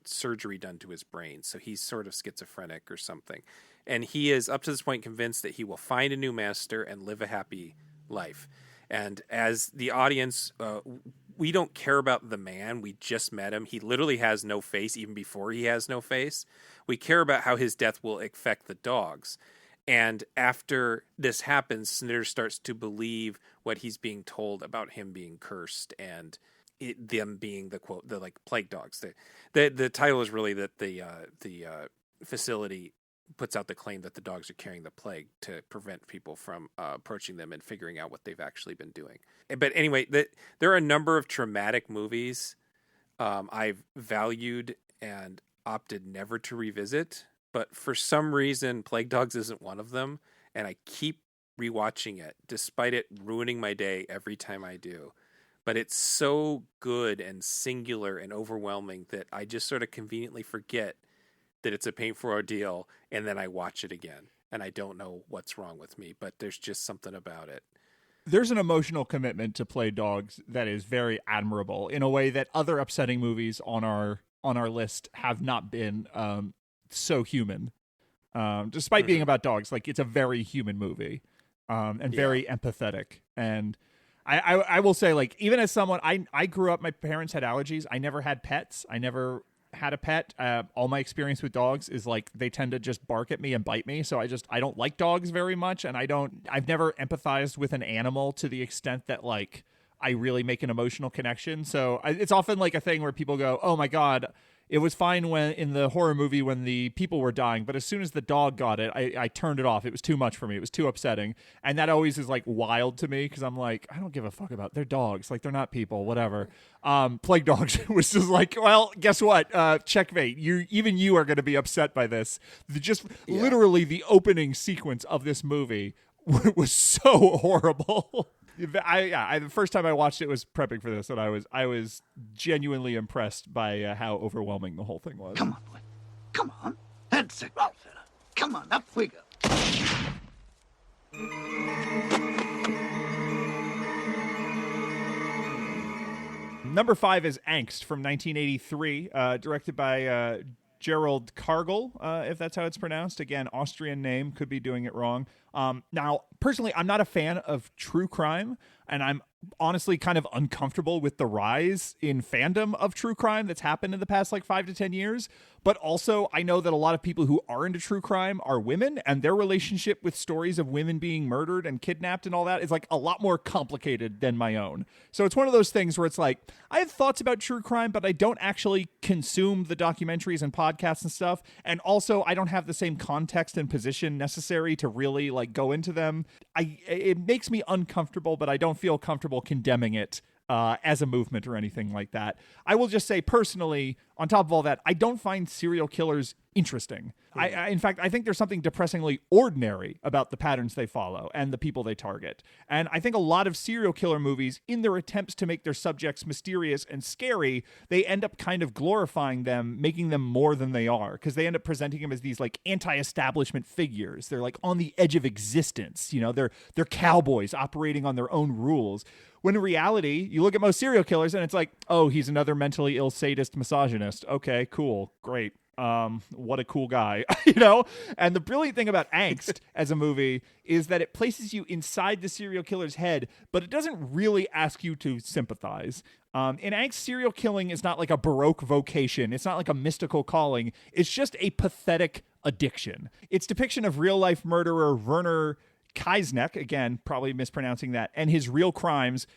surgery done to his brain. So he's sort of schizophrenic or something. And he is up to this point convinced that he will find a new master and live a happy life. And as the audience, we don't care about the man. We just met him. He literally has no face even before he has no face. We care about how his death will affect the dogs. And after this happens, Snitter starts to believe what he's being told about him being cursed and them being the quote, the like plague dogs. The title is really that the facility puts out the claim that the dogs are carrying the plague to prevent people from approaching them and figuring out what they've actually been doing. But anyway, there are a number of traumatic movies I've valued and opted never to revisit, but for some reason, Plague Dogs isn't one of them, and I keep rewatching it, despite it ruining my day every time I do. But it's so good and singular and overwhelming that I just sort of conveniently forget that it's a painful ordeal, and then I watch it again, and I don't know what's wrong with me, but there's just something about it. There's an emotional commitment to Play Dogs that is very admirable in a way that other upsetting movies on our list have not been so human. Despite being about dogs, like, it's a very human movie and very empathetic. And I will say, like, even as someone, I grew up, my parents had allergies. I never had pets. I never had a pet. All my experience with dogs is like they tend to just bark at me and bite me. So I don't like dogs very much. And I've never empathized with an animal to the extent that like I really make an emotional connection. So it's often like a thing where people go, oh my God, It was fine when in the horror movie when the people were dying, but as soon as the dog got it, I turned it off. It was too much for me. It was too upsetting. And that always is like wild to me because I'm like, I don't give a fuck about they're dogs. Like they're not people, whatever. Plague Dogs was just like, well, guess what? Checkmate. Even you are going to be upset by this. Literally the opening sequence of this movie was so horrible. The first time I watched it was prepping for this, and I was genuinely impressed by how overwhelming the whole thing was. Come on, boy. Come on. That's it, fella. Come on, up we go. Number 5 is Angst from 1983, directed by Gerald Kargel, if that's how it's pronounced. Again, Austrian name, could be doing it wrong. Now, personally, I'm not a fan of true crime, and I'm honestly kind of uncomfortable with the rise in fandom of true crime that's happened in the past 5 to 10 years. But also, I know that a lot of people who are into true crime are women, and their relationship with stories of women being murdered and kidnapped and all that is a lot more complicated than my own. So it's one of those things where it's I have thoughts about true crime, but I don't actually consume the documentaries and podcasts and stuff. And also, I don't have the same context and position necessary to really go into them. It makes me uncomfortable, but I don't feel comfortable condemning it as a movement or anything like that. I will just say personally, on top of all that, I don't find serial killers interesting. In fact, I think there's something depressingly ordinary about the patterns they follow and the people they target. And I think a lot of serial killer movies, in their attempts to make their subjects mysterious and scary, they end up kind of glorifying them, making them more than they are, because they end up presenting them as these anti-establishment figures. They're on the edge of existence. They're cowboys operating on their own rules. When in reality, you look at most serial killers and it's oh, he's another mentally ill sadist misogynist. Okay, cool, great. What a cool guy, And the brilliant thing about Angst as a movie is that it places you inside the serial killer's head, but it doesn't really ask you to sympathize. In Angst, serial killing is not a Baroque vocation. It's not a mystical calling. It's just a pathetic addiction. Its depiction of real-life murderer Werner Kaisneck, again, probably mispronouncing that, and his real crimes,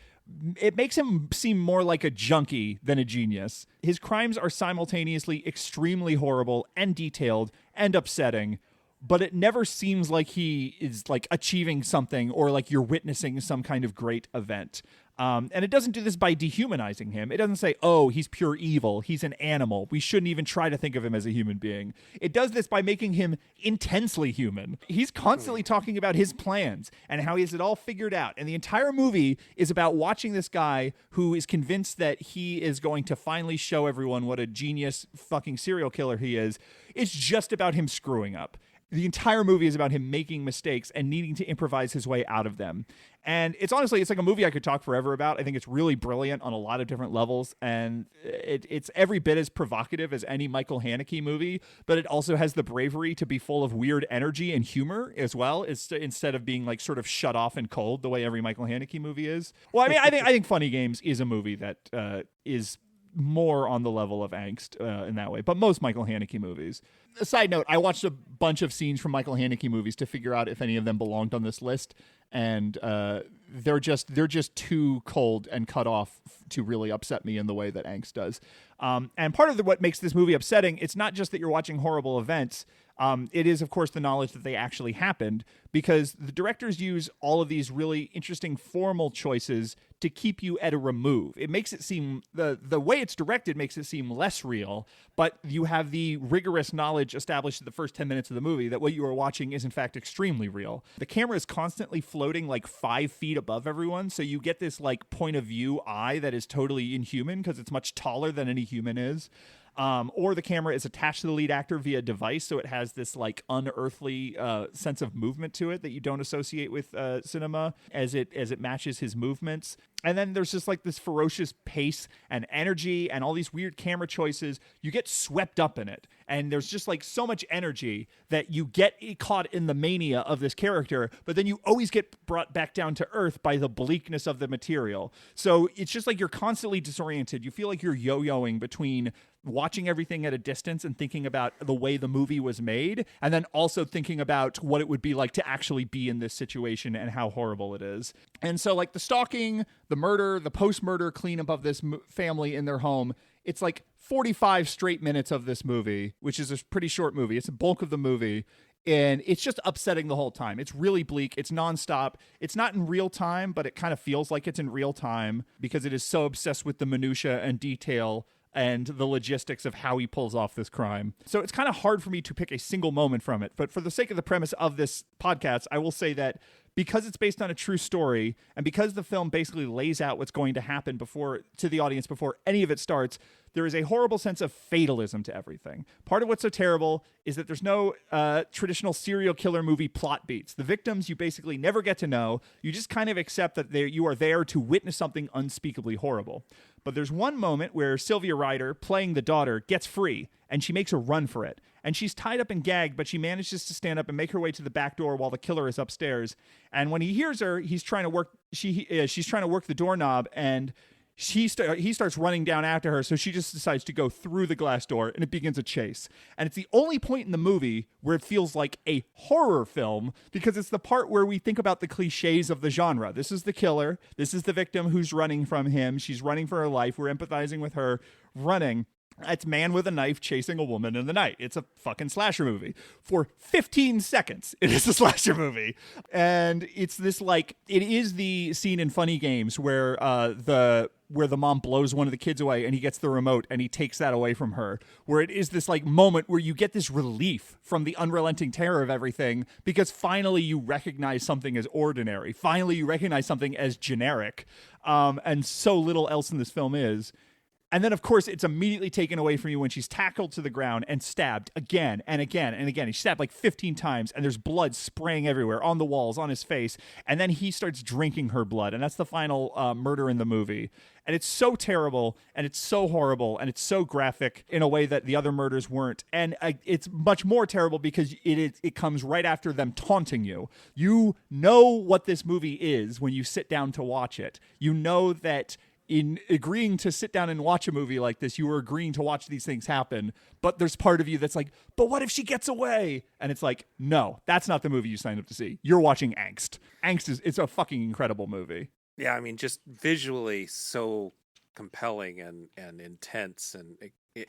it makes him seem more like a junkie than a genius. His crimes are simultaneously extremely horrible and detailed and upsetting, but it never seems like he is achieving something or you're witnessing some kind of great event. And it doesn't do this by dehumanizing him. It doesn't say, oh, he's pure evil. He's an animal. We shouldn't even try to think of him as a human being. It does this by making him intensely human. He's constantly talking about his plans and how he has it all figured out. And the entire movie is about watching this guy who is convinced that he is going to finally show everyone what a genius fucking serial killer he is. It's just about him screwing up. The entire movie is about him making mistakes and needing to improvise his way out of them. And it's a movie I could talk forever about. I think it's really brilliant on a lot of different levels. And it's every bit as provocative as any Michael Haneke movie, but it also has the bravery to be full of weird energy and humor as well, instead of being sort of shut off and cold the way every Michael Haneke movie is. Well, I mean, I think Funny Games is a movie that is more on the level of Angst in that way, but most Michael Haneke movies. A side note, I watched a bunch of scenes from Michael Haneke movies to figure out if any of them belonged on this list, and they're just too cold and cut off to really upset me in the way that Angst does. And part of what makes this movie upsetting, it's not just that you're watching horrible events. It is, of course, the knowledge that they actually happened, because the directors use all of these really interesting formal choices to keep you at a remove. It makes it seem, the way it's directed makes it seem less real, but you have the rigorous knowledge established in the first 10 minutes of the movie that what you are watching is in fact extremely real. The camera is constantly floating 5 feet above everyone, so you get this point of view eye that is totally inhuman because it's much taller than any human is. Or the camera is attached to the lead actor via device, so it has this unearthly sense of movement to it that you don't associate with cinema as it matches his movements. And then there's just this ferocious pace and energy and all these weird camera choices. You get swept up in it. And there's just so much energy that you get caught in the mania of this character, but then you always get brought back down to earth by the bleakness of the material. So it's just you're constantly disoriented. You feel like you're yo-yoing between watching everything at a distance and thinking about the way the movie was made, and then also thinking about what it would be like to actually be in this situation and how horrible it is. And so like the stalking, the murder, the post-murder cleanup of this family in their home, it's like 45 straight minutes of this movie, which is a pretty short movie. It's the bulk of the movie. And it's just upsetting the whole time. It's really bleak. It's nonstop. It's not in real time, but it kind of feels like it's in real time because it is so obsessed with the minutia and detail and the logistics of how he pulls off this crime. So it's kind of hard for me to pick a single moment from it. But for the sake of the premise of this podcast, I will say that because it's based on a true story and because the film basically lays out what's going to happen to the audience before any of it starts, there is a horrible sense of fatalism to everything. Part of what's so terrible is that there's no traditional serial killer movie plot beats. The victims you basically never get to know. You just kind of accept that you are there to witness something unspeakably horrible. But there's one moment where Sylvia Ryder, playing the daughter, gets free, and she makes a run for it. And she's tied up and gagged, but she manages to stand up and make her way to the back door while the killer is upstairs. And when he hears her, she's trying to work the doorknob, and he starts running down after her, so she just decides to go through the glass door, and it begins a chase. And it's the only point in the movie where it feels like a horror film, because it's the part where we think about the cliches of the genre. This is the killer. This is the victim who's running from him. She's running for her life. We're empathizing with her running. It's man with a knife chasing a woman in the night. It's a fucking slasher movie. For 15 seconds, it is a slasher movie. And it's this like, it is the scene in Funny Games where the mom blows one of the kids away and he gets the remote and he takes that away from her, where it is this like moment where you get this relief from the unrelenting terror of everything because finally you recognize something as ordinary. Finally you recognize something as generic. And so little else in this film is. And then, of course, it's immediately taken away from you when she's tackled to the ground and stabbed again and again and again. He's stabbed like 15 times, and there's blood spraying everywhere, on the walls, on his face. And then he starts drinking her blood, and that's the final murder in the movie. And it's so terrible, and it's so horrible, and it's so graphic in a way that the other murders weren't. And it's much more terrible because it comes right after them taunting you. You know what this movie is when you sit down to watch it. You know that in agreeing to sit down and watch a movie like this, you were agreeing to watch these things happen, but there's part of you that's like, but what if she gets away? And it's like, no, that's not the movie you signed up to see. You're watching Angst. It's a fucking incredible movie. Yeah, I mean, just visually so compelling and intense. And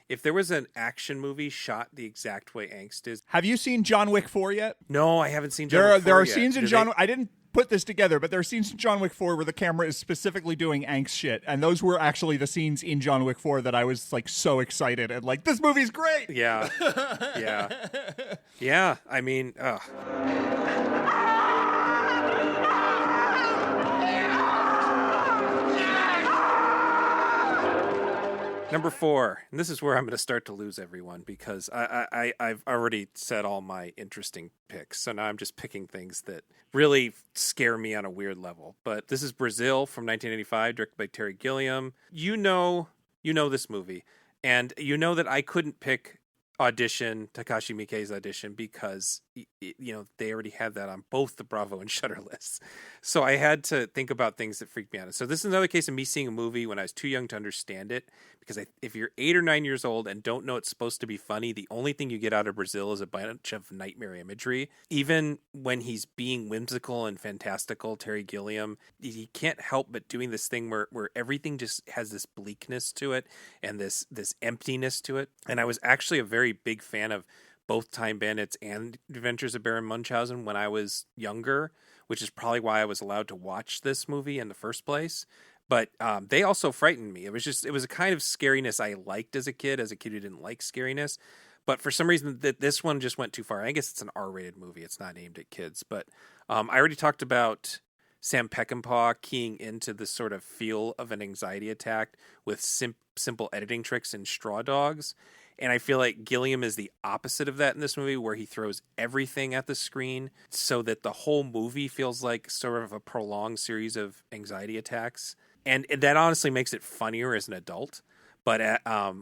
if there was an action movie shot the exact way Angst is. Have you seen John Wick 4 yet? No, I haven't seen John Wick 4 There are yet. scenes in John Wick. I didn't put this together, but there are scenes in John Wick 4 where the camera is specifically doing Angst shit, and those were actually the scenes in John Wick 4 that I was like so excited and like, this movie's great. Yeah. Yeah. I mean, Number 4, and this is where I'm going to start to lose everyone because I've already said all my interesting picks, so now I'm just picking things that really scare me on a weird level. But this is Brazil from 1985, directed by Terry Gilliam. You know this movie, and you know that I couldn't pick Takashi Miike's Audition, because they already had that on both the Bravo and Shudder lists. So I had to think about things that freaked me out. So this is another case of me seeing a movie when I was too young to understand it, because if you're 8 or 9 years old and don't know it's supposed to be funny, the only thing you get out of Brazil is a bunch of nightmare imagery. Even when he's being whimsical and fantastical, Terry Gilliam, he can't help but doing this thing where everything just has this bleakness to it and this emptiness to it. And I was actually a very big fan of both Time Bandits and Adventures of Baron Munchausen when I was younger, which is probably why I was allowed to watch this movie in the first place. But they also frightened me. It was a kind of scariness I liked as a kid who didn't like scariness. But for some reason, this one just went too far. I guess it's an R-rated movie. It's not aimed at kids. But I already talked about Sam Peckinpah keying into this sort of feel of an anxiety attack with simple editing tricks in Straw Dogs. And I feel like Gilliam is the opposite of that in this movie, where he throws everything at the screen so that the whole movie feels like sort of a prolonged series of anxiety attacks. And that honestly makes it funnier as an adult. But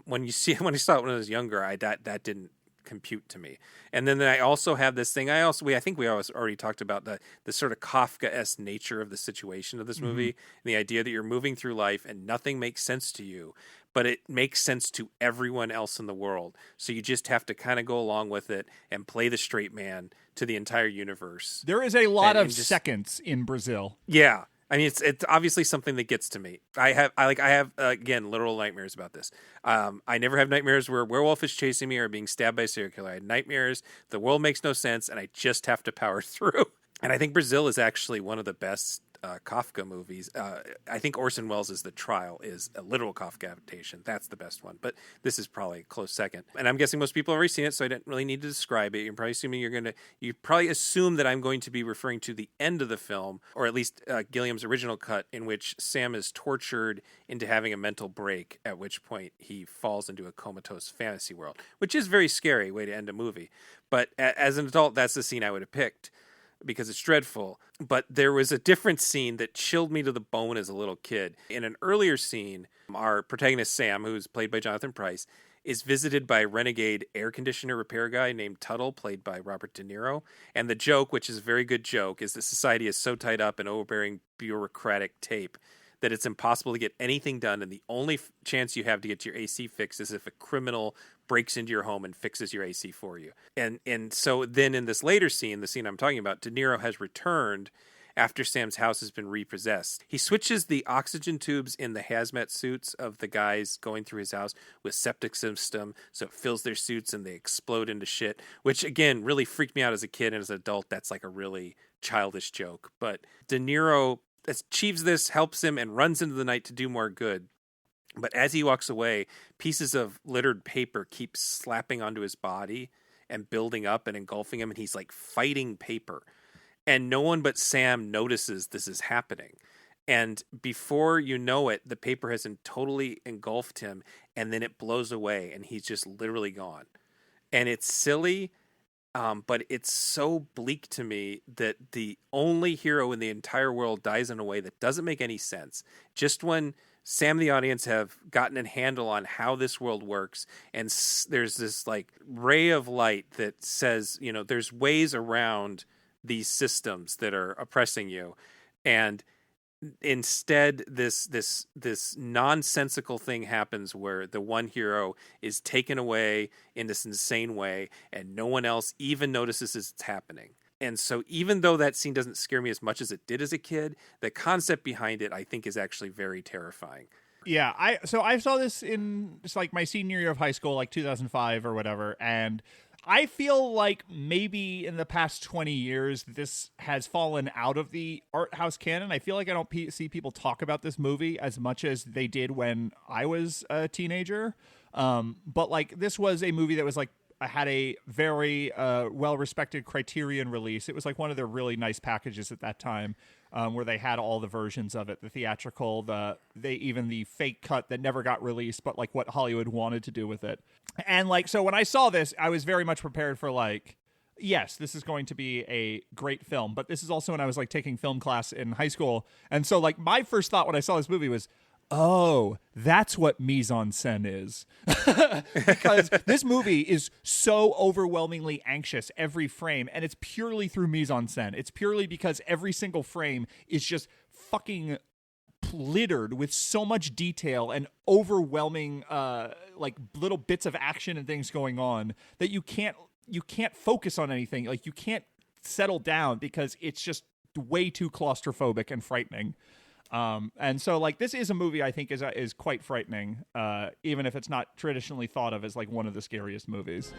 when I saw it when I was younger, that didn't compute to me. And then I also have this thing. I think we already talked about the sort of Kafka-esque nature of the situation of this movie, and the idea that you're moving through life and nothing makes sense to you, but it makes sense to everyone else in the world. So you just have to kind of go along with it and play the straight man to the entire universe. There is a lot of seconds in Brazil. Yeah. I mean, it's obviously something that gets to me. I have again, literal nightmares about this. I never have nightmares where a werewolf is chasing me or being stabbed by a serial killer. I had nightmares. The world makes no sense, and I just have to power through. And I think Brazil is actually one of the best Kafka movies. I think Orson Welles' The Trial is a literal Kafka adaptation. That's the best one, but this is probably a close second. And I'm guessing most people have already seen it, so I didn't really need to describe it. You're probably assuming you probably assume that I'm going to be referring to the end of the film, or at least Gilliam's original cut, in which Sam is tortured into having a mental break, at which point he falls into a comatose fantasy world, which is a very scary way to end a movie. But as an adult, that's the scene I would have picked, because it's dreadful. But there was a different scene that chilled me to the bone as a little kid. In an earlier scene, our protagonist Sam, who's played by Jonathan Pryce, is visited by a renegade air conditioner repair guy named Tuttle, played by Robert De Niro. And the joke, which is a very good joke, is that society is so tied up in overbearing bureaucratic tape that it's impossible to get anything done, and the only chance you have to get your AC fixed is if a criminal breaks into your home and fixes your AC for you. And so then in this later scene, the scene I'm talking about, De Niro has returned after Sam's house has been repossessed. He switches the oxygen tubes in the hazmat suits of the guys going through his house with septic system, so it fills their suits and they explode into shit, which again really freaked me out as a kid, and as an adult that's like a really childish joke. But De Niro achieves this, helps him, and runs into the night to do more good. But as he walks away, pieces of littered paper keep slapping onto his body and building up and engulfing him, and he's like fighting paper. And no one but Sam notices this is happening. And before you know it, the paper has totally engulfed him, and then it blows away, and he's just literally gone. And it's silly, but it's so bleak to me that the only hero in the entire world dies in a way that doesn't make any sense. Just when Sam and the audience have gotten a handle on how this world works, and there's this like ray of light that says, you know, there's ways around these systems that are oppressing you, and instead this nonsensical thing happens where the one hero is taken away in this insane way, and no one else even notices it's happening. And so even though that scene doesn't scare me as much as it did as a kid, the concept behind it I think is actually very terrifying. Yeah, I saw this in just like my senior year of high school, like 2005 or whatever, and I feel like maybe in the past 20 years, this has fallen out of the art house canon. I feel like I don't see people talk about this movie as much as they did when I was a teenager. But like this was a movie that was like had a very well-respected Criterion release. It was like one of their really nice packages at that time, where they had all the versions of it, the theatrical, even the fake cut that never got released, but like what Hollywood wanted to do with it. And like, so when I saw this, I was very much prepared for like, yes, this is going to be a great film, but this is also when I was like taking film class in high school. And so like my first thought when I saw this movie was, oh, that's what mise-en-scène is. Because this movie is so overwhelmingly anxious every frame, and it's purely through mise-en-scène. It's purely because every single frame is just fucking littered with so much detail and overwhelming like little bits of action and things going on that you can't focus on anything. Like you can't settle down because it's just way too claustrophobic and frightening. And so like this is a movie I think is quite frightening, even if it's not traditionally thought of as like one of the scariest movies.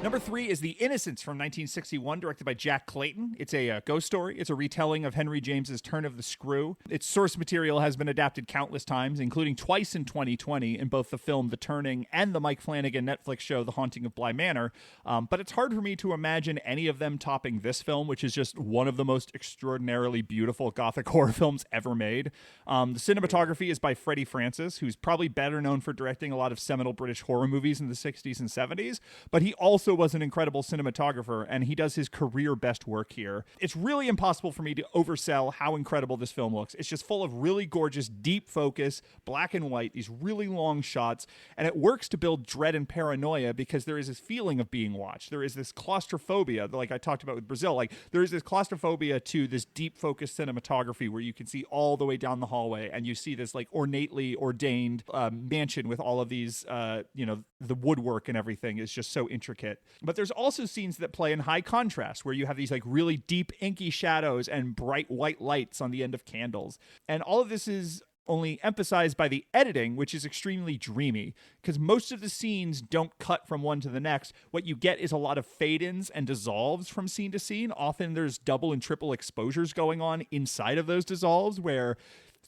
Number 3 is The Innocents from 1961, directed by Jack Clayton. It's a ghost story. It's a retelling of Henry James's Turn of the Screw. Its source material has been adapted countless times, including twice in 2020 in both the film The Turning and the Mike Flanagan Netflix show The Haunting of Bly Manor. But it's hard for me to imagine any of them topping this film, which is just one of the most extraordinarily beautiful gothic horror films ever made. The cinematography is by Freddie Francis, who's probably better known for directing a lot of seminal British horror movies in the 60s and 70s, but he also also was an incredible cinematographer, and he does his career best work here. It's really impossible for me to oversell how incredible this film looks. It's just full of really gorgeous, deep focus, black and white, these really long shots, and it works to build dread and paranoia because there is this feeling of being watched. There is this claustrophobia, like I talked about with Brazil. Like, there is this claustrophobia to this deep focus cinematography where you can see all the way down the hallway, and you see this like ornately ordained mansion with all of these, the woodwork and everything is just so intricate. But there's also scenes that play in high contrast where you have these like really deep inky shadows and bright white lights on the end of candles. And all of this is only emphasized by the editing, which is extremely dreamy, because most of the scenes don't cut from one to the next. What you get is a lot of fade-ins and dissolves from scene to scene. Often there's double and triple exposures going on inside of those dissolves where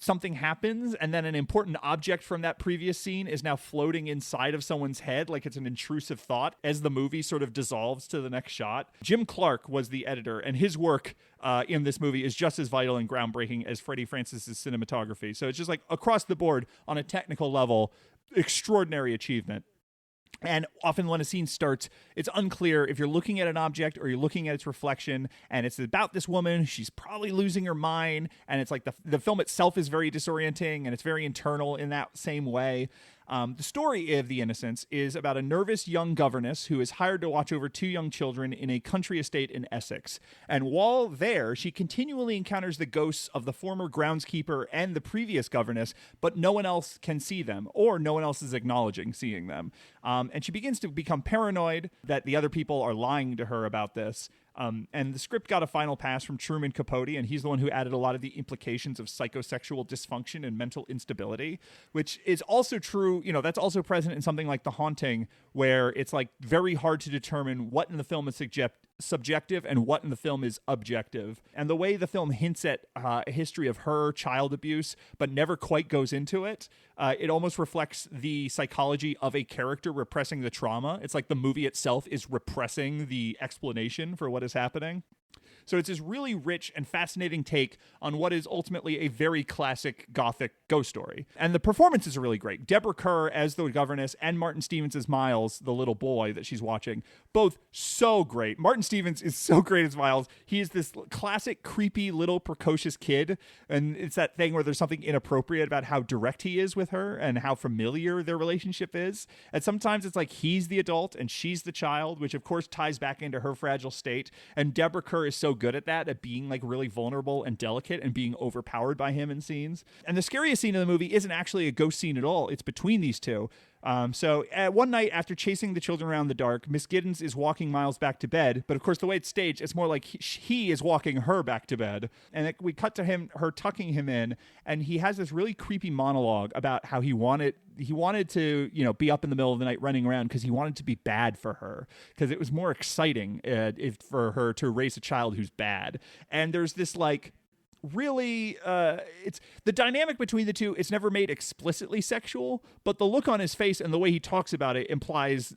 something happens and then an important object from that previous scene is now floating inside of someone's head like it's an intrusive thought as the movie sort of dissolves to the next shot. Jim Clark was the editor, and his work in this movie is just as vital and groundbreaking as Freddie Francis's cinematography. So it's just like across the board on a technical level, extraordinary achievement. And often when a scene starts, it's unclear if you're looking at an object or you're looking at its reflection, and it's about this woman. She's probably losing her mind, and it's like the film itself is very disorienting, and it's very internal in that same way. The story of The Innocents is about a nervous young governess who is hired to watch over two young children in a country estate in Essex. And while there, she continually encounters the ghosts of the former groundskeeper and the previous governess, but no one else can see them, or no one else is acknowledging seeing them. And she begins to become paranoid that the other people are lying to her about this. And the script got a final pass from Truman Capote, and he's the one who added a lot of the implications of psychosexual dysfunction and mental instability, which is also true. That's also present in something like The Haunting, where it's like very hard to determine what in the film is subjective and what in the film is objective. And the way the film hints at a history of her child abuse, but never quite goes into it, it almost reflects the psychology of a character repressing the trauma. It's like the movie itself is repressing the explanation for what is happening. So it's this really rich and fascinating take on what is ultimately a very classic Gothic ghost story. And the performances are really great. Deborah Kerr as the governess and Martin Stevens as Miles, the little boy that she's watching, both so great. Martin Stevens is so great as Miles. He is this classic, creepy, little precocious kid. And it's that thing where there's something inappropriate about how direct he is with her and how familiar their relationship is. And sometimes it's like he's the adult and she's the child, which of course ties back into her fragile state. And Deborah Kerr is so good at that, at being like really vulnerable and delicate and being overpowered by him in scenes. And the scariest scene in the movie isn't actually a ghost scene at all. It's between these two. So one night after chasing the children around in the dark, Miss Giddens is walking Miles back to bed. But of course, the way it's staged, it's more like he is walking her back to bed. And we cut to her tucking him in. And he has this really creepy monologue about how he wanted to, be up in the middle of the night running around because he wanted to be bad for her, because it was more exciting for her to raise a child who's bad. And there's this like really it's the dynamic between the two. It's never made explicitly sexual, but the look on his face and the way he talks about it implies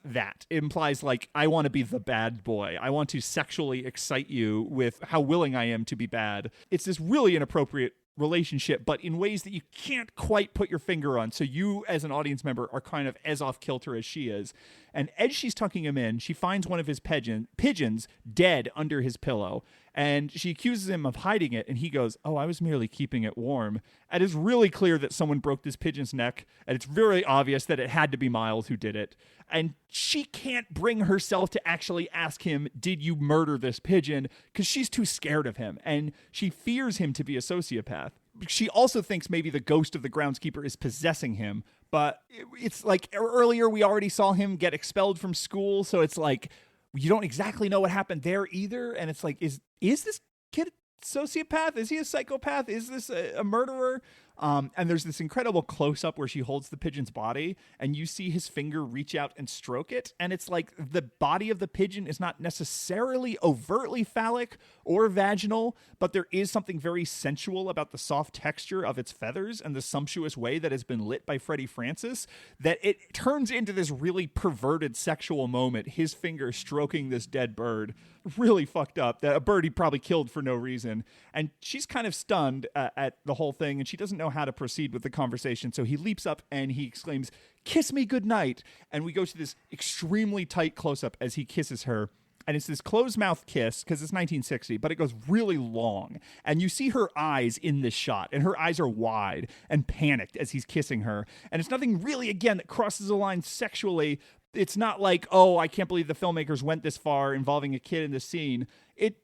like, I want to be the bad boy. I want to sexually excite you with how willing I am to be bad. It's this really inappropriate relationship, but in ways that you can't quite put your finger on. So you, as an audience member, are kind of as off kilter as she is. And as she's tucking him in, she finds one of his pigeons dead under his pillow. And she accuses him of hiding it. And he goes, "Oh, I was merely keeping it warm." And it's really clear that someone broke this pigeon's neck. And it's very obvious that it had to be Miles who did it. And she can't bring herself to actually ask him, "Did you murder this pigeon?" Because she's too scared of him. And she fears him to be a sociopath. She also thinks maybe the ghost of the groundskeeper is possessing him. But it's like earlier we already saw him get expelled from school. So it's like you don't exactly know what happened there either. And it's like, is this kid a sociopath? Is he a psychopath? Is this a murderer? And there's this incredible close-up where she holds the pigeon's body and you see his finger reach out and stroke it. And it's like the body of the pigeon is not necessarily overtly phallic or vaginal, but there is something very sensual about the soft texture of its feathers and the sumptuous way that has been lit by Freddie Francis that it turns into this really perverted sexual moment, his finger stroking this dead bird. Really fucked up. That a bird he probably killed for no reason. And she's kind of stunned at the whole thing, and she doesn't know know how to proceed with the conversation. So he leaps up and he exclaims, "Kiss me goodnight." And we go to this extremely tight close-up as he kisses her. And it's this closed-mouth kiss, because it's 1960, but it goes really long. And you see her eyes in this shot, and her eyes are wide and panicked as he's kissing her. And it's nothing really, again, that crosses the line sexually. It's not like, oh, I can't believe the filmmakers went this far involving a kid in the scene.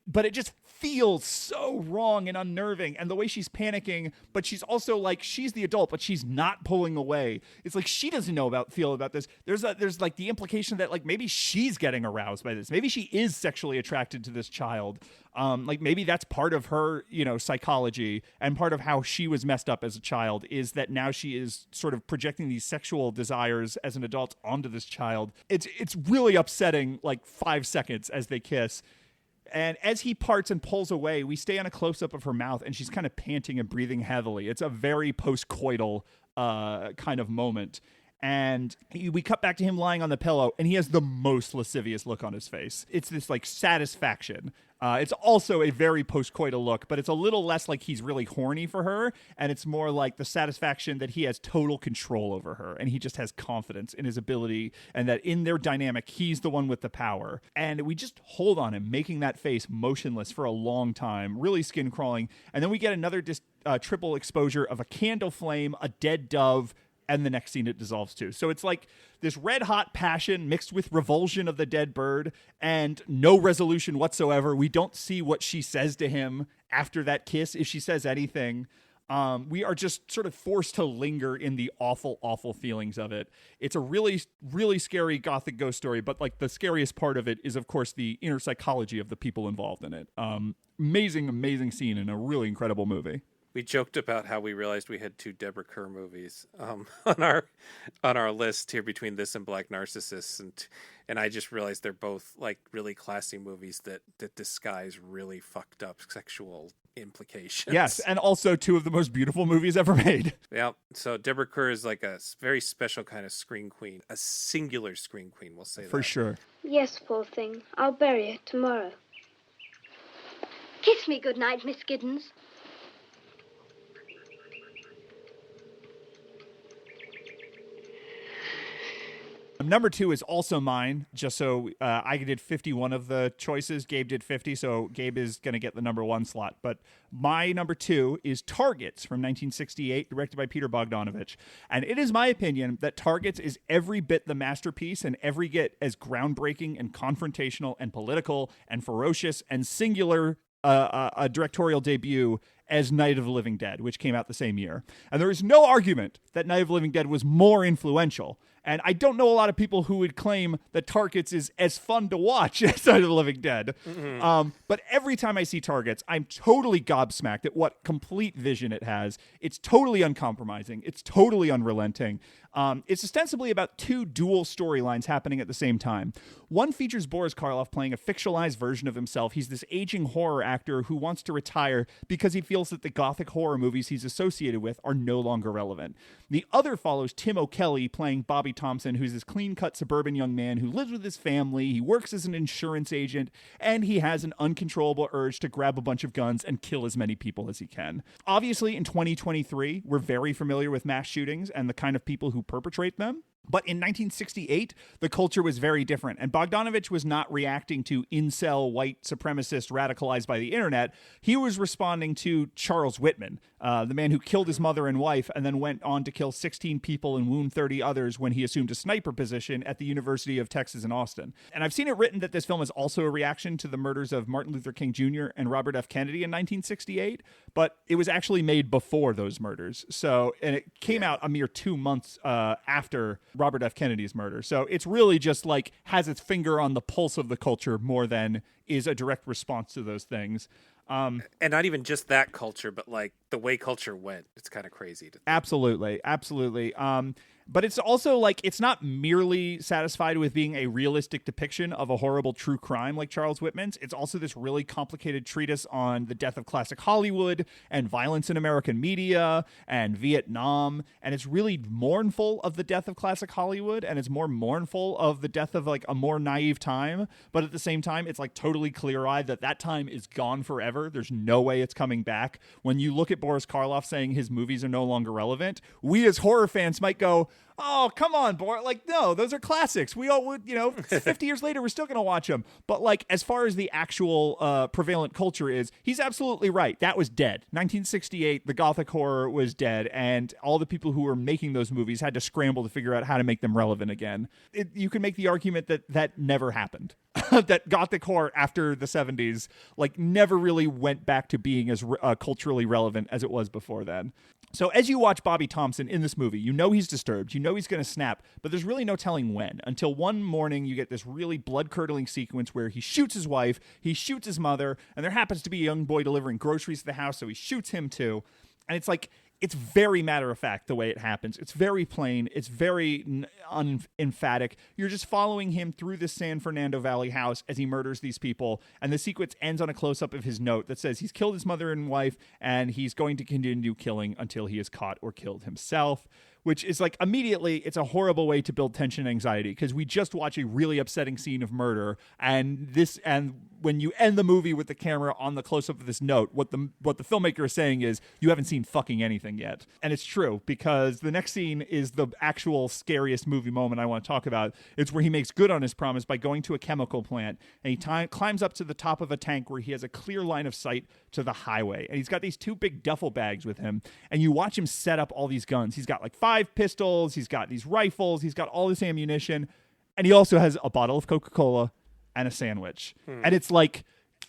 But it just feels so wrong and unnerving. And the way she's panicking, but she's also like, she's the adult, but she's not pulling away. It's like she doesn't feel about this. There's like the implication that like maybe she's getting aroused by this. Maybe she is sexually attracted to this child. Like maybe that's part of her, psychology, and part of how she was messed up as a child is that now she is sort of projecting these sexual desires as an adult onto this child. It's really upsetting, like 5 seconds as they kiss. And as he parts and pulls away, we stay on a close-up of her mouth, and she's kind of panting and breathing heavily. It's a very post-coital kind of moment. And we cut back to him lying on the pillow, and he has the most lascivious look on his face. It's this, like, satisfaction. It's also a very post-coital look, but it's a little less like he's really horny for her, and it's more like the satisfaction that he has total control over her, and he just has confidence in his ability, and that in their dynamic, he's the one with the power. And we just hold on him, making that face motionless for a long time, really skin-crawling, and then we get another triple exposure of a candle flame, a dead dove, and the next scene it dissolves to. So it's like this red-hot passion mixed with revulsion of the dead bird and no resolution whatsoever. We don't see what she says to him after that kiss, if she says anything. We are just sort of forced to linger in the awful, awful feelings of it. It's a really, really scary gothic ghost story, but like the scariest part of it is, of course, the inner psychology of the people involved in it. Amazing, amazing scene and a really incredible movie. We joked about how we realized we had 2 Deborah Kerr movies on our list here between this and Black Narcissus, and I just realized they're both like really classy movies that disguise really fucked up sexual implications. Yes, and also 2 of the most beautiful movies ever made. Yeah, so Deborah Kerr is like a very special kind of screen queen, a singular screen queen, we'll say that. For sure. Yes, poor thing. I'll bury her tomorrow. Kiss me goodnight, Miss Giddens. Number 2 is also mine, just so I did 51 of the choices. Gabe did 50, so Gabe is going to get the number 1 slot. But my number 2 is Targets from 1968, directed by Peter Bogdanovich. And it is my opinion that Targets is every bit the masterpiece and every bit as groundbreaking and confrontational and political and ferocious and singular a directorial debut as Night of the Living Dead, which came out the same year. And there is no argument that Night of the Living Dead was more influential. And I don't know a lot of people who would claim that Targets is as fun to watch as Night of the Living Dead. Mm-hmm. But every time I see Targets, I'm totally gobsmacked at what complete vision it has. It's totally uncompromising. It's totally unrelenting. It's ostensibly about 2 dual storylines happening at the same time. One features Boris Karloff playing a fictionalized version of himself. He's this aging horror actor who wants to retire because he feels that the gothic horror movies he's associated with are no longer relevant. The other follows Tim O'Kelly playing Bobby Thompson, who's this clean-cut suburban young man who lives with his family, he works as an insurance agent, and he has an uncontrollable urge to grab a bunch of guns and kill as many people as he can. Obviously, in 2023, we're very familiar with mass shootings and the kind of people who perpetrate them. But in 1968, the culture was very different, and Bogdanovich was not reacting to incel white supremacist radicalized by the internet. He was responding to Charles Whitman, the man who killed his mother and wife and then went on to kill 16 people and wound 30 others when he assumed a sniper position at the University of Texas in Austin. And I've seen it written that this film is also a reaction to the murders of Martin Luther King Jr. and Robert F. Kennedy in 1968, but it was actually made before those murders. And it came out a mere 2 months after Robert F. Kennedy's murder. So it's really just like has its finger on the pulse of the culture more than is a direct response to those things. And not even just that culture, but like the way culture went. It's kind of crazy. Absolutely. But it's also like, it's not merely satisfied with being a realistic depiction of a horrible true crime like Charles Whitman's. It's also this really complicated treatise on the death of classic Hollywood and violence in American media and Vietnam. And it's really mournful of the death of classic Hollywood, and it's more mournful of the death of like a more naive time. But at the same time, it's like totally clear-eyed that time is gone forever. There's no way it's coming back. When you look at Boris Karloff saying his movies are no longer relevant, we as horror fans might go, oh, come on, Boris. Like, no, those are classics. We all would, 50 years later, we're still going to watch them. But like, as far as the actual prevalent culture is, he's absolutely right. That was dead. 1968, the Gothic horror was dead. And all the people who were making those movies had to scramble to figure out how to make them relevant again. You can make the argument that never happened. That Gothic horror after the 70s, like, never really went back to being as culturally relevant as it was before then. So as you watch Bobby Thompson in this movie, you know he's disturbed, you know he's going to snap, but there's really no telling when. Until one morning, you get this really blood-curdling sequence where he shoots his wife, he shoots his mother, and there happens to be a young boy delivering groceries to the house, so he shoots him too. And it's like, it's very matter-of-fact the way it happens. It's very plain. It's very unemphatic. You're just following him through the San Fernando Valley house as he murders these people. And the sequence ends on a close-up of his note that says he's killed his mother and wife, and he's going to continue killing until he is caught or killed himself. Which is like, immediately, it's a horrible way to build tension and anxiety, because we just watch a really upsetting scene of murder, and when you end the movie with the camera on the close-up of this note, what the filmmaker is saying is, you haven't seen fucking anything yet. And it's true, because the next scene is the actual scariest movie moment I want to talk about. It's where he makes good on his promise by going to a chemical plant, and he climbs up to the top of a tank where he has a clear line of sight to the highway. And he's got these 2 big duffel bags with him, and you watch him set up all these guns. He's got like 5 pistols, he's got these rifles, he's got all this ammunition, and he also has a bottle of Coca-Cola and a sandwich. And it's like,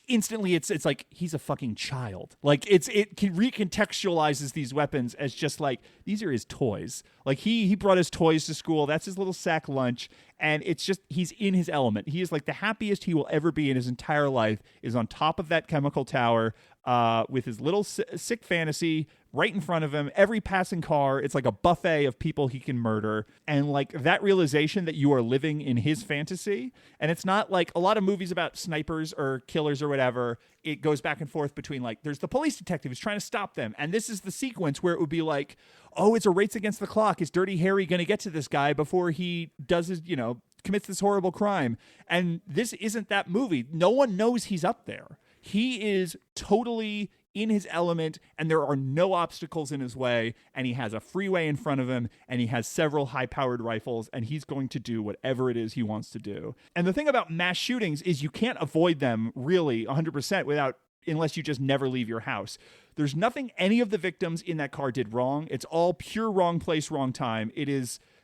instantly it's like he's a fucking child. Like, it recontextualizes these weapons as just like, these are his toys. Like, he brought his toys to school, that's his little sack lunch, and it's just, he's in his element. He is like the happiest he will ever be in his entire life, is on top of that chemical tower with his little sick fantasy right in front of him. Every passing car, it's like a buffet of people he can murder. And like, that realization that you are living in his fantasy, and it's not like a lot of movies about snipers or killers or whatever, it goes back and forth between like, there's the police detective who's trying to stop them, and this is the sequence where it would be like, oh, it's a race against the clock. Is Dirty Harry going to get to this guy before he does his, commits this horrible crime? And this isn't that movie. No one knows he's up there. He is totally in his element, and there are no obstacles in his way, and he has a freeway in front of him, and he has several high-powered rifles, and he's going to do whatever it is he wants to do. And the thing about mass shootings is you can't avoid them really 100% unless you just never leave your house. There's nothing any of the victims in that car did wrong. It's all pure wrong place, wrong time.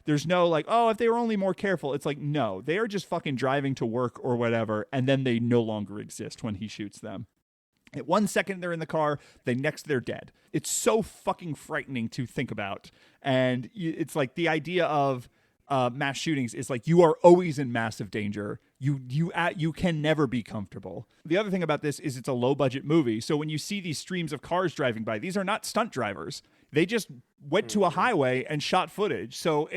There's no like, oh, if they were only more careful. It's like, no, they are just fucking driving to work or whatever, and then they no longer exist when he shoots them. At 1 second they're in the car, next they're dead. It's so fucking frightening to think about. And it's like the idea of mass shootings is like, you are always in massive danger. You can never be comfortable. The other thing about this is it's a low budget movie. So when you see these streams of cars driving by, these are not stunt drivers. They just went to a highway and shot footage. So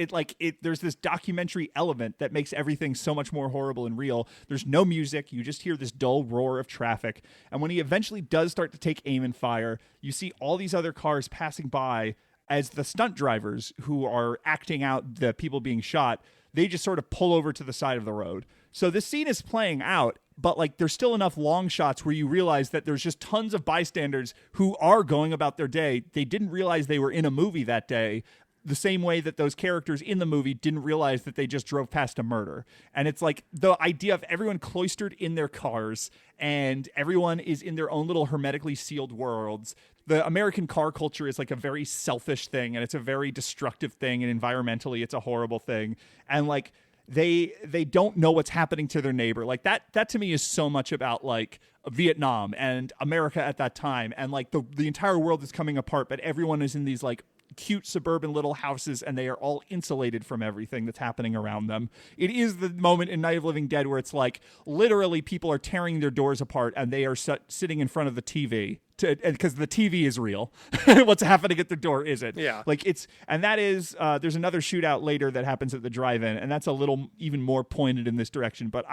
there's this documentary element that makes everything so much more horrible and real. There's no music. You just hear this dull roar of traffic. And when he eventually does start to take aim and fire, you see all these other cars passing by as the stunt drivers who are acting out the people being shot. They just sort of pull over to the side of the road. So this scene is playing out, but like, there's still enough long shots where you realize that there's just tons of bystanders who are going about their day. They didn't realize they were in a movie that day, the same way that those characters in the movie didn't realize that they just drove past a murder. And it's like the idea of everyone cloistered in their cars and everyone is in their own little hermetically sealed worlds. The American car culture is like a very selfish thing, and it's a very destructive thing, and environmentally it's a horrible thing. And like, they don't know what's happening to their neighbor. Like that to me is so much about like Vietnam and America at that time. And like the entire world is coming apart, but everyone is in these like cute suburban little houses, and they are all insulated from everything that's happening around them. It is the moment in Night of the Living Dead where it's like literally people are tearing their doors apart and they are sitting in front of the TV because the TV is real. What's happening at the door isn't. Yeah. Like that is there's another shootout later that happens at the drive-in, and that's a little even more pointed in this direction. But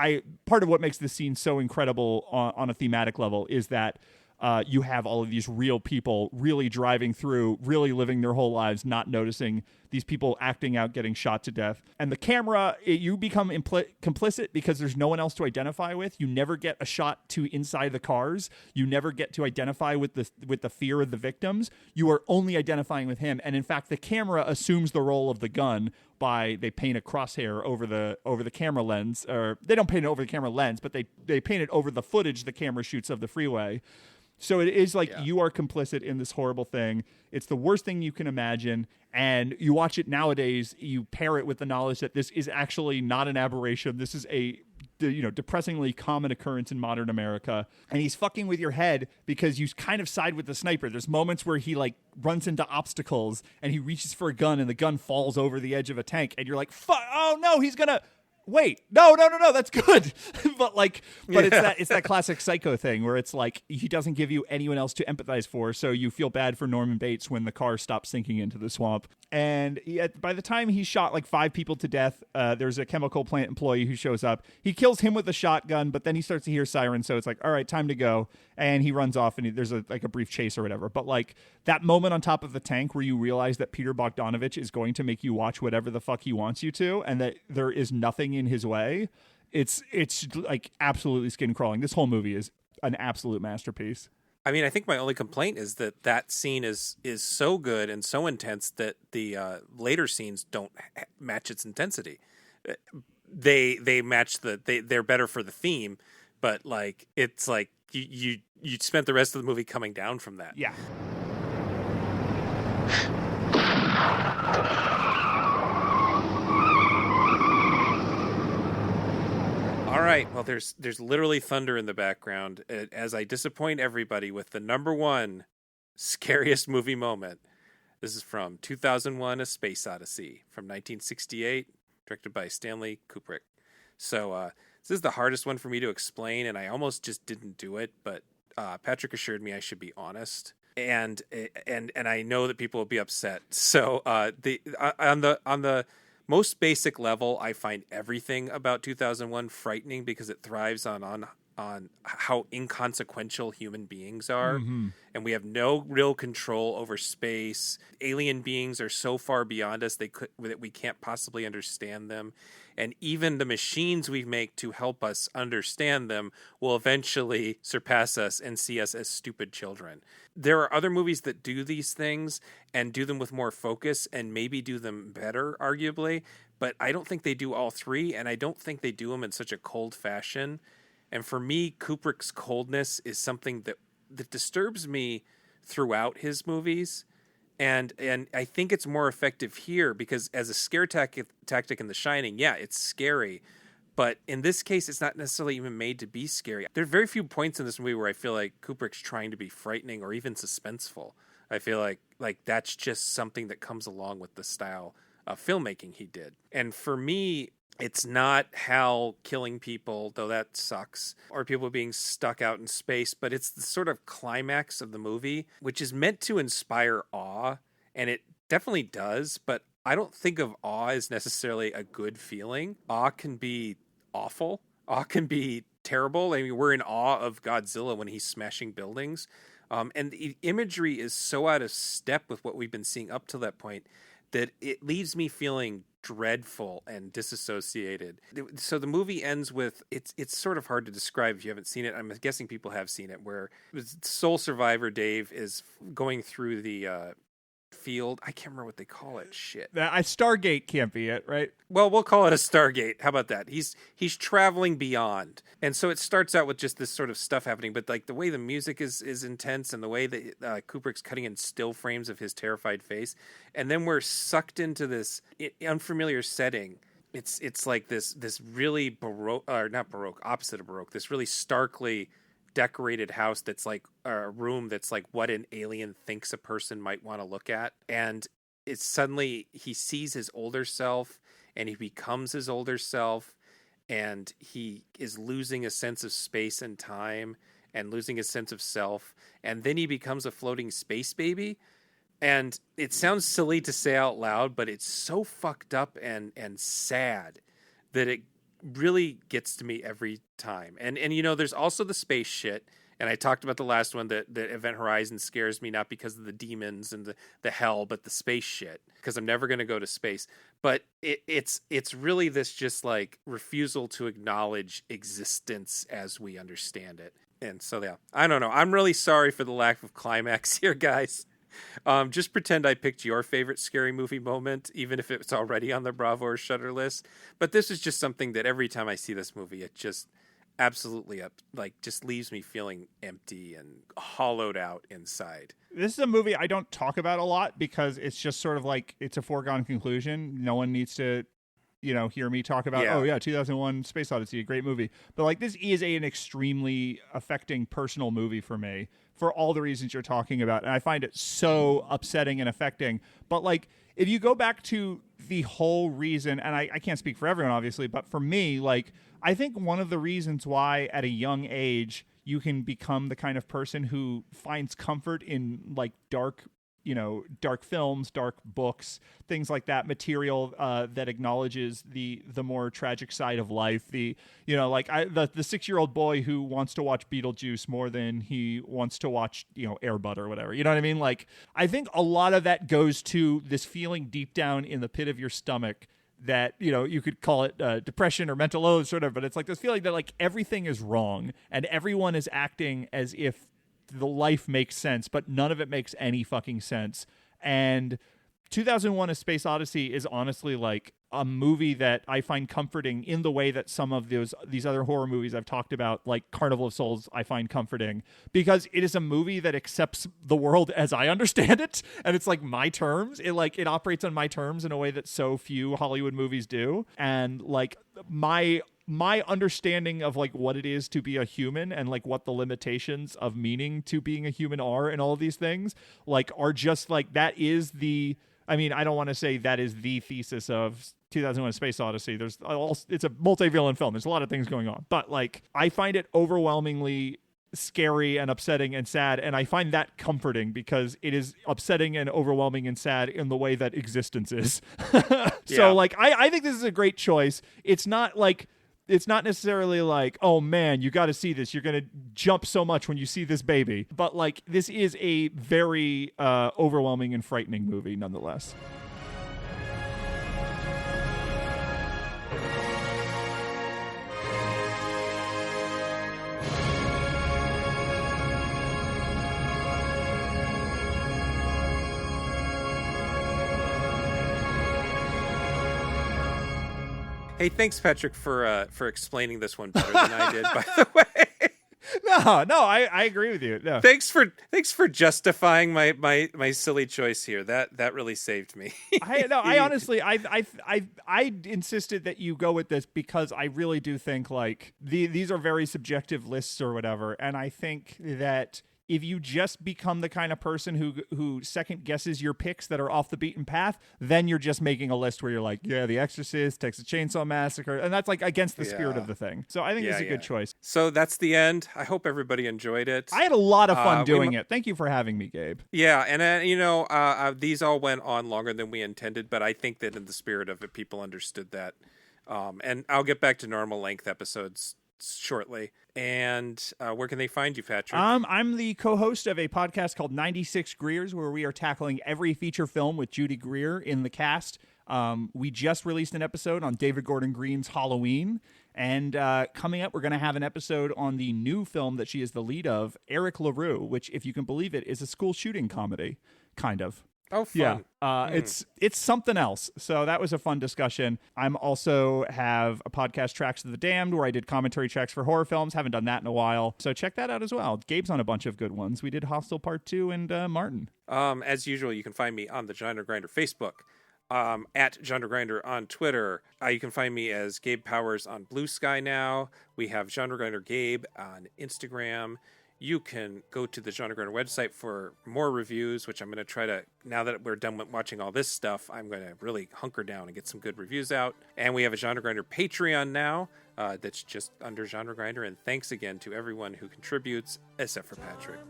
part of what makes this scene so incredible on a thematic level is that you have all of these real people really driving through, really living their whole lives, not noticing these people acting out, getting shot to death. And the camera, you become complicit because there's no one else to identify with. You never get a shot to inside the cars. You never get to identify with the fear of the victims. You are only identifying with him. And in fact, the camera assumes the role of the gun they paint a crosshair over the camera lens, or they don't paint it over the camera lens, but they paint it over the footage the camera shoots of the freeway. So it is like you are complicit in this horrible thing. It's the worst thing you can imagine. And you watch it nowadays, you pair it with the knowledge that this is actually not an aberration. This is a depressingly common occurrence in modern America. And he's fucking with your head because you kind of side with the sniper. There's moments where he like runs into obstacles and he reaches for a gun and the gun falls over the edge of a tank. And you're like, fuck, oh no, he's gonna... Wait, no, that's good. but it's that classic Psycho thing where it's like he doesn't give you anyone else to empathize for, so you feel bad for Norman Bates when the car stops sinking into the swamp. And by the time he shot like 5 people to death, there's a chemical plant employee who shows up. He kills him with a shotgun, but then he starts to hear sirens, so it's like, all right, time to go. And he runs off, and there's a brief chase or whatever. But like that moment on top of the tank where you realize that Peter Bogdanovich is going to make you watch whatever the fuck he wants you to, and that there is nothing in his way, it's like absolutely skin crawling. This whole movie is an absolute masterpiece. I mean, I think my only complaint is that scene is so good and so intense that the later scenes don't match its intensity. They match they're better for the theme, but like it's like you spent the rest of the movie coming down from that. Yeah. All right. Well, there's literally thunder in the background as I disappoint everybody with the number one scariest movie moment. This is from 2001: A Space Odyssey from 1968, directed by Stanley Kubrick. So this is the hardest one for me to explain, and I almost just didn't do it. But Patrick assured me I should be honest, and I know that people will be upset. So on the most basic level, I find everything about 2001 frightening because it thrives on how inconsequential human beings are. Mm-hmm. And we have no real control over space. Alien beings are so far beyond us that we can't possibly understand them. And even the machines we make to help us understand them will eventually surpass us and see us as stupid children. There are other movies that do these things and do them with more focus and maybe do them better, arguably. But I don't think they do all three, and I don't think they do them in such a cold fashion. And for me, Kubrick's coldness is something that disturbs me throughout his movies. And I think it's more effective here because as a scare tactic in The Shining, yeah, it's scary. But in this case, it's not necessarily even made to be scary. There are very few points in this movie where I feel like Kubrick's trying to be frightening or even suspenseful. I feel like that's just something that comes along with the style of filmmaking he did. And for me, it's not Hal killing people, though that sucks, or people being stuck out in space, but it's the sort of climax of the movie, which is meant to inspire awe, and it definitely does, but I don't think of awe as necessarily a good feeling. Awe can be awful. Awe can be terrible. I mean, we're in awe of Godzilla when he's smashing buildings, and the imagery is so out of step with what we've been seeing up to that point that it leaves me feeling dreadful and disassociated. So the movie ends with, it's sort of hard to describe if you haven't seen it. I'm guessing people have seen it, where sole survivor Dave is going through the field. I can't remember what they call it. Shit. Stargate can't be it, right? Well, we'll call it a Stargate. How about that? He's traveling beyond. And so it starts out with just this sort of stuff happening, but like the way the music is intense and the way that Kubrick's cutting in still frames of his terrified face. And then we're sucked into this unfamiliar setting. It's like this really Baroque, or not Baroque, opposite of Baroque, this really starkly decorated house that's like a room that's like what an alien thinks a person might want to look at. And it's suddenly he sees his older self and he becomes his older self, and he is losing a sense of space and time and losing a sense of self, and then he becomes a floating space baby. And it sounds silly to say out loud, but it's so fucked up and sad that it really gets to me every time. And there's also the space shit. And I talked about the last one, that Event Horizon scares me not because of the demons and the hell, but the space shit, because I'm never going to go to space. But it's really this just like refusal to acknowledge existence as we understand it. And so, yeah, I don't know. I'm really sorry for the lack of climax here, guys. Just pretend I picked your favorite scary movie moment, even if it's already on the Bravo or Shudder list. But this is just something that every time I see this movie, it just absolutely just leaves me feeling empty and hollowed out inside. This is a movie I don't talk about a lot because it's just sort of like it's a foregone conclusion. No one needs to, hear me talk about, 2001 Space Odyssey, a great movie. But like this is an extremely affecting personal movie for me for all the reasons you're talking about. And I find it so upsetting and affecting. But like, if you go back to the whole reason, and I can't speak for everyone, obviously, but for me, like, I think one of the reasons why at a young age you can become the kind of person who finds comfort in like dark films, dark books, things like that, material that acknowledges the more tragic side of life. The 6-year-old boy who wants to watch Beetlejuice more than he wants to watch, Air Bud or whatever. You know what I mean? Like, I think a lot of that goes to this feeling deep down in the pit of your stomach that, you could call it depression or mental illness, sort of, but it's like this feeling that like everything is wrong and everyone is acting as if the life makes sense, but none of it makes any fucking sense. And 2001: A Space Odyssey is honestly like a movie that I find comforting in the way that some of these other horror movies I've talked about, like Carnival of Souls, I find comforting because it is a movie that accepts the world as I understand it, and it's like my terms. It operates on my terms in a way that so few Hollywood movies do, and like my understanding of like what it is to be a human and like what the limitations of meaning to being a human are and all of these things like are just like that is the I mean, I don't want to say that is the thesis of 2001: A Space Odyssey. It's a multi-villain film. There's a lot of things going on, but like I find it overwhelmingly scary and upsetting and sad, and I find that comforting because it is upsetting and overwhelming and sad in the way that existence is. So like I think this is a great choice. It's not necessarily like, oh man, you got to see this. You're going to jump so much when you see this baby. But like, this is a very overwhelming and frightening movie nonetheless. Hey, thanks, Patrick, for explaining this one better than I did, by the way. No, I agree with you. No. Thanks for justifying my silly choice here. That really saved me. I honestly I insisted that you go with this because I really do think like these are very subjective lists or whatever, and I think that if you just become the kind of person who second guesses your picks that are off the beaten path, then you're just making a list where you're like, yeah, The Exorcist, Texas Chainsaw Massacre, and that's like against the spirit of the thing. So I think it's a good choice. So that's the end. I hope everybody enjoyed it. I had a lot of fun doing it. Thank you for having me, Gabe. Yeah, and these all went on longer than we intended, but I think that in the spirit of it, people understood that. And I'll get back to normal length episodes shortly. And where can they find you, Patrick? I'm the co-host of a podcast called 96 Greers, where we are tackling every feature film with Judy Greer in the cast. We just released an episode on David Gordon Green's Halloween, and coming up, we're going to have an episode on the new film that she is the lead of, Eric LaRue, which, if you can believe it, is a school shooting comedy, kind of. Oh, fun. Yeah. It's something else. So that was a fun discussion. I'm also have a podcast, Tracks of the Damned, where I did commentary tracks for horror films. Haven't done that in a while. So check that out as well. Gabe's on a bunch of good ones. We did Hostel Part 2 and Martin. As usual, you can find me on the Genre Grinder Facebook, at Genre Grinder on Twitter. You can find me as Gabe Powers on Blue Sky now. We have Genre Grinder Gabe on Instagram. You can go to the Genre Grinder website for more reviews, which I'm going to try to, now that we're done with watching all this stuff, I'm going to really hunker down and get some good reviews out. And we have a Genre Grinder Patreon now that's just under Genre Grinder. And thanks again to everyone who contributes, except for Patrick.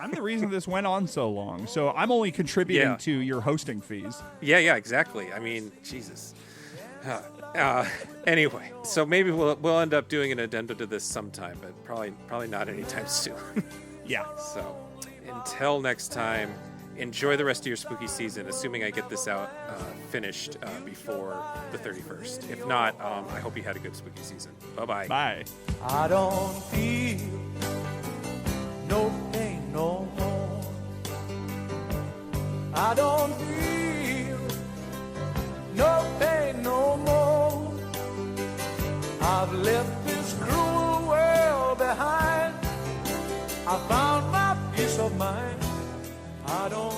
I'm the reason this went on so long, so I'm only contributing to your hosting fees. Yeah, exactly. I mean, Jesus. Anyway, so maybe we'll end up doing an addendum to this sometime, but probably not anytime soon. Yeah. So until next time, enjoy the rest of your spooky season, assuming I get this out finished before the 31st. If not, I hope you had a good spooky season. Bye-bye. Bye. I don't feel no pain no more. I don't feel no pain no more. I've left this cruel world behind. I found my peace of mind. I don't